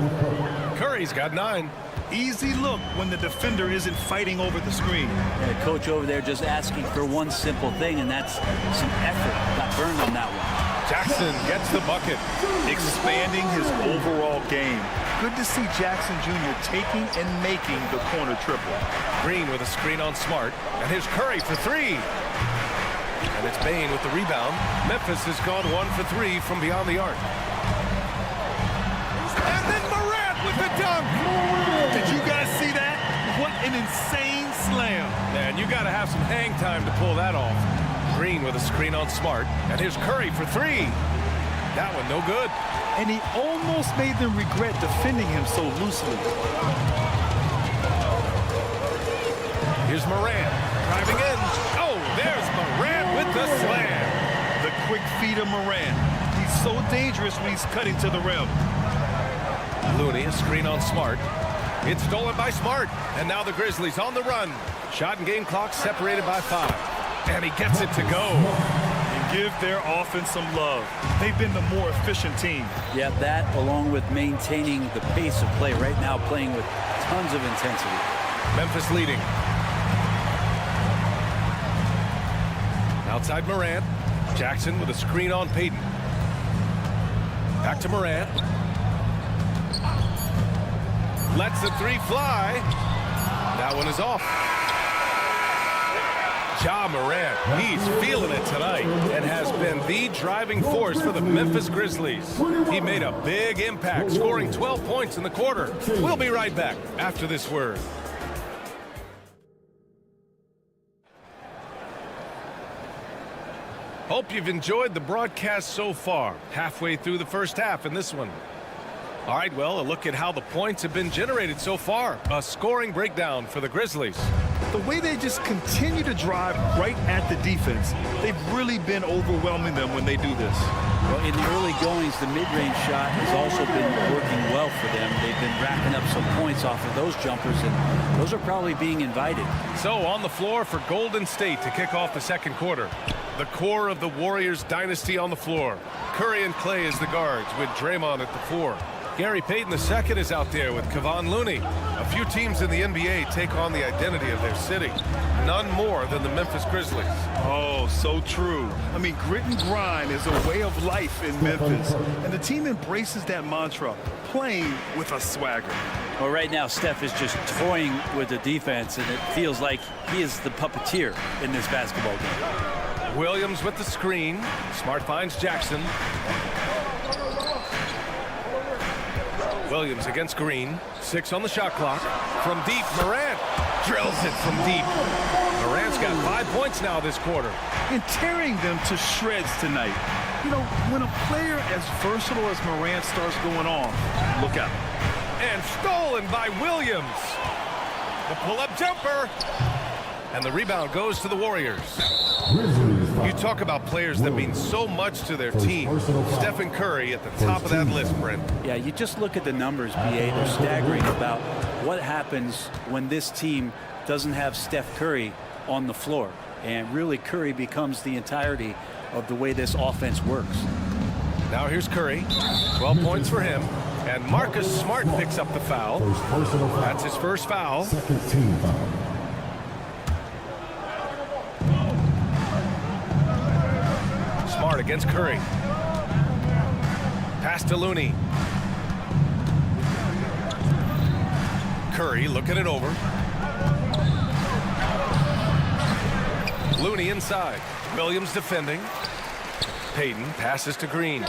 Curry's got 9. Easy look when the defender isn't fighting over the screen. And the coach over there just asking for one simple thing, and that's some effort. Got burned on that one. Jackson gets the bucket. Expanding his overall game. Good to see Jackson Jr. taking and making the corner triple. Green with a screen on Smart. And here's Curry for 3. And it's Bane with the rebound. Memphis has gone 1 for 3 from beyond the arc. And then Morant with the dunk. Did you guys see that? What an insane slam. Man, you got to have some hang time to pull that off. Green with a screen on Smart. And here's Curry for 3. That one no good. and he almost made them regret defending him so loosely. Here's Morant driving in. Oh, there's Morant with the slam. The quick feed of Morant. He's so dangerous when he's cutting to the rim. Looney, a screen on Smart. It's stolen by Smart. And now the Grizzlies on the run. Shot and game clock separated by 5. And he gets it to go. And give their offense some love. They've been the more efficient team. Yeah, that along with maintaining the pace of play. Right now playing with tons of intensity. Memphis leading. Outside Morant. Jackson with a screen on Payton. Back to Morant. Lets the three fly. That one is off. Ja Morant, he's feeling it tonight and has been the driving force for the Memphis Grizzlies. He made a big impact, scoring 12 points in the quarter. We'll be right back after this word. Hope you've enjoyed the broadcast so far. Halfway through the first half in this one. All right, well, a look at how the points have been generated so far. A scoring breakdown for the Grizzlies. The way they just continue to drive right at the defense, they've really been overwhelming them when they do this. Well, in the early goings, the mid-range shot has also been working well for them. They've been racking up some points off of those jumpers, and those are probably being invited. So on the floor for Golden State to kick off the second quarter. The core of the Warriors dynasty on the floor. Curry and Clay as the guards with Draymond at the 4. Gary Payton II is out there with Kevon Looney. A few teams in the NBA take on the identity of their city. None more than the Memphis Grizzlies. Oh, so true. I mean, grit and grind is a way of life in Memphis. And the team embraces that mantra, playing with a swagger. Well, right now, Steph is just toying with the defense, and it feels like he is the puppeteer in this basketball game. Williams with the screen. Smart finds Jackson. Williams against Green. 6 on the shot clock. From deep, Morant drills it from deep. Morant's got 5 points now this quarter. And tearing them to shreds tonight. You know, when a player as versatile as Morant starts going on, look out. And stolen by Williams. The pull-up jumper. And the rebound goes to the Warriors. You talk about players that mean so much to their team. Stephen Curry at the top of that list, Brent. Yeah, you just look at the numbers, BA. They're staggering about what happens when this team doesn't have Steph Curry on the floor. And really, Curry becomes the entirety of the way this offense works. Now here's Curry. 12 points for him. And Marcus Smart picks up the foul. That's his first foul. Second team foul. Smart against Curry. Pass to Looney. Curry looking it over. Looney inside. Williams defending. Payton passes to Green.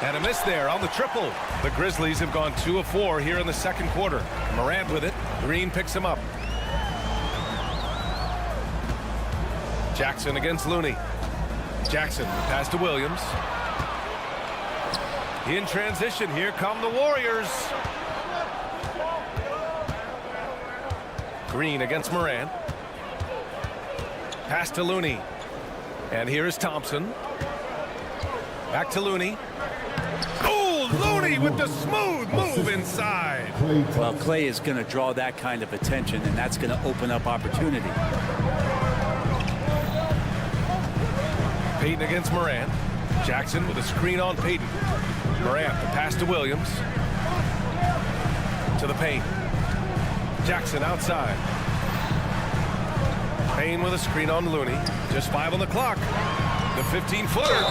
And a miss there on the triple. The Grizzlies have gone 2 of 4 here in the second quarter. Morant with it. Green picks him up. Jackson against Looney. Jackson, pass to Williams. In transition, here come the Warriors. Green against Morant. Pass to Looney. And here is Thompson. Back to Looney. Oh, Looney with the smooth move inside. Well, Clay is going to draw that kind of attention, and that's going to open up opportunity. Payton against Morant. Jackson with a screen on Payton. Morant, the pass to Williams. To the paint. Jackson outside. Payne with a screen on Looney. Just 5 on the clock. The 15-footer.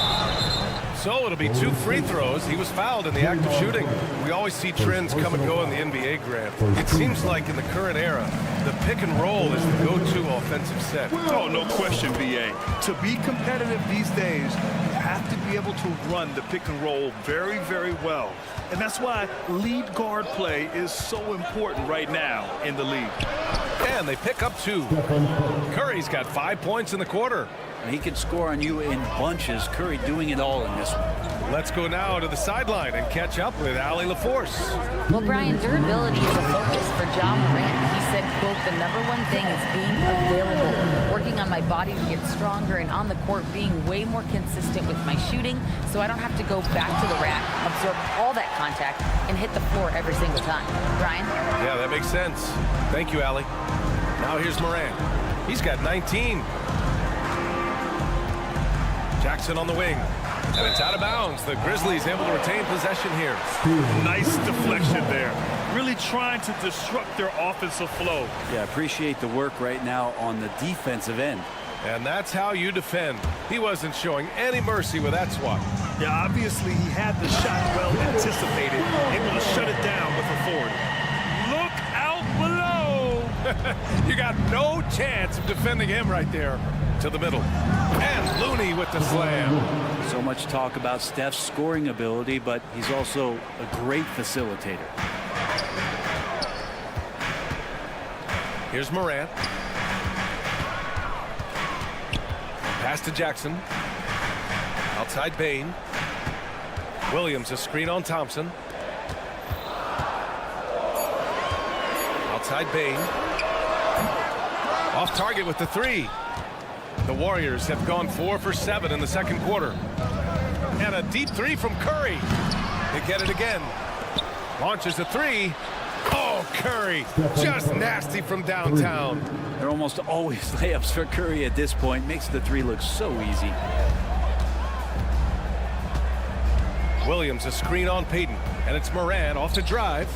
So it'll be 2 free throws. He was fouled in the act of shooting. We always see trends come and go in the NBA, Grant. It seems like in the current era, the pick and roll is the go-to offensive set. Oh, no question, BA. To be competitive these days, you have to be able to run the pick and roll very, very well. And that's why lead guard play is so important right now in the league. And they pick up 2. Curry's got 5 points in the quarter. He can score on you in bunches. Curry doing it all in this one. Let's go now to the sideline and catch up with Allie LaForce. Well, Brian, durability is a focus for Ja Morant. He said, quote, the #1 thing is being available, working on my body to get stronger, and on the court being way more consistent with my shooting so I don't have to go back to the rack, absorb all that contact, and hit the floor every single time. Brian? Yeah, that makes sense. Thank you, Allie. Now here's Morant. He's got 19. Jackson on the wing. And it's out of bounds. The Grizzlies able to retain possession here. Nice deflection there. Really trying to disrupt their offensive flow. Yeah, appreciate the work right now on the defensive end. And that's how you defend. He wasn't showing any mercy with that swat. Yeah, obviously he had the shot well anticipated, able to shut it down with authority. Look out below! You got no chance of defending him right there. To the middle. And Looney with the slam. So much talk about Steph's scoring ability, but he's also a great facilitator. Here's Morant. Pass to Jackson. Outside Bain. Williams, a screen on Thompson. Outside Bain. Off target with the three. The Warriors have gone 4 for 7 in the second quarter. And a deep three from Curry. They get it again. Launches a three. Oh, Curry. Just nasty from downtown. They're almost always layups for Curry at this point. Makes the three look so easy. Williams, a screen on Payton. And it's Morant off the drive.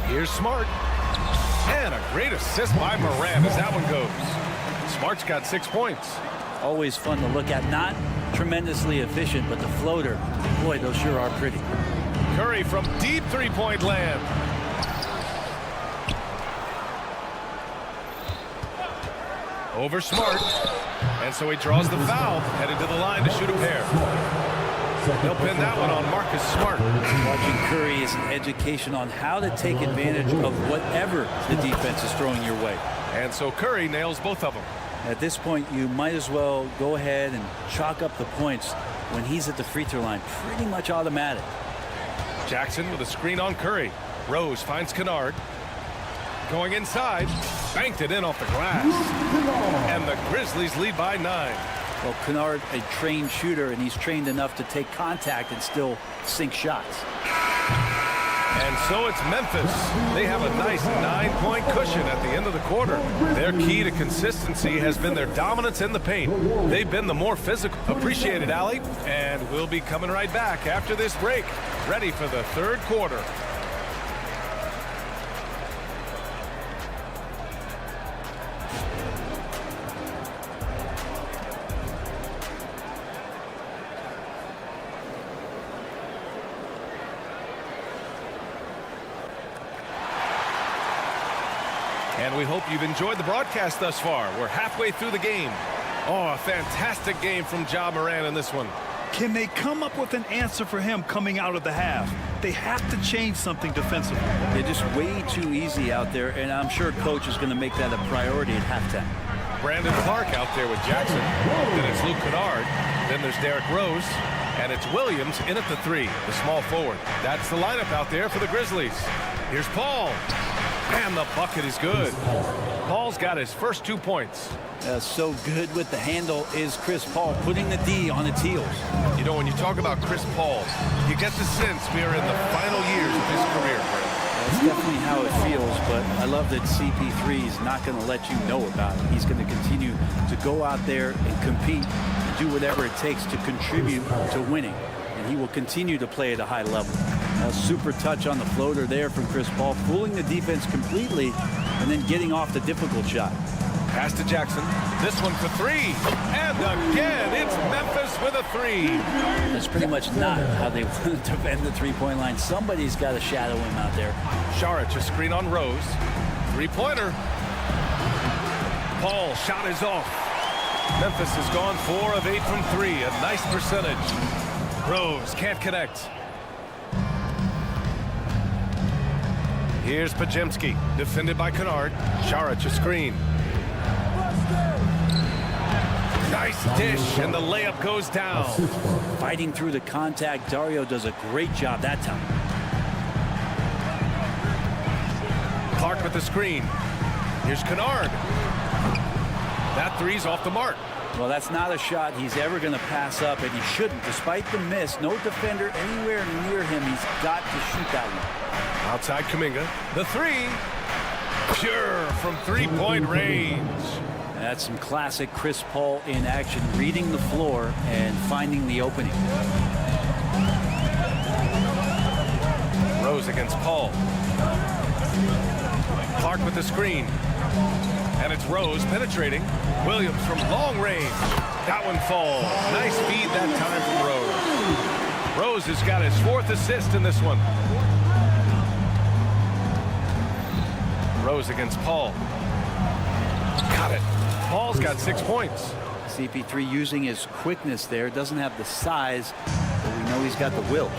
Here's Smart. And a great assist by Morant as that one goes. Smart's got 6 points. Always fun to look at. Not tremendously efficient, but the floater, boy, those sure are pretty. Curry from deep three-point land. Over Smart. And so he draws the foul, headed to the line to shoot a pair. He'll pin that one on Marcus Smart. Watching Curry is an education on how to take advantage of whatever the defense is throwing your way. And so Curry nails both of them. At this point, you might as well go ahead and chalk up the points when he's at the free throw line. Pretty much automatic. Jackson with a screen on Curry. Rose finds Kennard. Going inside. Banked it in off the glass. And the Grizzlies lead by 9. Well, Kennard, a trained shooter, and he's trained enough to take contact and still sink shots. And so it's Memphis. They have a nice 9-point cushion at the end of the quarter. Their key to consistency has been their dominance in the paint. They've been the more physical. Appreciate it, Allie. And we'll be coming right back after this break. Ready for the third quarter. And we hope you've enjoyed the broadcast thus far. We're halfway through the game. Oh, a fantastic game from Ja Morant in this one. Can they come up with an answer for him coming out of the half? They have to change something defensively. They're just way too easy out there, and I'm sure coach is going to make that a priority at halftime. Brandon Clark out there with Jackson. Then it's Luke Kennard. Then there's Derrick Rose. And it's Williams in at the three, the small forward. That's the lineup out there for the Grizzlies. Here's Paul. And the bucket is good. Paul's got his first 2 points. So good with the handle is Chris Paul, putting the D on its heels. You know, when you talk about Chris Paul, you get the sense we are in the final years of his career. That's definitely how it feels, but I love that CP3 is not going to let you know about it. He's going to continue to go out there and compete and do whatever it takes to contribute to winning. And he will continue to play at a high level. A super touch on the floater there from Chris Paul, fooling the defense completely and then getting off the difficult shot. Pass to Jackson. This one for three. And again, it's Memphis with a three. That's pretty much not how they want to defend the three-point line. Somebody's got to shadow him out there. Saric, a screen on Rose. Three-pointer. Paul, shot is off. Memphis has gone 4 of 8 from 3. A nice percentage. Rose can't connect. Here's Pajemski, defended by Kennard. Saric, a screen. Nice dish, and the layup goes down. Fighting through the contact, Dario does a great job that time. Clark with the screen. Here's Kennard. That three's off the mark. Well, that's not a shot he's ever going to pass up, and he shouldn't. Despite the miss, no defender anywhere near him. He's got to shoot that one. Outside Kuminga. The three. Pure from three-point range. That's some classic Chris Paul in action, reading the floor and finding the opening. Rose against Paul. Clark with the screen. And it's Rose penetrating. Williams from long range. That one falls. Nice feed that time from Rose. Rose has got his 4th assist in this one. Rose against Paul. Got it. Paul's got 6 points. CP3 using his quickness there. Doesn't have the size, but we know he's got the will.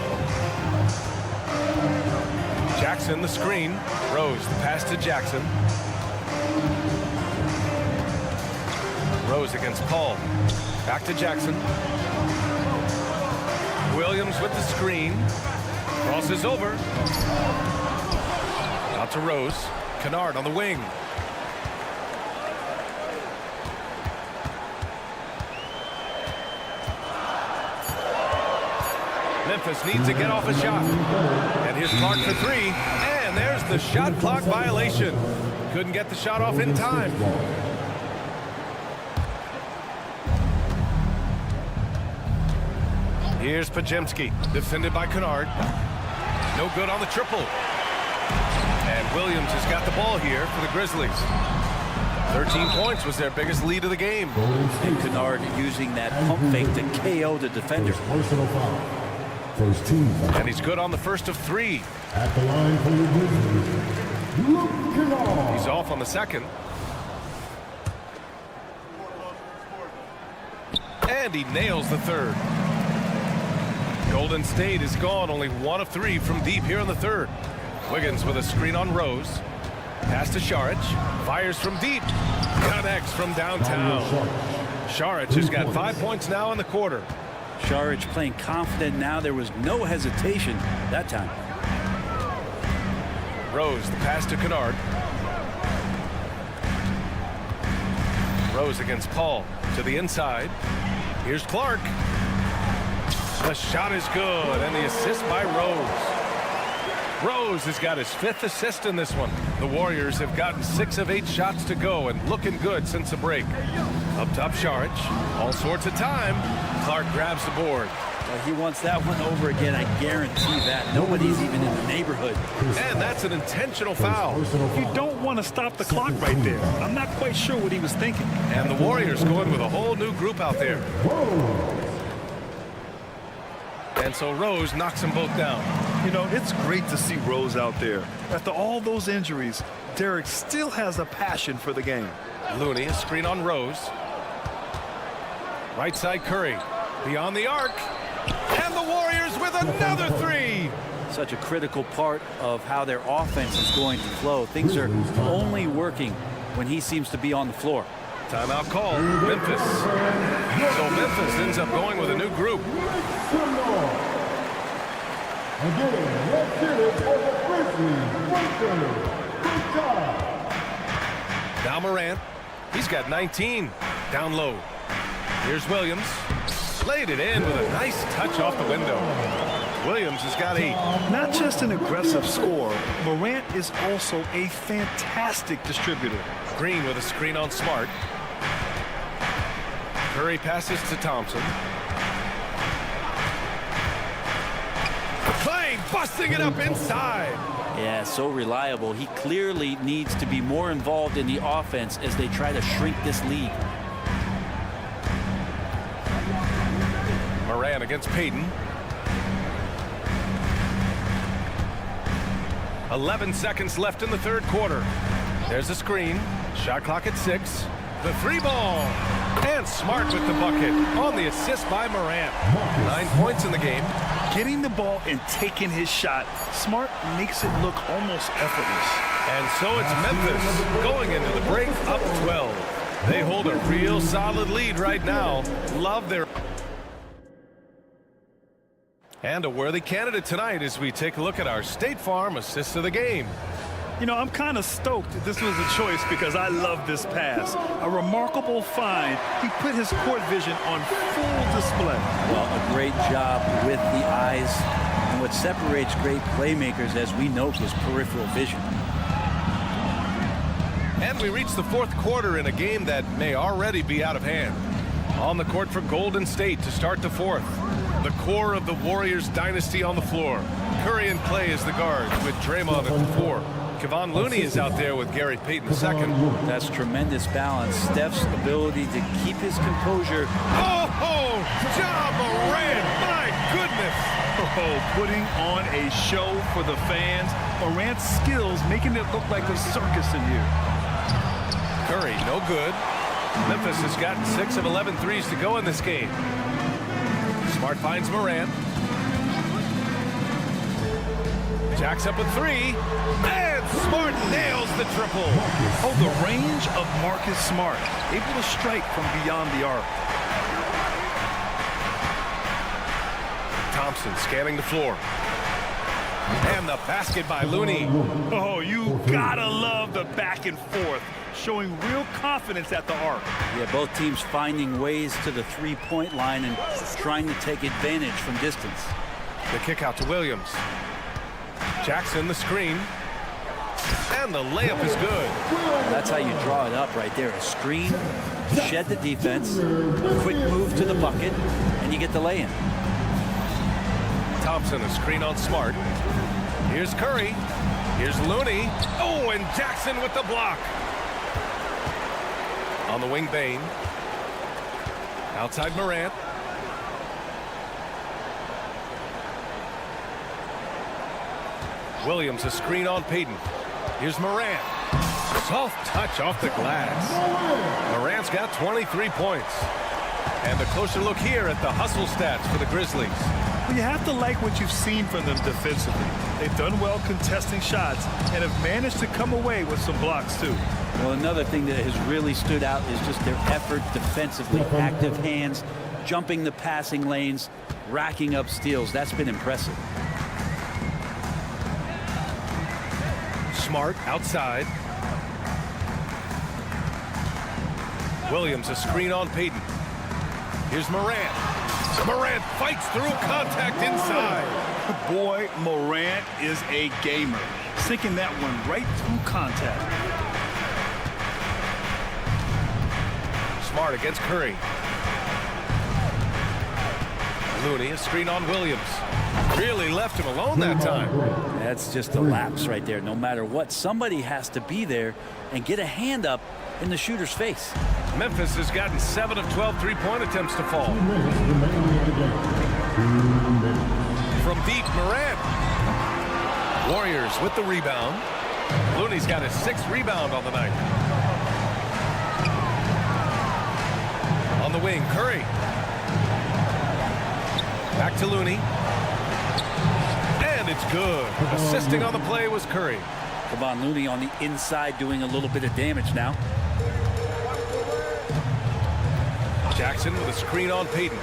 Jackson the screen. Rose the pass to Jackson. Rose against Paul. Back to Jackson. Williams with the screen. Crosses over. Out to Rose. Kennard on the wing. Memphis needs to get off a shot. And here's Clark for three. And there's the shot clock violation. Couldn't get the shot off in time. Here's Pajemski, defended by Kennard. No good on the triple. And Williams has got the ball here for the Grizzlies. 13 points was their biggest lead of the game. And Kennard using that pump fake to KO the defender. Personal foul. First team foul. And he's good on the first of three. At the line for the Grizzlies. He's off on the second. And he nails the third. Golden State is gone, only 1 of 3 from deep here in the third. Wiggins with a screen on Rose. Pass to Šarić. Fires from deep. Connects from downtown. Šarić has got 5 points now in the quarter. Šarić playing confident now. There was no hesitation that time. Rose, the pass to Kennard. Rose against Paul. To the inside. Here's Clark. The shot is good, and the assist by Rose. Rose has got his 5th assist in this one. The Warriors have gotten 6 of 8 shots to go and looking good since the break. Up top, Šarić. All sorts of time. Clark grabs the board. He wants that one over again, I guarantee that. Nobody's even in the neighborhood. And that's an intentional foul. You don't want to stop the clock right there. I'm not quite sure what he was thinking. And the Warriors going with a whole new group out there. And so Rose knocks them both down. You know, it's great to see Rose out there. After all those injuries, Derek still has a passion for the game. Looney, a screen on Rose. Right side Curry. Beyond the arc. And the Warriors with another three. Such a critical part of how their offense is going to flow. Things are only working when he seems to be on the floor. Timeout call, Memphis. So Memphis ends up going with a new group. Again, let's get it for the Grizzlies. Now Morant. He's got 19. Down low. Here's Williams. Laid it in with a nice touch off the window. Williams has got 8. Not just an aggressive scorer, Morant is also a fantastic distributor. Green with a screen on Smart. Curry passes to Thompson. Clay busting it up inside. Yeah, so reliable. He clearly needs to be more involved in the offense as they try to shrink this lead. Morant against Payton. 11 seconds left in the third quarter. There's a screen. Shot clock at 6. The 3 ball. And Smart with the bucket on the assist by Morant. 9 points in the game. Getting the ball and taking his shot, Smart makes it look almost effortless. And so it's Memphis going into the break up 12. They hold a real solid lead right now. Love their... And a worthy candidate tonight as we take a look at our State Farm assist of the game. You know, I'm kind of stoked that this was a choice because I love this pass. A remarkable find. He put his court vision on full display. Well, a great job with the eyes. And what separates great playmakers, as we know, is peripheral vision. And we reach the fourth quarter in a game that may already be out of hand. On the court for Golden State to start the fourth. The core of the Warriors dynasty on the floor. Curry and Clay as the guards with Draymond at the 4. Kevon Looney is out there with Gary Payton second. That's tremendous balance. Steph's ability to keep his composure. Oh, Ja Morant, my goodness. Oh, putting on a show for the fans. Morant's skills making it look like a circus in here. Curry, no good. Memphis has gotten 6 of 11 threes to go in this game. Smart finds Morant. Jacks up a 3. And Smart nails the triple. Oh, the range of Marcus Smart. Able to strike from beyond the arc. Thompson scanning the floor. And the basket by Looney. Oh, you gotta love the back and forth. Showing real confidence at the arc. Yeah, both teams finding ways to the three-point line and trying to take advantage from distance. The kick out to Williams. Jackson the screen. And the layup is good. That's how you draw it up right there. A screen, shed the defense, quick move to the bucket, and you get the lay-in. Thompson a screen on Smart. Here's Curry. Here's Looney. Oh, and Jackson with the block. On the wing, Bane. Outside Morant. Williams a screen on Payton. Here's Morant. Soft touch off the glass. Morant's got 23 points. And a closer look here at the hustle stats for the Grizzlies. Well, you have to like what you've seen from them defensively. They've done well contesting shots and have managed to come away with some blocks too. Well, another thing that has really stood out is just their effort defensively. Active hands, jumping the passing lanes, racking up steals. That's been impressive. Smart outside. Williams a screen on Payton. Here's Morant. Morant fights through contact inside. Boy, Morant is a gamer. Sinking that one right through contact. Smart against Curry. Looney a screen on Williams. Really left him alone that time. That's just a lapse right there. No matter what, somebody has to be there and get a hand up in the shooter's face. Memphis has gotten 7 of 12 three-point attempts to fall. From deep, Morant. Warriors with the rebound. Looney's got his 6th rebound on the night. On the wing, Curry. Back to Looney. And it's good. Assisting on the play was Curry. Kevon Looney on the inside doing a little bit of damage now. Jackson with a screen on Payton.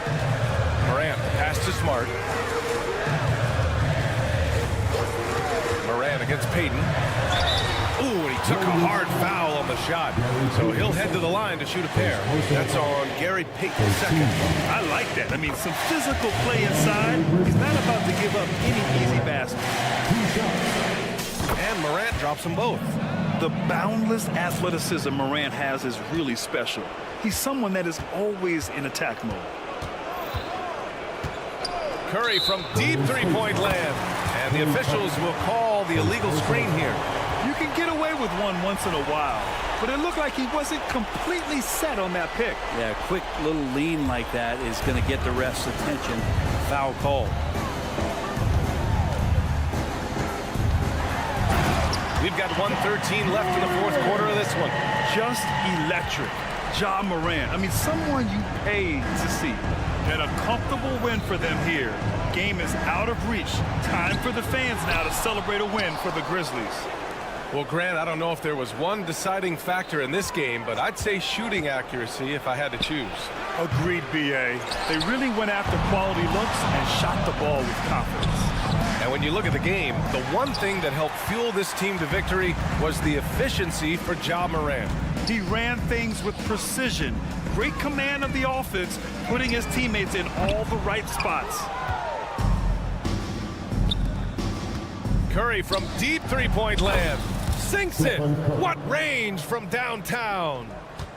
Morant pass to Smart. Morant against Payton. Ooh, and he took a hard foul on the shot. So he'll head to the line to shoot a pair. That's on Gary Payton second. I like that. I mean, some physical play inside. He's not about to give up any easy basket. And Morant drops them both. The boundless athleticism Morant has is really special. He's someone that is always in attack mode. Curry from deep three-point land. And the officials will call the illegal screen here. You can get away with one once in a while, but it looked like he wasn't completely set on that pick. Yeah, a quick little lean like that is going to get the ref's attention. Foul call. We've got 1:13 left in the fourth quarter of this one. Just electric. Ja Morant. I mean, someone you paid to see. And a comfortable win for them here. Game is out of reach. Time for the fans now to celebrate a win for the Grizzlies. Well, Grant, I don't know if there was one deciding factor in this game, but I'd say shooting accuracy if I had to choose. Agreed, B.A. They really went after quality looks and shot the ball with confidence. And when you look at the game, the one thing that helped fuel this team to victory was the efficiency for Ja Morant. He ran things with precision, great command of the offense, putting his teammates in all the right spots. Curry from deep three-point land. Sinks it. What range from downtown.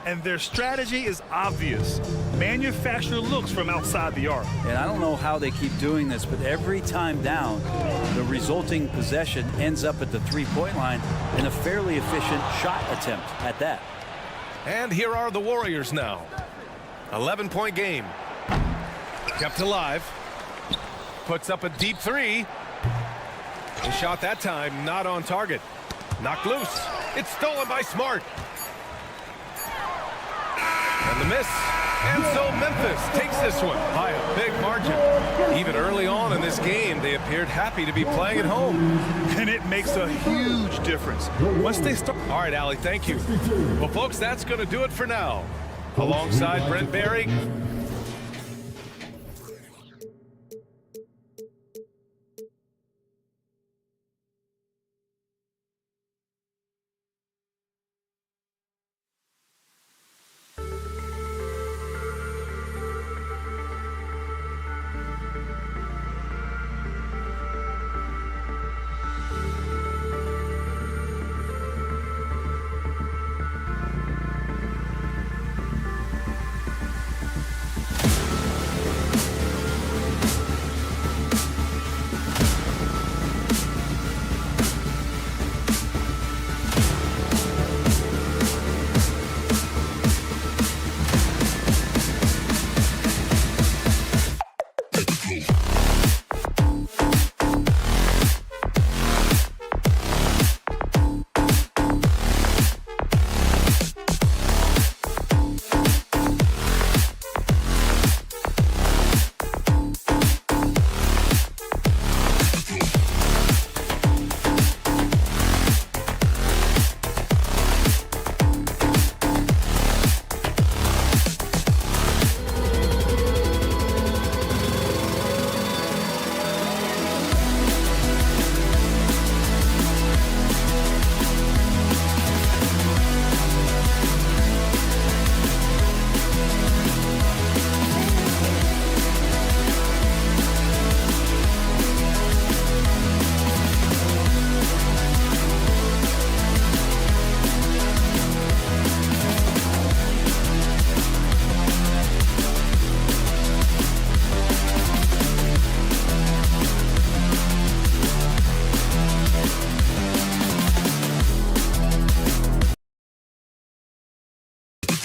And their strategy is obvious. Manufacture looks from outside the arc. And I don't know how they keep doing this, but every time down, the resulting possession ends up at the three-point line in a fairly efficient shot attempt at that. And here are the Warriors now. 11-point game. Kept alive. Puts up a deep three. The shot that time not on target. Knocked loose. It's stolen by Smart. And the miss. And so Memphis takes this one by a big margin. Even early on in this game, they appeared happy to be playing at home. And it makes a huge difference. Once they start. All right, Allie, thank you. Well, folks, that's going to do it for now. Alongside Brent Barry.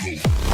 Nuco.